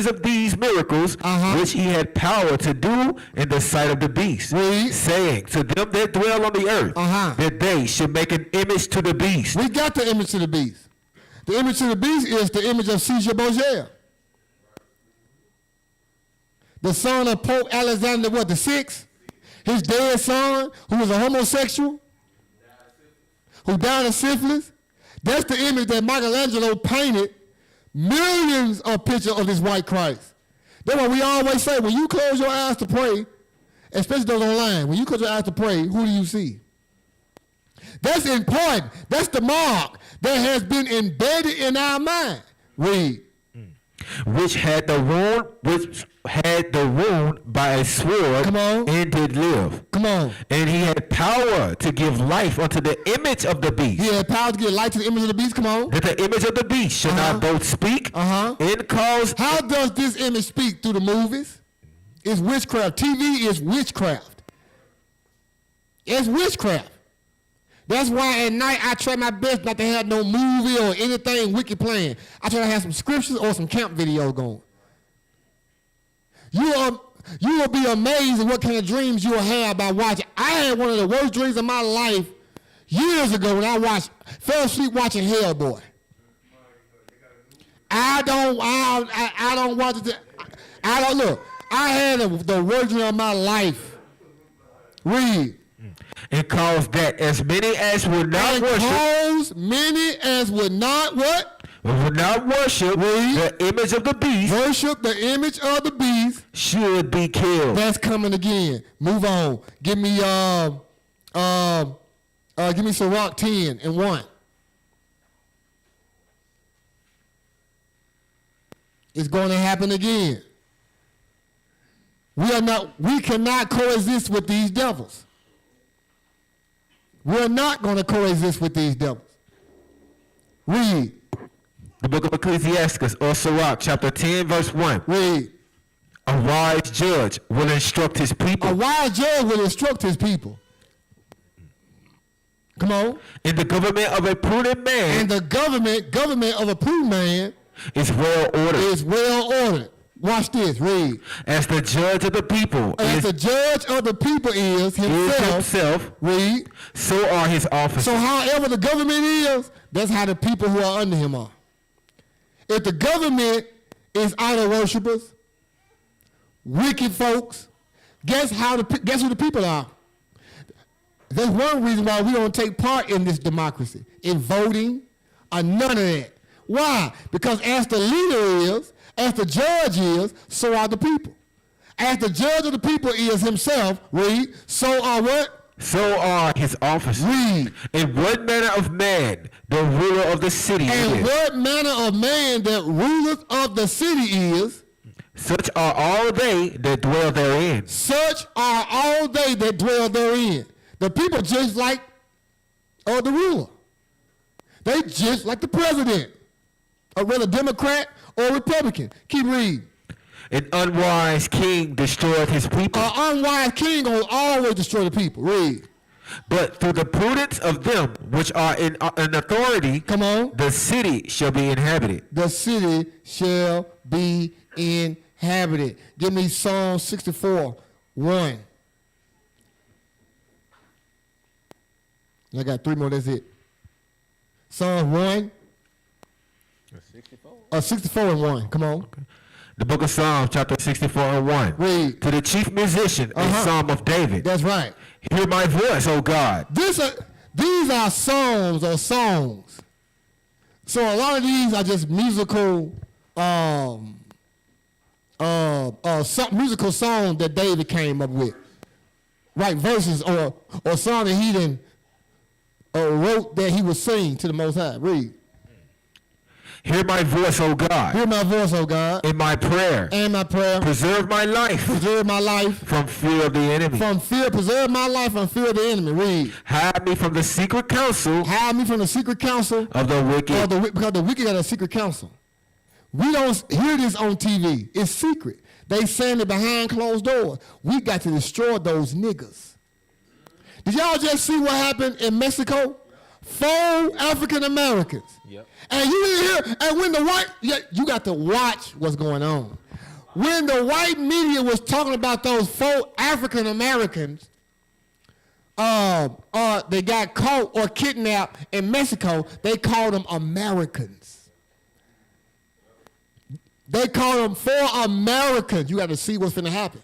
of these miracles which he had power to do in the sight of the beast. Read. Saying to them that dwell on the earth that they should make an image to the beast. We got the image to the beast. The image to the beast is the image of Caesar Borgia, the son of Pope Alexander the Sixth, his dead son, who was a homosexual, who died of syphilis. That's the image that Michelangelo painted millions of pictures of this white Christ. That's why we always say, when you close your eyes to pray, especially those online, when you close your eyes to pray, who do you see? That's important. That's the mark that has been embedded in our mind. Read. Which had the wound by a sword. Come on. And did live. Come on. And he had power to give life unto the image of the beast. He had power to give life to the image of the beast. Come on. That the image of the beast should not both speak and cause. How does this image speak? Through the movies? It's witchcraft. TV is witchcraft. It's witchcraft. That's why at night I try my best not to have no movie or anything wicked playing. I try to have some scriptures or some camp video going. You will be amazed at what kind of dreams you will have by watching. I had one of the worst dreams of my life years ago when I fell asleep watching Hellboy. I don't watch it. I don't look. I had the worst dream of my life. Read. And cause that as many as would not worship. Cause many as would not what? Would not worship the image of the beast. Worship the image of the beast. Should be killed. That's coming again. Move on. Give me Sirach 10 and 1. It's going to happen again. We cannot coexist with these devils. We're not going to coexist with these devils. Read. The book of Ecclesiastes, or Sirach, chapter 10, verse 1. Read. A wise judge will instruct his people. A wise judge will instruct his people. Come on. In the government of a prudent man. And the government of a prudent man is well ordered. Is well ordered. Watch this, read. As the judge of the people. As the judge of the people is himself. Read. So are his officers. So however the government is, that's how the people who are under him are. If the government is idol worshipers, wicked folks, guess who the people are? That's one reason why we don't take part in this democracy, in voting, or none of that. Why? Because as the leader is, as the judge is, so are the people. As the judge of the people is himself, read, so are what? So are his officers. Read. In what manner of man the ruler of the city is. And what manner of man that ruleth of the city is. Such are all they that dwell therein. Such are all they that dwell therein. The people just like the ruler. They just like the president. Or whether Democrat or Republican. Keep reading. An unwise king destroyeth his people. An unwise king will always destroy the people. Read. But through the prudence of them which are in authority, come on, the city shall be inhabited. The city shall be inhabited. Give me Psalm 64, 1. I got 3 more, that's it. Psalm 1. 64 and 1, come on. Okay. The book of Psalms, chapter 64 and 1. Read. To the chief musician, a psalm of David. That's right. Hear my voice, O God. These are psalms or songs. So a lot of these are just musical musical songs that David came up with. Right, verses or song that he didn't wrote that he would sing to the Most High. Read. Hear my voice, O God. Hear my voice, O God. In my prayer. And my prayer. Preserve my life. Preserve my life. From fear of the enemy. From fear. Preserve my life from fear of the enemy. Read. Hide me from the secret counsel. Hide me from the secret counsel. Of the wicked. Because the wicked got a secret counsel. We don't hear this on TV. It's secret. They saying it behind closed doors. We got to destroy those niggas. Did y'all just see what happened in Mexico? 4 African Americans. Yep. And you didn't hear, and when the white, you got to watch what's going on. When the white media was talking about those 4 African Americans, they got caught or kidnapped in Mexico, they called them Americans. They called them 4 Americans. You got to see what's finna happen.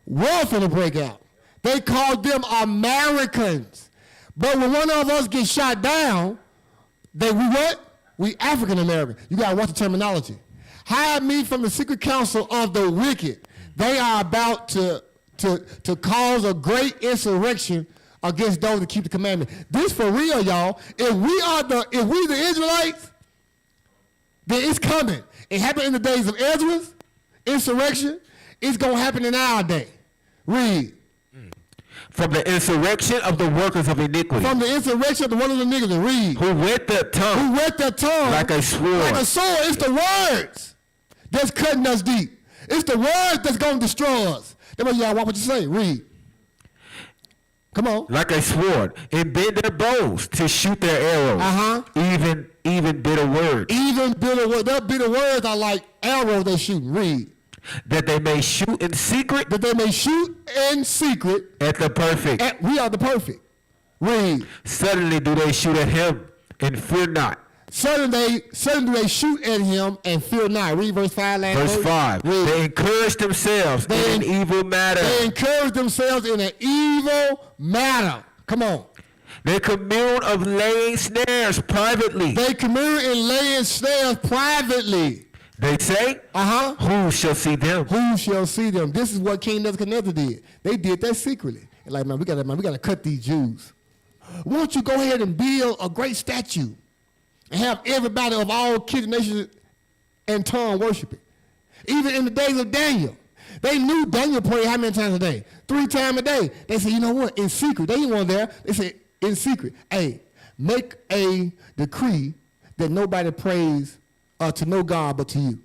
War finna break out. They called them Americans. But when one of us gets shot down, we what? We African American. You gotta watch the terminology. Hide me from the secret counsel of the wicked. They are about to cause a great insurrection against those that keep the commandment. This for real, y'all. If we the Israelites, then it's coming. It happened in the days of Ezra's insurrection. It's gonna happen in our day. Read. From the insurrection of the workers of iniquity. From the insurrection of the workers of iniquity. Read. Who wet their tongue. Who wet their tongue. Like a sword. Like a sword. It's the words that's cutting us deep. It's the words that's going to destroy us. That's what y'all want what you say. Read. Come on. Like a sword. And bend their bows to shoot their arrows. Even bitter words. Even bitter words. Their bitter words are like arrows they shoot. Read. That they may shoot in secret. That they may shoot in secret. At the perfect. We are the perfect. Read. Suddenly do they shoot at him and fear not. Suddenly do they shoot at him and fear not. Read verse 5. Verse 5. Read. They encourage themselves in an evil matter. They encourage themselves in an evil matter. Come on. They commune of laying snares privately. They commune in laying snares privately. They say, who shall see them? Who shall see them? This is what King Nebuchadnezzar did. They did that secretly. Like, man, we gotta cut these Jews. Why don't you go ahead and build a great statue and have everybody of all kids, nations, and tongue worship it? Even in the days of Daniel, they knew Daniel prayed how many times a day? 3 times a day. They said, you know what? In secret. They didn't want there. They said, in secret. Hey, make a decree that nobody prays to no God but to you.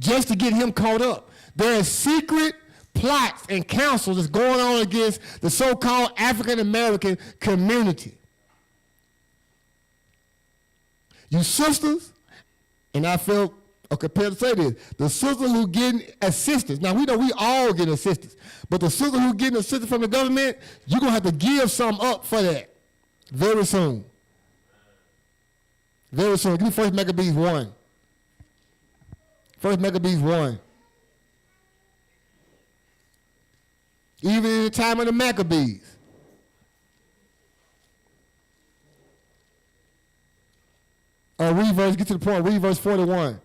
Just to get him caught up. There are secret plots and counsels that's going on against the so-called African American community. You sisters, and I feel compelled to say this, the sisters who getting assistance. Now we know we all get assistance, but the sisters who getting assistance from the government, you're gonna have to give some up for that very soon. Very soon. Give me 1 Maccabees 1. 1 Maccabees 1. Even in the time of the Maccabees. Read verse, get to the point. Read verse 41.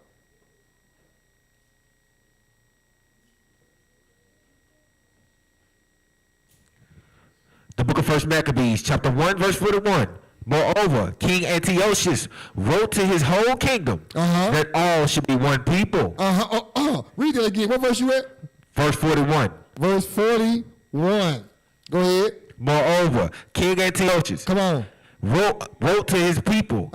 The book of 1 Maccabees, chapter 1, verse 41. Moreover, King Antiochus wrote to his whole kingdom that all should be one people. Read it again. What verse you at? Verse 41. Verse 41. Go ahead. Moreover, King Antiochus wrote to his people.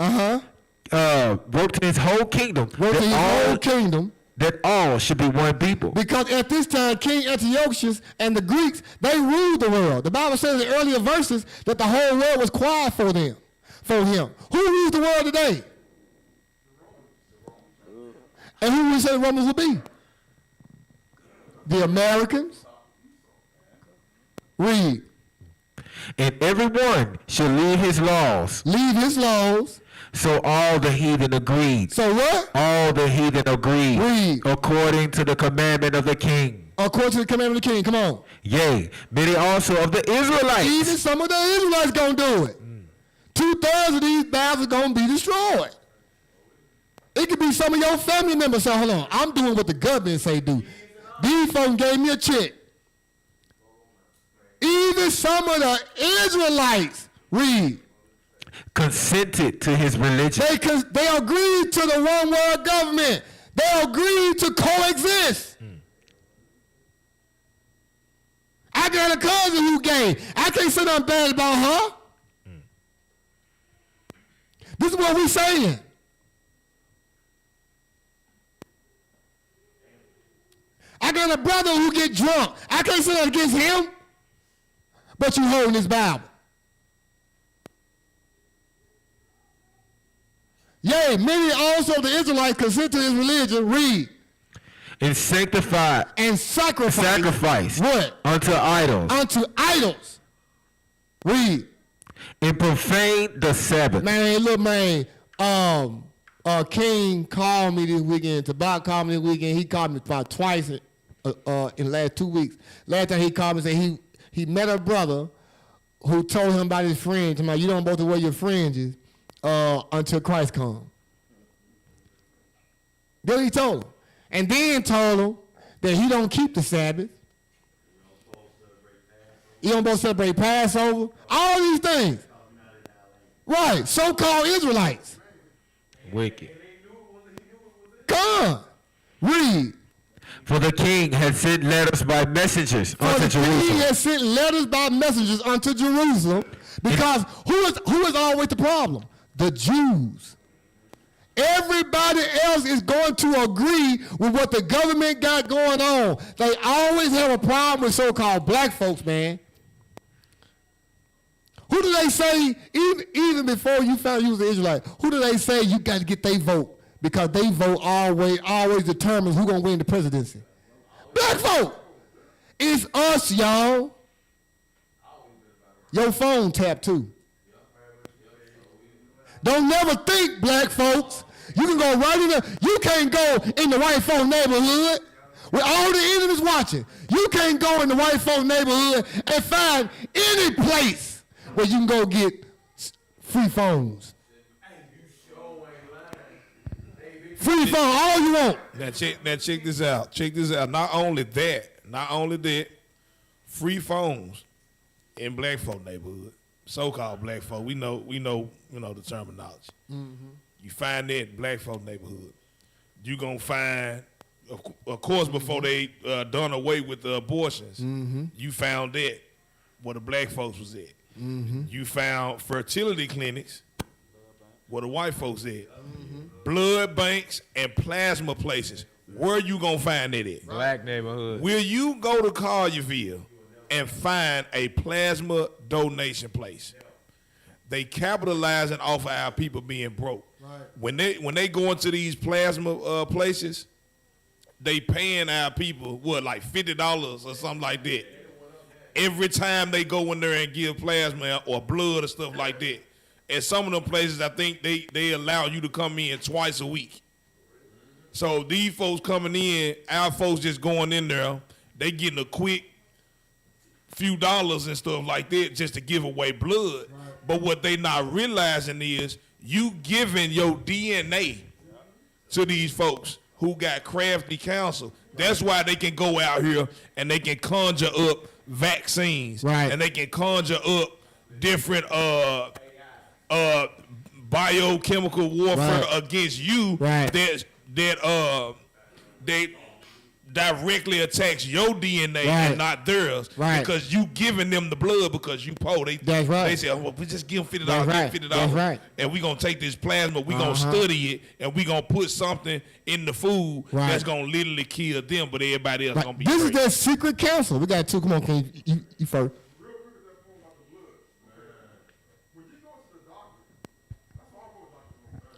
Wrote to his whole kingdom. That all should be one people. Because at this time, King Antiochus and the Greeks, they ruled the world. The Bible says in earlier verses that the whole world was quiet for him. Who rules the world today? And who we say the Romans will be? The Americans. Read. And everyone shall leave his laws. Leave his laws. So all the heathen agreed. So what? All the heathen agreed. Read. According to the commandment of the king. According to the commandment of the king. Come on. Yea, many also of the Israelites. Even some of the Israelites gonna do it. 2/3 of these battles are gonna be destroyed. It could be some of your family members say, hold on, I'm doing what the government say do. These folks gave me a check. Even some of the Israelites, read. consented to his religion. They agreed to the one world government. They agreed to coexist. I got a cousin who gay. I can't say nothing bad about her. This is what we saying. I got a brother who get drunk. I can't say nothing against him. But you holding his Bible. Yea, many also the Israelites consent to his religion. Read. And sanctify. And sacrifice. What? Unto idols. Unto idols. Read. And profane the Sabbath. Man, look, man. King called me this weekend. Tabak called me this weekend. He called me about twice in the last 2 weeks. Last time he called me and said he met a brother who told him about his fringe. You don't supposed to wear your fringes until Christ comes. Then he told him. And then told him that he don't keep the Sabbath. He don't supposed to celebrate Passover. All these things. Right. So-called Israelites. Wicked. Come on. Read. For the king had sent letters by messengers unto Jerusalem. He has sent letters by messengers unto Jerusalem. Because who is always the problem? The Jews. Everybody else is going to agree with what the government got going on. They always have a problem with so-called black folks, man. Who do they say, even before you found you was an Israelite, who do they say you got to get their vote? Because they vote always determines who's going to win the presidency. Black folk. It's us, y'all. Your phone tapped too. Don't never think, black folks. You can go right in there. You can't go in the white folk neighborhood with all the enemies watching. You can't go in the white folk neighborhood and find any place where you can go get free phones. Free phone, all you want. Now check this out. Check this out. Not only that, free phones in black folk neighborhood, so-called black folk. We know the terminology. Mm-hmm. You find that in black folk neighborhood. You gonna find, of course, before they done away with the abortions, you found that where the black folks was at. You found fertility clinics where the white folks at. Blood banks and plasma places. Where you gonna find it at? Black neighborhood. Will you go to Collierville and find a plasma donation place? They capitalizing off of our people being broke. Right. When they go into these plasma places, they paying our people like $50 or something like that. Every time they go in there and give plasma or blood or stuff like that. At some of them places, I think they allow you to come in twice a week. So these folks coming in, our folks just going in there, they getting a quick few dollars and stuff like that just to give away blood. Right. But what they not realizing is you giving your DNA to these folks who got crafty counsel. That's why they can go out here and they can conjure up vaccines. Right. And they can conjure up different biochemical warfare against you that directly attacks your DNA and not theirs because you giving them the blood because you poor. They say, well, we just give them $50, and we gonna take this plasma, we gonna study it, and we gonna put something in the food that's gonna literally kill them, but everybody else gonna be This great. is their secret counsel. We got two. Come on, King, you first.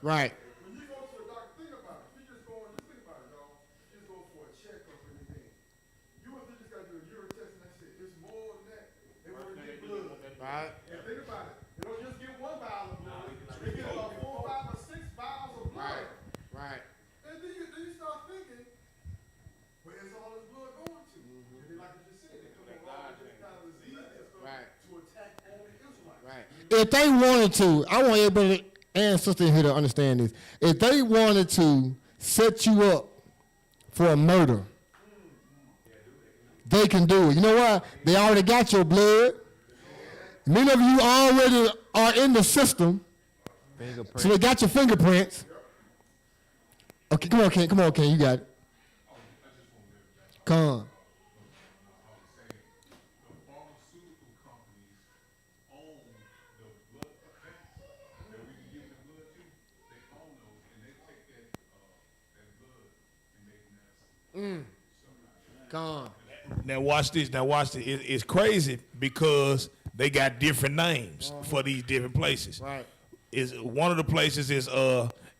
Right. When you go to the doctor, think about it. Just think about it, y'all. Just go for a checkup or anything. You just got to do a urine test and that's it. It's more than that. They want to get blood. Right. And think about it. They don't just get one vial of blood. They get about 4, 5, or 6 vials of blood. Right. And then you start thinking, where's all this blood going to? And then, like you just said, they come up with all different kind of diseases and stuff to attack all the Israelites. Right. If they wanted to, I want everybody and sister here to understand this. If they wanted to set you up for a murder, they can do it. You know why? They already got your blood. Many of you already are in the system. So they got your fingerprints. Okay, come on, Ken, you got it. Come on. Come on. Now watch this. It's crazy because they got different names for these different places. Right. Is one of the places is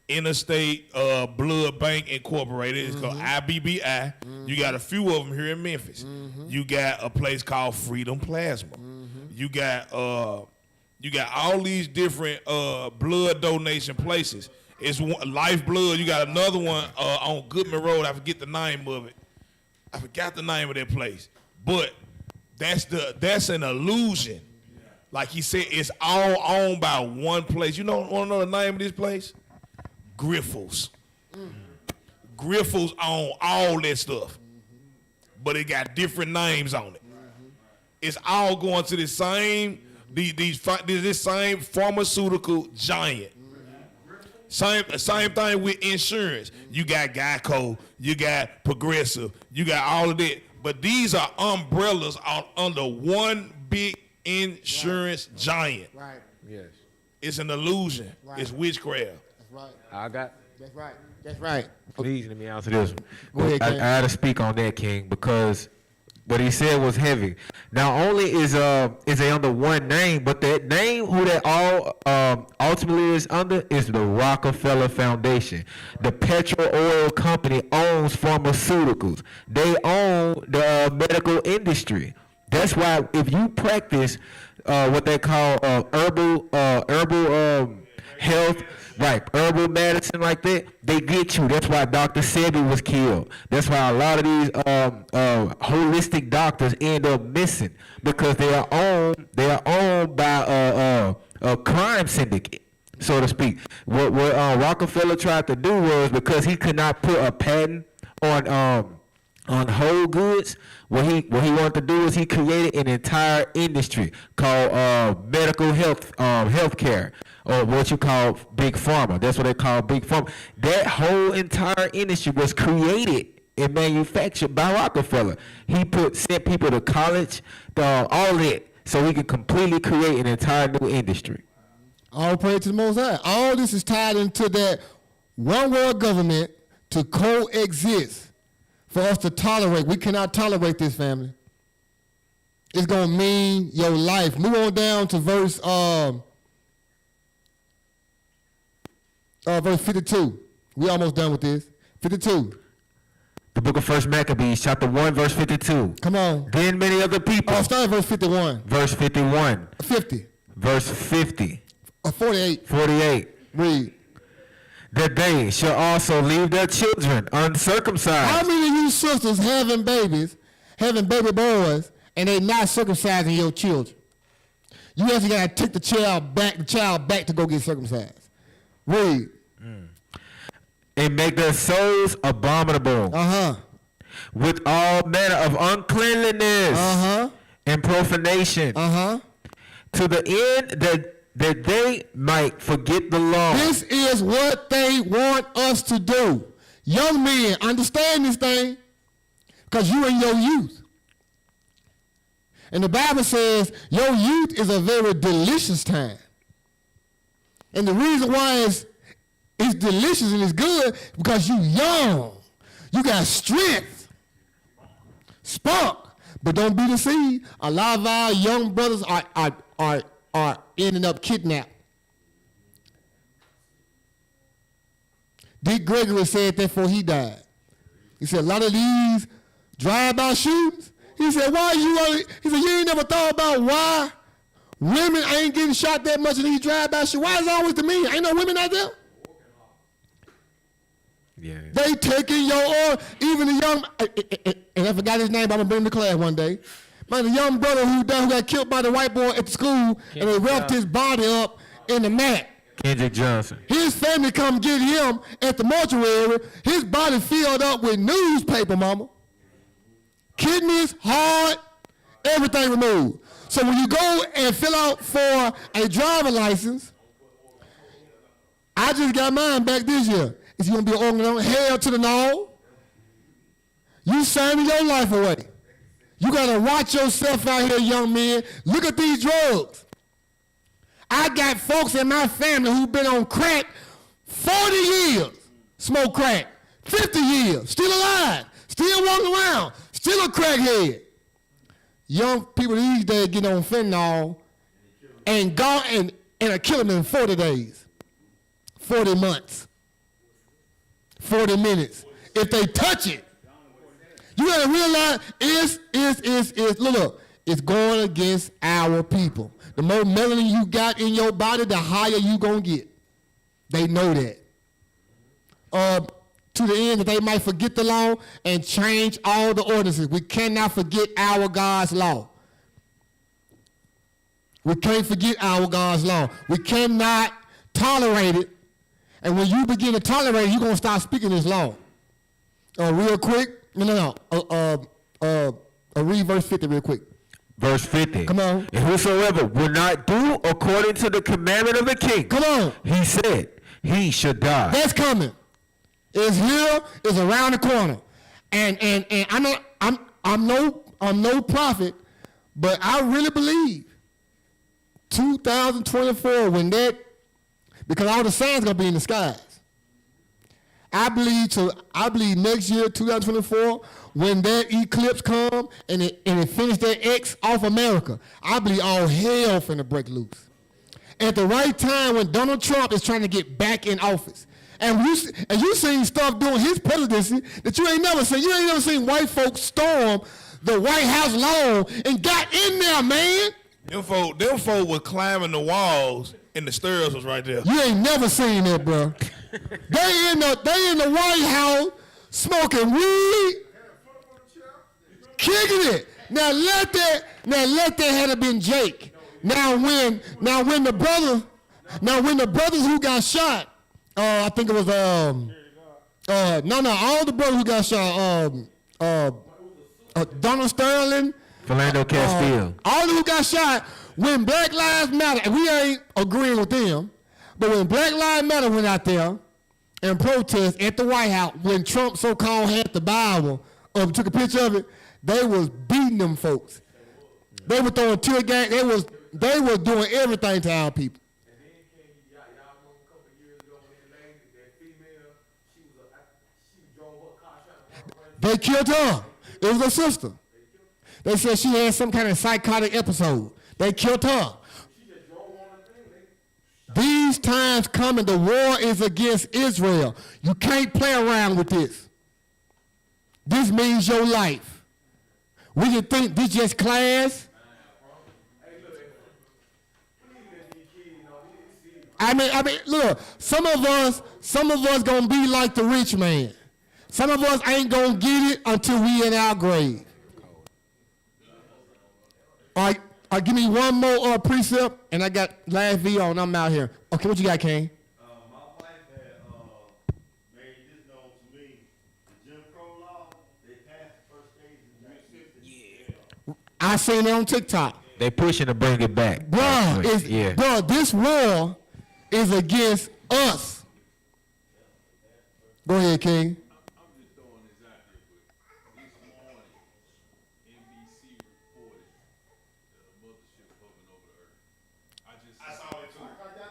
Interstate Blood Bank Incorporated. It's called IBBI. You got a few of them here in Memphis. You got a place called Freedom Plasma. You got all these different blood donation places. It's Lifeblood. You got another one on Goodman Road. I forget the name of it. I forgot the name of that place. But that's an illusion. Like he said, it's all owned by one place. You want to know the name of this place? Griffles. Griffles own all that stuff. But it got different names on it. It's all going to the same, this same pharmaceutical giant. Same thing with insurance. You got Geico, you got Progressive, you got all of that. But these are umbrellas under one big insurance giant. Right. Yes. It's an illusion. Right. It's witchcraft. That's right. That's right. Please let me answer this. Go ahead, I King. had to speak on that, King, because what he said was heavy. Not only is they under one name, but that name who that all ultimately is under is the Rockefeller Foundation. The petrol oil company owns pharmaceuticals. They own the medical industry. That's why if you practice what they call herbal health, right, herbal medicine like that, they get you. That's why Dr. Sebi was killed. That's why a lot of these holistic doctors end up missing because they are owned by a crime syndicate, so to speak. What Rockefeller tried to do was, because he could not put a patent on whole goods, what he wanted to do is he created an entire industry called medical healthcare, or what you call big pharma. That's what they call big pharma. That whole entire industry was created and manufactured by Rockefeller. He sent people to college, all that, so he could completely create an entire new industry. All praise to the Most High. All this is tied into that one world government to coexist. For us to tolerate, we cannot tolerate this, family. It's gonna mean your life. Move on down to verse 52. We almost done with this. 52. The book of 1 Maccabees, chapter 1, verse 52. Come on. Then many other people. Oh, start at verse 51. Verse 51. 50. Verse 50. 48. 48. Read. That they shall also leave their children uncircumcised. How many of you sisters having baby boys, and they not circumcising your children? You actually got to take the child back to go get circumcised. Read. And make their souls abominable. With all manner of uncleanliness. And profanation. To the end that they might forget the law. This is what they want us to do. Young men, understand this thing, because you're in your youth. And the Bible says your youth is a very delicious time. And the reason why it's delicious and it's good, because you're young. You got strength, spark. But don't be deceived. A lot of our young brothers are ending up kidnapped. Dick Gregory said that before he died. He said a lot of these drive-by shootings, he said, you ain't never thought about why women ain't getting shot that much in these drive-by shootings. Why is it always the men? Ain't no women out there? Yeah. They taking your even the young, and I forgot his name, but I'm going to bring him to class one day. Man, the young brother who got killed by the white boy at the school, and they wrapped his body up in the mat. Kendrick Johnson. His family come get him at the mortuary. His body filled up with newspaper, mama. Kidneys, heart, everything removed. So when you go and fill out for a driver license, I just got mine back this year. It's going to be an organ. Hell to the no. You signing your life away. You got to watch yourself out here, young men. Look at these drugs. I got folks in my family who've been on crack 40 years, smoke crack, 50 years, still alive, still walking around, still a crackhead. Young people these days get on fentanyl and go and kill them in 40 days, 40 months, 40 minutes. If they touch it, you gotta realize look, it's going against our people. The more melanin you got in your body, the higher you gonna get. They know that. To the end that they might forget the law and change all the ordinances. We cannot forget our God's law. We can't forget our God's law. We cannot tolerate it. And when you begin to tolerate it, you're going to start speaking this law. Real quick. Read verse 50 real quick. Verse 50. Come on. And whosoever will not do according to the commandment of the king. Come on. He said, he should die. That's coming. It's here. It's around the corner. And I'm no prophet, but I really believe 2024 because all the sand's gonna be in the skies. I believe next year, 2024, when that eclipse come and it finish that X off America, I believe all hell finna break loose. At the right time when Donald Trump is trying to get back in office. And you seen stuff during his presidency that you ain't never seen. You ain't never seen white folks storm the White House lawn and got in there, man. Them folk was climbing the walls and the stairs was right there. You ain't never seen that, bro. They in the White House smoking weed, kicking it. Now let that had been Jake. Now when the brothers who got shot, I think it was all the brothers who got shot, Donald Sterling, Philando Castile, all who got shot. When Black Lives Matter, and we ain't agreeing with them, but when Black Lives Matter went out there and protest at the White House, when Trump so-called had the Bible, took a picture of it, they was beating them folks. They were throwing tear gas. They was doing everything to our people. They killed her. It was her sister. They said she had some kind of psychotic episode. They killed her. These times coming, the war is against Israel. You can't play around with this. This means your life. We can think this just class. I mean, look, some of us gonna be like the rich man. Some of us ain't gonna get it until we in our grave. All right, give me one more precept, and I got last video, and I'm out here. Okay, what you got, Kane? My wife had made this known to me. The Jim Crow law, they passed the first stage in Mississippi. Yeah. I seen it on TikTok. They pushing to bring it back. Bro, this war is against us. Go ahead, King.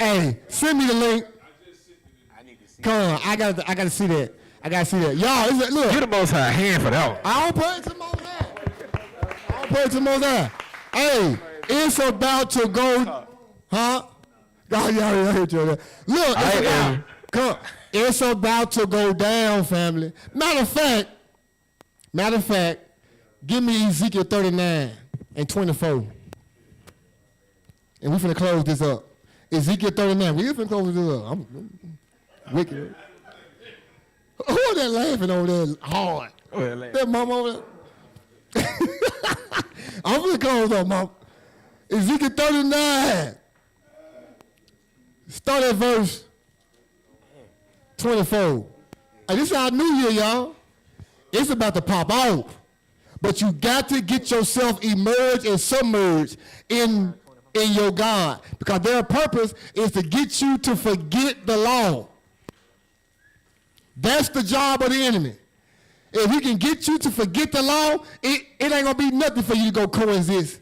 Hey, send me the link. Come on, I gotta see that. I gotta see that. Y'all, look. You're the most high hand for that one. I don't put it to Most High. Hey, it's about to go, huh? Oh, yeah, I heard you. Look, it's about to go down, family. Matter of fact, give me Ezekiel 39 and 24. And we finna close this up. Ezekiel 39. We finna close this up. I'm wicked. Who is that laughing over there hard? That mama over there. I'm finna close up, mom. Ezekiel 39. Start at verse 24. Hey, this is our new year, y'all. It's about to pop off. But you got to get yourself emerged and submerged in in your God, because their purpose is to get you to forget the law. That's the job of the enemy. If he can get you to forget the law, it ain't going to be nothing for you to go coexist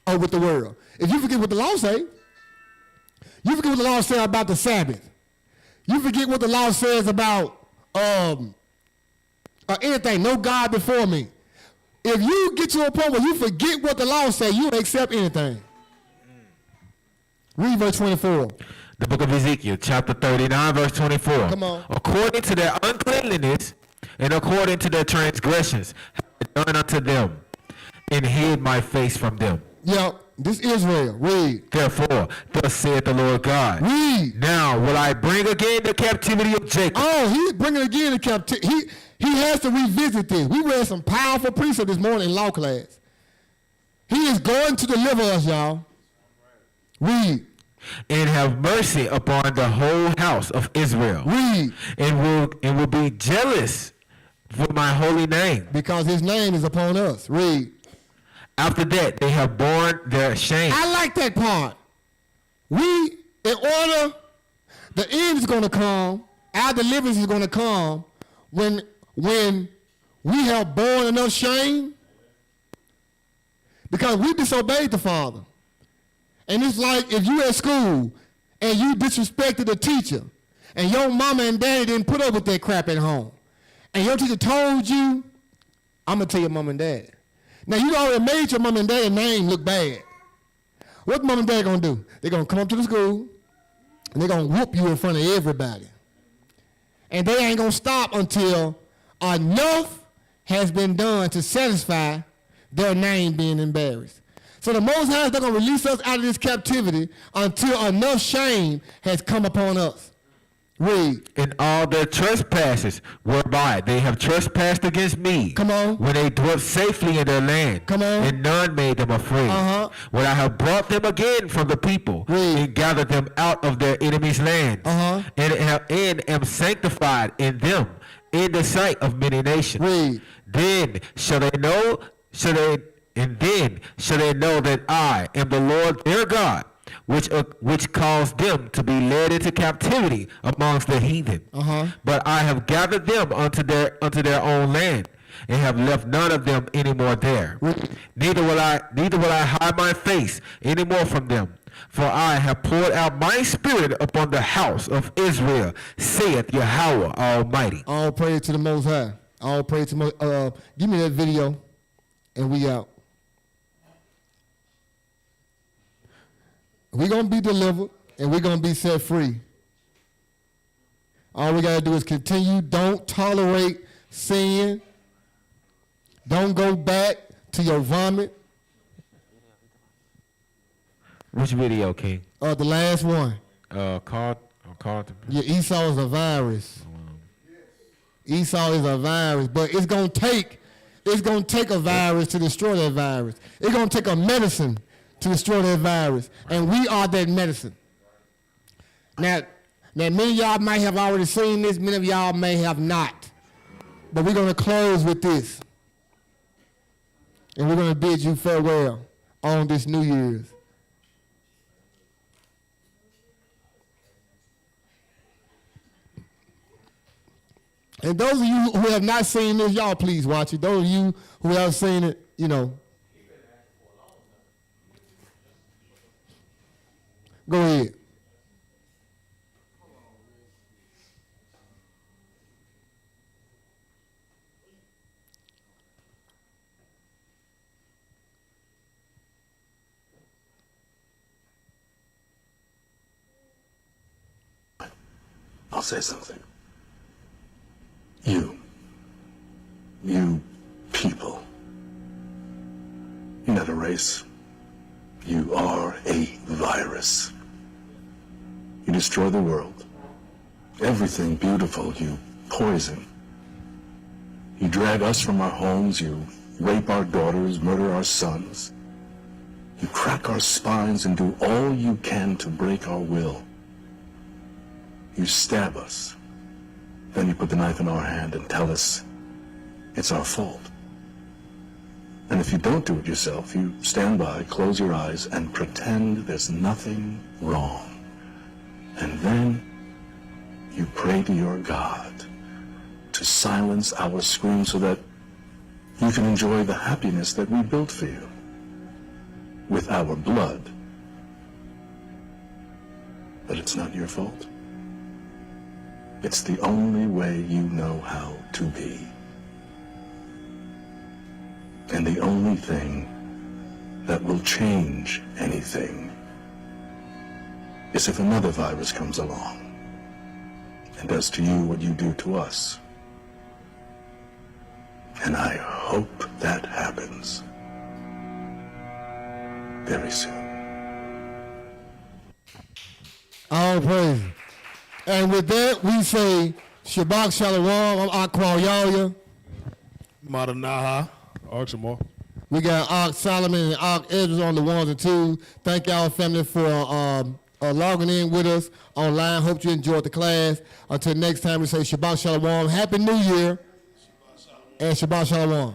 with the world. If you forget what the law say, you forget what the law says about the Sabbath. You forget what the law says about anything, no God before me. If you get to a point where you forget what the law says, you will accept anything. Read verse 24. The book of Ezekiel, chapter 39, verse 24. Come on. According to their uncleanliness and according to their transgressions, have I done unto them, and hid my face from them. Yeah, this is Israel. Read. Therefore, thus saith the Lord God. Read. Now will I bring again the captivity of Jacob. Oh, he's bringing again the captivity. He has to revisit this. We read some powerful precept this morning in law class. He is going to deliver us, y'all. Read. And have mercy upon the whole house of Israel. Read. And will be jealous for my holy name. Because his name is upon us. Read. After that, they have borne their shame. I like that part. In order, the end is going to come, our deliverance is going to come when we have borne enough shame, because we disobeyed the Father. And it's like if you at school and you disrespected the teacher and your mama and daddy didn't put up with that crap at home, and your teacher told you, I'm going to tell your mom and dad. Now, you already made your mom and dad's name look bad. What mom and dad going to do? They're going to come up to the school, and they're going to whoop you in front of everybody. And they ain't going to stop until enough has been done to satisfy their name being embarrassed. So the Most High is not going to release us out of this captivity until enough shame has come upon us. Read. In all their trespasses whereby they have trespassed against me. Come on. When they dwelt safely in their land. Come on. And none made them afraid. When I have brought them again from the people. Read. And gathered them out of their enemies' lands. And am sanctified in them in the sight of many nations. Read. Then shall they know that I am the Lord their God, which caused them to be led into captivity amongst the heathen. But I have gathered them unto their own land, and have left none of them any more there. Neither will I hide my face any more from them. For I have poured out my spirit upon the house of Israel, saith Yahweh Almighty. All praise to the Most High. All praise to the give me that video, and we out. We're going to be delivered, and we're going to be set free. All we got to do is continue. Don't tolerate sin. Don't go back to your vomit. Which video, King? The last one. Called. Yeah, Esau is a virus. Esau is a virus, but it's gonna take a virus to destroy that virus. It's gonna take a medicine to destroy that virus, and we are that medicine. Now many of y'all might have already seen this, many of y'all may have not, but we're gonna close with this, and we're gonna bid you farewell on this New Year's. And those of you who have not seen this, y'all please watch it. Those of you who have seen it, go ahead. I'll say something. You people, you're not a race. You are a virus. You destroy the world. Everything beautiful you poison. You drag us from our homes. You rape our daughters, murder our sons. You crack our spines and do all you can to break our will. You stab us. Then you put the knife in our hand and tell us it's our fault. And if you don't do it yourself, you stand by, close your eyes, and pretend there's nothing wrong. And then you pray to your God to silence our screams so that you can enjoy the happiness that we built for you with our blood. But it's not your fault. It's the only way you know how to be. And the only thing that will change anything is if another virus comes along and does to you what you do to us. And I hope that happens very soon. All praise. And with that, we say Shabbat Shalom. I'm Aqua Yaya. Madanaha. Archimore. We got Ark Solomon and Ark Ezra on the ones and twos. Thank y'all, family, for logging in with us online. Hope you enjoyed the class. Until next time, we say Shabbat Shalom. Happy New Year. And Shabbat Shalom.